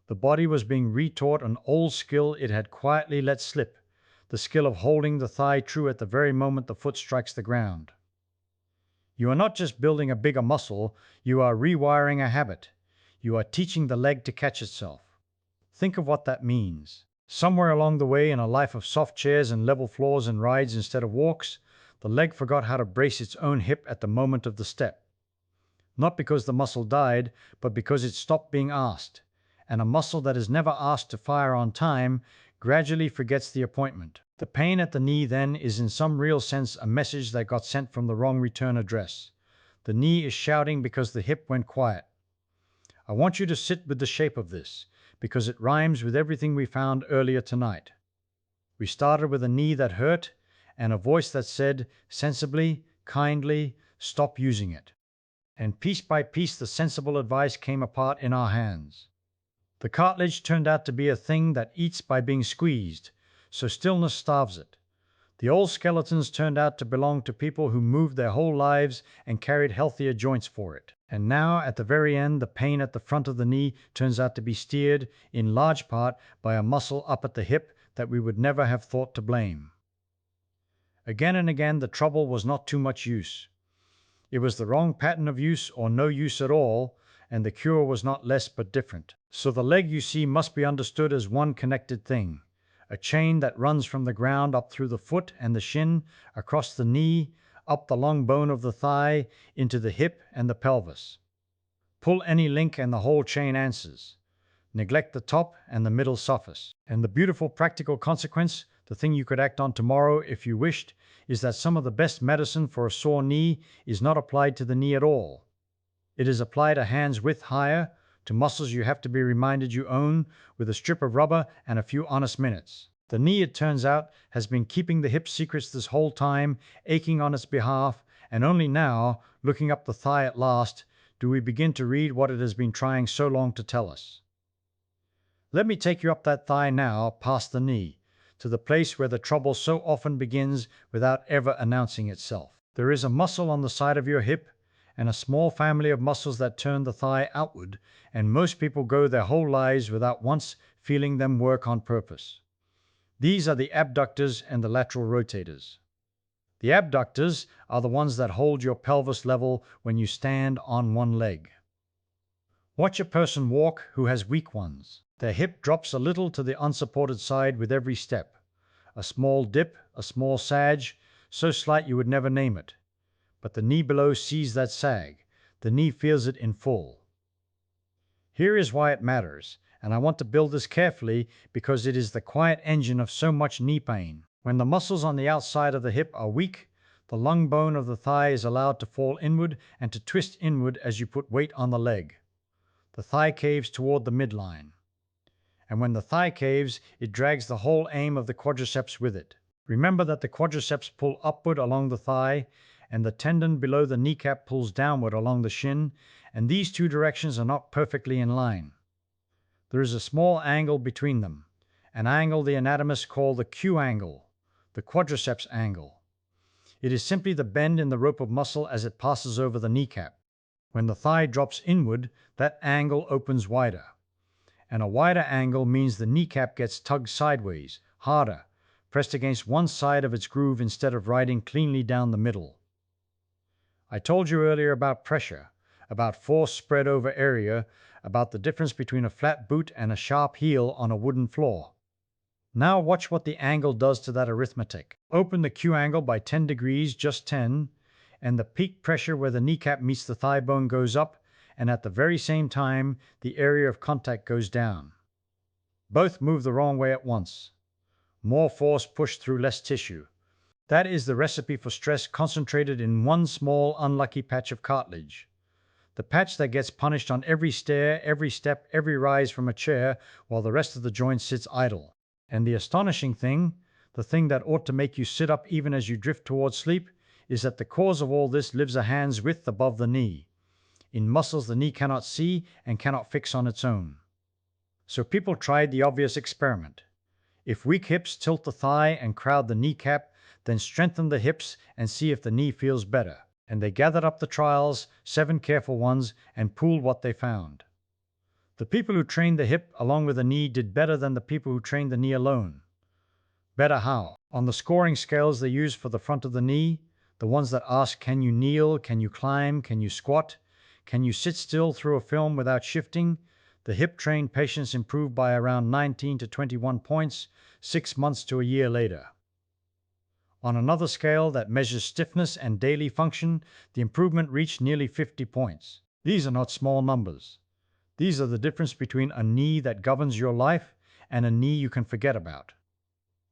The body was being retaught an old skill it had quietly let slip, the skill of holding the thigh true at the very moment the foot strikes the ground. You are not just building a bigger muscle, you are rewiring a habit. You are teaching the leg to catch itself. Think of what that means. Somewhere along the way in a life of soft chairs and level floors and rides instead of walks, the leg forgot how to brace its own hip at the moment of the step. Not because the muscle died, but because it stopped being asked. And a muscle that is never asked to fire on time gradually forgets the appointment. The pain at the knee then is in some real sense a message that got sent from the wrong return address. The knee is shouting because the hip went quiet. I want you to sit with the shape of this, because it rhymes with everything we found earlier tonight. We started with a knee that hurt, and a voice that said, sensibly, kindly, stop using it. And piece by piece the sensible advice came apart in our hands. The cartilage turned out to be a thing that eats by being squeezed, so stillness starves it. The old skeletons turned out to belong to people who moved their whole lives and carried healthier joints for it. And now, at the very end, the pain at the front of the knee turns out to be steered, in large part, by a muscle up at the hip that we would never have thought to blame. Again and again, the trouble was not too much use. It was the wrong pattern of use or no use at all, and the cure was not less but different. So the leg, you see, must be understood as one connected thing, a chain that runs from the ground up through the foot and the shin, across the knee, up the long bone of the thigh, into the hip and the pelvis. Pull any link and the whole chain answers. Neglect the top and the middle suffers. And the beautiful practical consequence, the thing you could act on tomorrow if you wished, is that some of the best medicine for a sore knee is not applied to the knee at all. It is applied a hand's width higher, to muscles you have to be reminded you own, with a strip of rubber and a few honest minutes. The knee, it turns out, has been keeping the hip secrets this whole time, aching on its behalf, and only now, looking up the thigh at last, do we begin to read what it has been trying so long to tell us. Let me take you up that thigh now, past the knee, to the place where the trouble so often begins without ever announcing itself. There is a muscle on the side of your hip, and a small family of muscles that turn the thigh outward, and most people go their whole lives without once feeling them work on purpose. These are the abductors and the lateral rotators. The abductors are the ones that hold your pelvis level when you stand on one leg. Watch a person walk who has weak ones. Their hip drops a little to the unsupported side with every step. A small dip, a small sag, so slight you would never name it. But the knee below sees that sag. The knee feels it in full. Here is why it matters, and I want to build this carefully because it is the quiet engine of so much knee pain. When the muscles on the outside of the hip are weak, The lung bone of the thigh is allowed to fall inward and to twist inward as you put weight on the leg. The thigh caves toward the midline. And when the thigh caves, it drags the whole aim of the quadriceps with it. Remember that the quadriceps pull upward along the thigh, and the tendon below the kneecap pulls downward along the shin, and these two directions are not perfectly in line. There is a small angle between them, an angle the anatomists call the Q angle, the quadriceps angle. It is simply the bend in the rope of muscle as it passes over the kneecap. When the thigh drops inward, that angle opens wider. And a wider angle means the kneecap gets tugged sideways, harder, pressed against one side of its groove instead of riding cleanly down the middle. I told you earlier about pressure, about force spread over area, about the difference between a flat boot and a sharp heel on a wooden floor. Now watch what the angle does to that arithmetic. Open the Q angle by 10 degrees, just 10, and the peak pressure where the kneecap meets the thigh bone goes up, and at the very same time, the area of contact goes down. Both move the wrong way at once. More force pushed through less tissue. That is the recipe for stress concentrated in one small, unlucky patch of cartilage. The patch that gets punished on every stair, every step, every rise from a chair, while the rest of the joint sits idle. And the astonishing thing, the thing that ought to make you sit up even as you drift towards sleep, is that the cause of all this lives a hand's width above the knee, in muscles the knee cannot see and cannot fix on its own. So people tried the obvious experiment. If weak hips tilt the thigh and crowd the kneecap, then strengthen the hips and see if the knee feels better. And they gathered up the trials, 7 careful ones, and pooled what they found. The people who trained the hip along with the knee did better than the people who trained the knee alone. Better how? On the scoring scales they use for the front of the knee, the ones that ask, can you kneel, can you climb, can you squat, can you sit still through a film without shifting, the hip-trained patients improved by around 19 to 21 points, 6 months to a year later. On another scale that measures stiffness and daily function, the improvement reached nearly 50 points. These are not small numbers. These are the difference between a knee that governs your life and a knee you can forget about.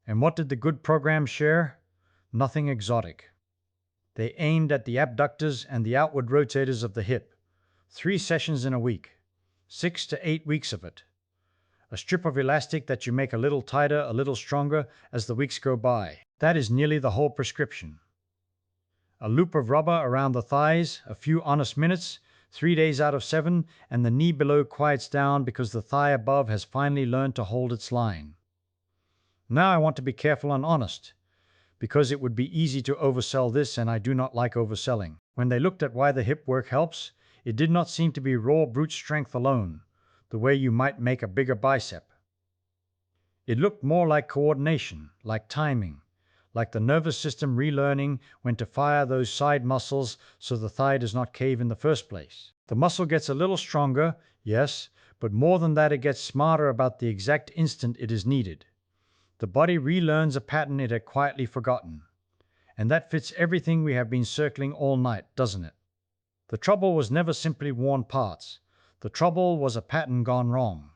And what did the good program share? Nothing exotic. They aimed at the abductors and the outward rotators of the hip. 3 sessions in a week. 6 to 8 weeks of it. A strip of elastic that you make a little tighter, a little stronger as the weeks go by. That is nearly the whole prescription. A loop of rubber around the thighs, a few honest minutes, 3 days out of 7, and the knee below quiets down because the thigh above has finally learned to hold its line. Now I want to be careful and honest, because it would be easy to oversell this, and I do not like overselling. When they looked at why the hip work helps, it did not seem to be raw brute strength alone, the way you might make a bigger bicep. It looked more like coordination, like timing, like the nervous system relearning when to fire those side muscles so the thigh does not cave in the first place. The muscle gets a little stronger, yes, but more than that, it gets smarter about the exact instant it is needed. The body relearns a pattern it had quietly forgotten. And that fits everything we have been circling all night, doesn't it? The trouble was never simply worn parts. The trouble was a pattern gone wrong.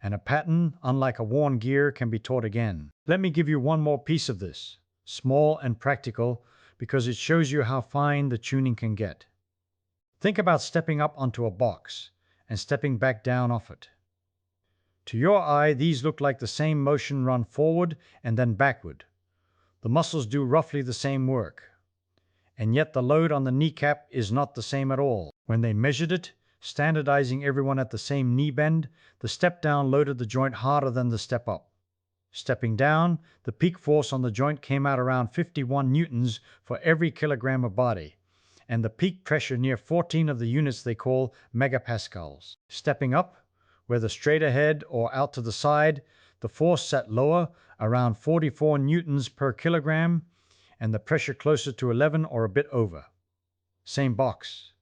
And a pattern, unlike a worn gear, can be taught again. Let me give you one more piece of this, small and practical, because it shows you how fine the tuning can get. Think about stepping up onto a box and stepping back down off it. To your eye, these look like the same motion run forward and then backward. The muscles do roughly the same work. And yet the load on the kneecap is not the same at all. When they measured it, standardizing everyone at the same knee bend, the step down loaded the joint harder than the step up. Stepping down, the peak force on the joint came out around 51 newtons for every kilogram of body, and the peak pressure near 14 of the units they call megapascals. Stepping up, whether straight ahead or out to the side, the force sat lower, around 44 newtons per kilogram, and the pressure closer to 11 or a bit over. Same box,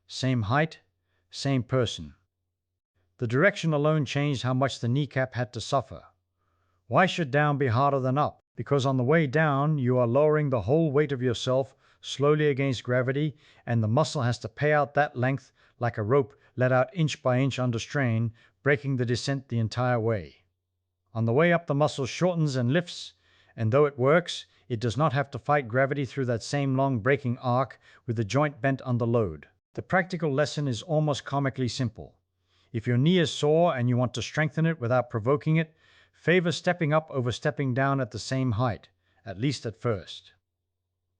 same height, same person. The direction alone changed how much the kneecap had to suffer. Why should down be harder than up? Because on the way down, you are lowering the whole weight of yourself slowly against gravity, and the muscle has to pay out that length like a rope let out inch by inch under strain, breaking the descent the entire way. On the way up, the muscle shortens and lifts, and though it works, It does not have to fight gravity through that same long braking arc with the joint bent under load. The practical lesson is almost comically simple. If your knee is sore and you want to strengthen it without provoking it, favor stepping up over stepping down at the same height, at least at first.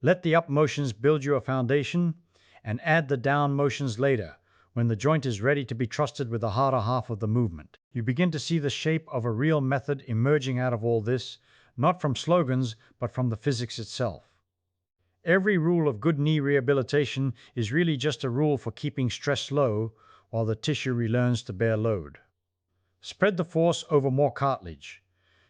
Let the up motions build you a foundation, and add the down motions later, when the joint is ready to be trusted with the harder half of the movement. You begin to see the shape of a real method emerging out of all this, not from slogans, but from the physics itself. Every rule of good knee rehabilitation is really just a rule for keeping stress low while the tissue relearns to bear load. Spread the force over more cartilage.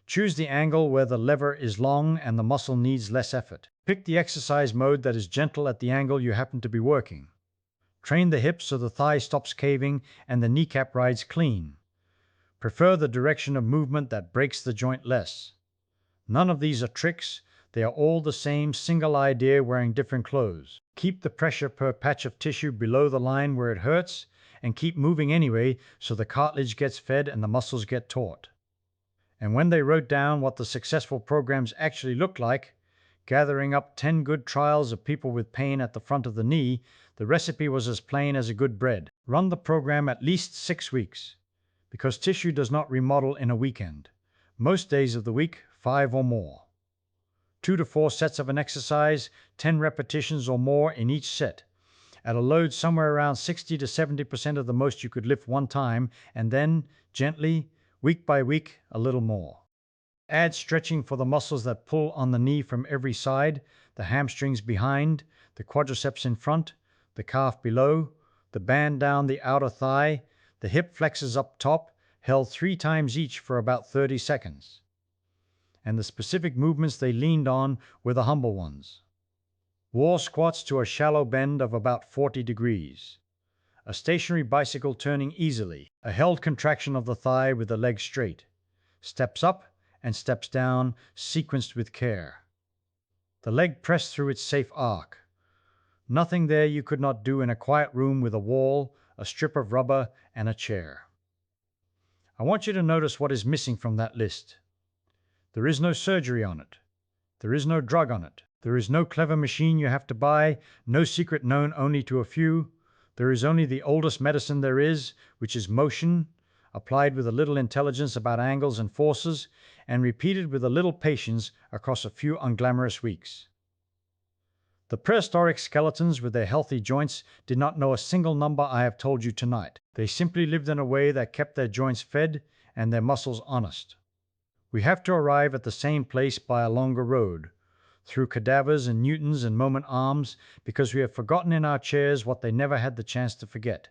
Choose the angle where the lever is long and the muscle needs less effort. Pick the exercise mode that is gentle at the angle you happen to be working. Train the hips so the thigh stops caving and the kneecap rides clean. Prefer the direction of movement that breaks the joint less. None of these are tricks. They are all the same single idea wearing different clothes. Keep the pressure per patch of tissue below the line where it hurts, and keep moving anyway so the cartilage gets fed and the muscles get taut. And when they wrote down what the successful programs actually looked like, gathering up 10 good trials of people with pain at the front of the knee, the recipe was as plain as a good bread. Run the program at least 6 weeks, because tissue does not remodel in a weekend. Most days of the week, 5 or more. 2 to 4 sets of an exercise, 10 repetitions or more in each set, at a load somewhere around 60 to 70% of the most you could lift one time, and then, gently, week by week, a little more. Add stretching for the muscles that pull on the knee from every side, the hamstrings behind, the quadriceps in front, the calf below, the band down the outer thigh, the hip flexors up top, held 3 times each for about 30 seconds. And the specific movements they leaned on were the humble ones. Wall squats to a shallow bend of about 40 degrees. A stationary bicycle turning easily, a held contraction of the thigh with the leg straight. Steps up and steps down, sequenced with care. The leg pressed through its safe arc. Nothing there you could not do in a quiet room with a wall, a strip of rubber, and a chair. I want you to notice what is missing from that list. There is no surgery on it. There is no drug on it. There is no clever machine you have to buy, no secret known only to a few. There is only the oldest medicine there is, which is motion, applied with a little intelligence about angles and forces, and repeated with a little patience across a few unglamorous weeks. The prehistoric skeletons with their healthy joints did not know a single number I have told you tonight. They simply lived in a way that kept their joints fed and their muscles honest. We have to arrive at the same place by a longer road, through cadavers and Newtons and moment arms, because we have forgotten in our chairs what they never had the chance to forget.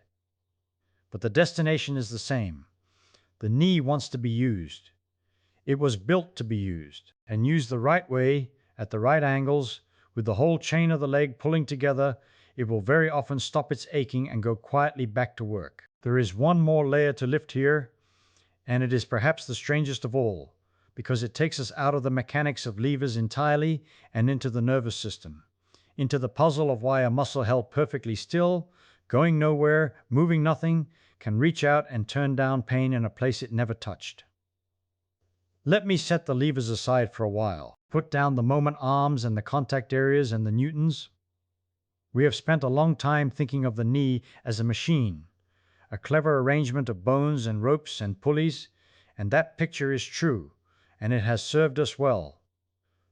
But the destination is the same. The knee wants to be used. It was built to be used, and used the right way, at the right angles, with the whole chain of the leg pulling together. It will very often stop its aching and go quietly back to work. There is one more layer to lift here, and it is perhaps the strangest of all, because it takes us out of the mechanics of levers entirely and into the nervous system, into the puzzle of why a muscle held perfectly still, going nowhere, moving nothing, can reach out and turn down pain in a place it never touched. Let me set the levers aside for a while, put down the moment arms and the contact areas and the Newtons. We have spent a long time thinking of the knee as a machine, a clever arrangement of bones and ropes and pulleys, and that picture is true, and it has served us well.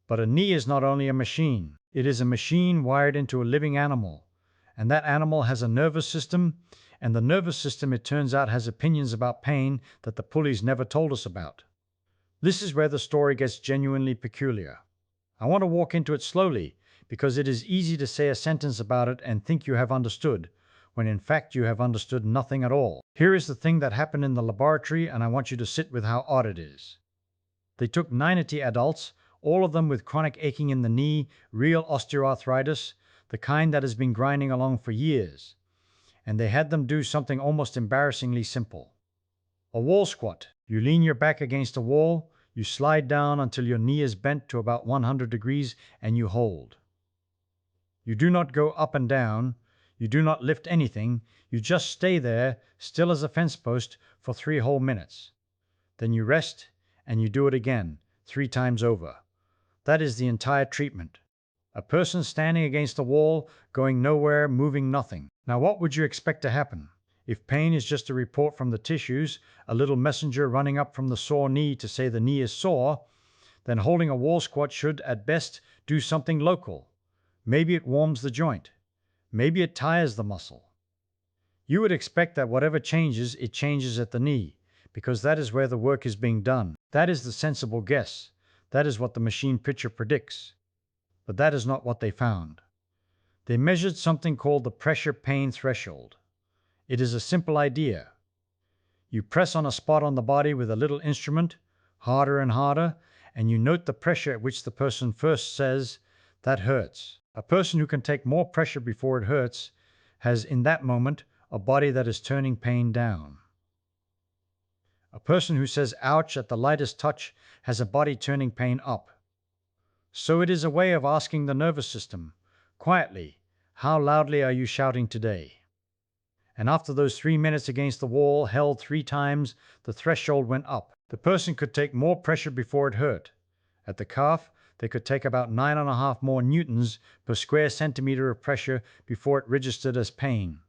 But a knee is not only a machine. It is a machine wired into a living animal, and that animal has a nervous system, and the nervous system, it turns out, has opinions about pain that the pulleys never told us about. This is where the story gets genuinely peculiar. I want to walk into it slowly, because it is easy to say a sentence about it and think you have understood, when in fact you have understood nothing at all. Here is the thing that happened in the laboratory, and I want you to sit with how odd it is. They took 90 adults, all of them with chronic aching in the knee, real osteoarthritis, the kind that has been grinding along for years, and they had them do something almost embarrassingly simple. A wall squat. You lean your back against a wall, you slide down until your knee is bent to about 100 degrees, and you hold. You do not go up and down, you do not lift anything, you just stay there, still as a fence post, for 3 whole minutes. Then you rest, and you do it again, 3 times over. That is the entire treatment. A person standing against a wall, going nowhere, moving nothing. Now what would you expect to happen? If pain is just a report from the tissues, a little messenger running up from the sore knee to say the knee is sore, then holding a wall squat should, at best, do something local. Maybe it warms the joint. Maybe it tires the muscle. You would expect that whatever changes, it changes at the knee, because that is where the work is being done. That is the sensible guess. That is what the machine picture predicts. But that is not what they found. They measured something called the pressure pain threshold. It is a simple idea. You press on a spot on the body with a little instrument, harder and harder, and you note the pressure at which the person first says, "That hurts." A person who can take more pressure before it hurts has, in that moment, a body that is turning pain down. A person who says "ouch" at the lightest touch has a body turning pain up. So it is a way of asking the nervous system, quietly, how loudly are you shouting today? And after those 3 minutes against the wall, held 3 times, the threshold went up. The person could take more pressure before it hurt. At the calf, they could take about 9.5 more newtons per square centimeter of pressure before it registered as pain.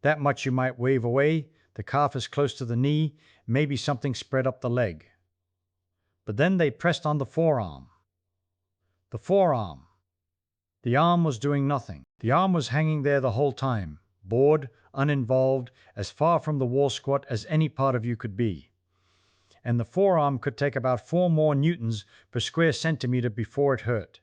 That much you might wave away. The calf is close to the knee, maybe something spread up the leg. But then they pressed on the forearm. The forearm. The arm was doing nothing. The arm was hanging there the whole time, bored, uninvolved, as far from the wall squat as any part of you could be. And the forearm could take about 4 more newtons per square centimeter before it hurt.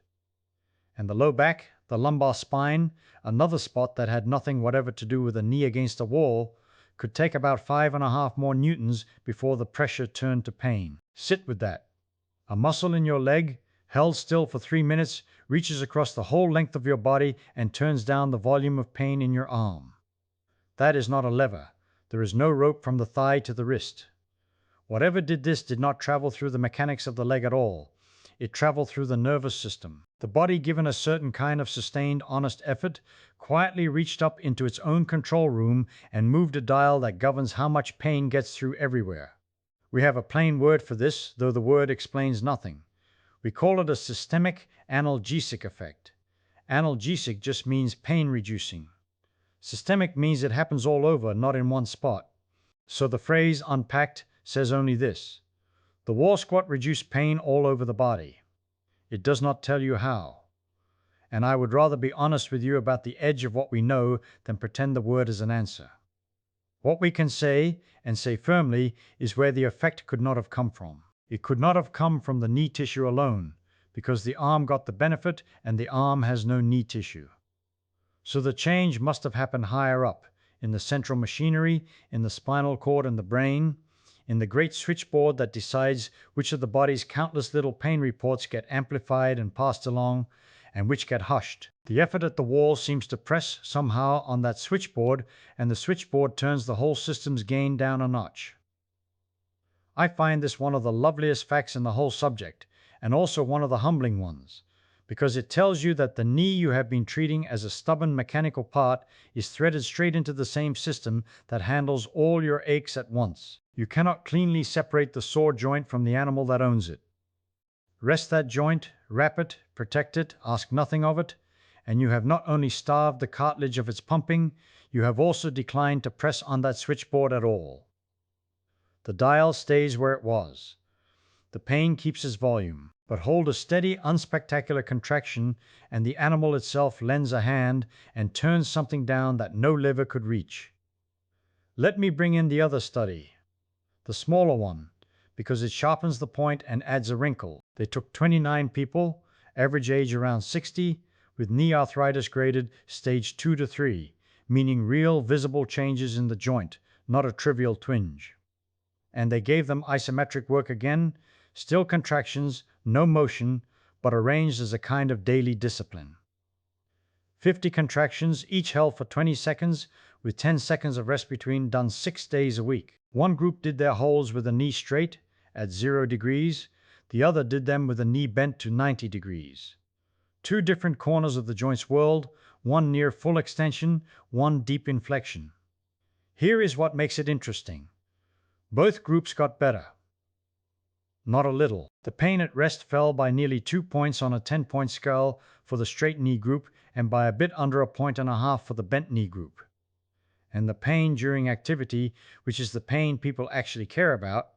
And the low back, the lumbar spine, another spot that had nothing whatever to do with a knee against a wall, could take about 5.5 more newtons before the pressure turned to pain. Sit with that. A muscle in your leg, held still for 3 minutes, reaches across the whole length of your body and turns down the volume of pain in your arm. That is not a lever. There is no rope from the thigh to the wrist. Whatever did this did not travel through the mechanics of the leg at all. It traveled through the nervous system. The body, given a certain kind of sustained, honest effort, quietly reached up into its own control room and moved a dial that governs how much pain gets through everywhere. We have a plain word for this, though the word explains nothing. We call it a systemic analgesic effect. Analgesic just means pain reducing. Systemic means it happens all over, not in one spot. So the phrase unpacked says only this: the wall squat reduced pain all over the body. It does not tell you how. And I would rather be honest with you about the edge of what we know than pretend the word is an answer. What we can say, and say firmly, is where the effect could not have come from. It could not have come from the knee tissue alone, because the arm got the benefit and the arm has no knee tissue. So the change must have happened higher up, in the central machinery, in the spinal cord and the brain, in the great switchboard that decides which of the body's countless little pain reports get amplified and passed along, and which get hushed. The effort at the wall seems to press somehow on that switchboard, and the switchboard turns the whole system's gain down a notch. I find this one of the loveliest facts in the whole subject, and also one of the humbling ones, because it tells you that the knee you have been treating as a stubborn mechanical part is threaded straight into the same system that handles all your aches at once. You cannot cleanly separate the sore joint from the animal that owns it. Rest that joint, wrap it, protect it, ask nothing of it, and you have not only starved the cartilage of its pumping, you have also declined to press on that switchboard at all. The dial stays where it was. The pain keeps its volume, but hold a steady, unspectacular contraction, and the animal itself lends a hand and turns something down that no lever could reach. Let me bring in the other study, the smaller one, because it sharpens the point and adds a wrinkle. They took 29 people, average age around 60, with knee arthritis graded stage 2 to 3, meaning real visible changes in the joint, not a trivial twinge. And they gave them isometric work again, still contractions, no motion, but arranged as a kind of daily discipline. 50 contractions, each held for 20 seconds, with 10 seconds of rest between, done 6 days a week. One group did their holds with the knee straight, at 0 degrees. The other did them with the knee bent to 90 degrees. 2 different corners of the joint's world, one near full extension, one deep inflection. Here is what makes it interesting. Both groups got better. Not a little. The pain at rest fell by nearly 2 points on a 10-point scale for the straight knee group and by a bit under a point and a half for the bent knee group. And the pain during activity, which is the pain people actually care about,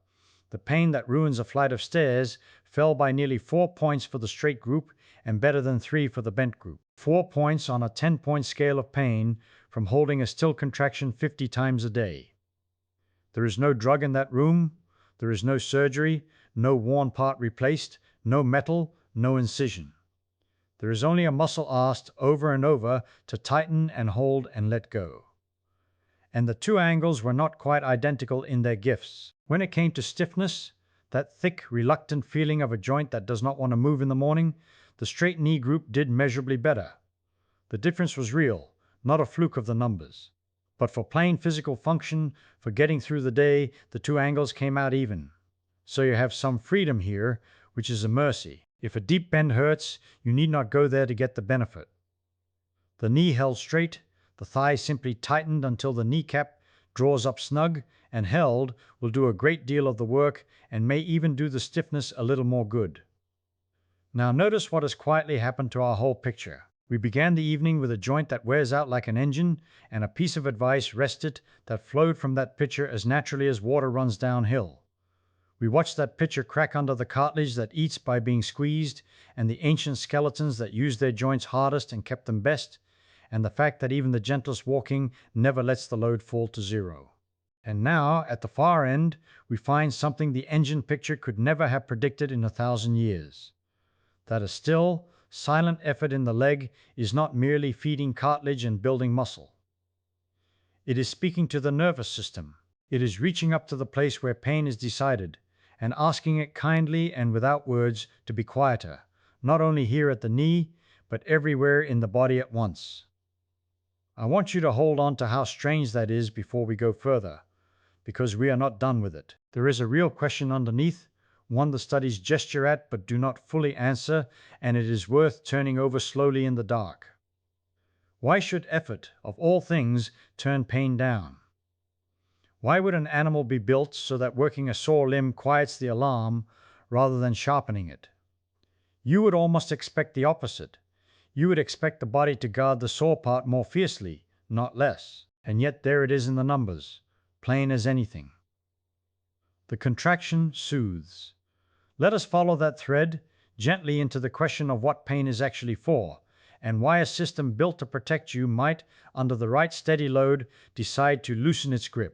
the pain that ruins a flight of stairs, fell by nearly 4 points for the straight group and better than 3 for the bent group. 4 points on a 10-point scale of pain from holding a still contraction 50 times a day. There is no drug in that room. There is no surgery, no worn part replaced, no metal, no incision. There is only a muscle asked over and over to tighten and hold and let go. And the two angles were not quite identical in their gifts. When it came to stiffness, that thick, reluctant feeling of a joint that does not want to move in the morning, the straight knee group did measurably better. The difference was real, not a fluke of the numbers. But for plain physical function, for getting through the day, the two angles came out even. So you have some freedom here, which is a mercy. If a deep bend hurts, you need not go there to get the benefit. The knee held straight, the thigh simply tightened until the kneecap draws up snug, and held will do a great deal of the work and may even do the stiffness a little more good. Now notice what has quietly happened to our whole picture. We began the evening with a joint that wears out like an engine, and a piece of advice rested that flowed from that pitcher as naturally as water runs downhill. We watched that pitcher crack under the cartilage that eats by being squeezed, and the ancient skeletons that used their joints hardest and kept them best, and the fact that even the gentlest walking never lets the load fall to zero. And now, at the far end, we find something the engine picture could never have predicted in 1,000 years. That a still, silent effort in the leg is not merely feeding cartilage and building muscle. It is speaking to the nervous system. It is reaching up to the place where pain is decided and asking it kindly and without words to be quieter, not only here at the knee, but everywhere in the body at once. I want you to hold on to how strange that is before we go further, because we are not done with it. There is a real question underneath, one the studies gesture at but do not fully answer, and it is worth turning over slowly in the dark. Why should effort, of all things, turn pain down? Why would an animal be built so that working a sore limb quiets the alarm rather than sharpening it? You would almost expect the opposite. You would expect the body to guard the sore part more fiercely, not less. And yet there it is in the numbers, plain as anything. The contraction soothes. Let us follow that thread gently into the question of what pain is actually for, and why a system built to protect you might, under the right steady load, decide to loosen its grip.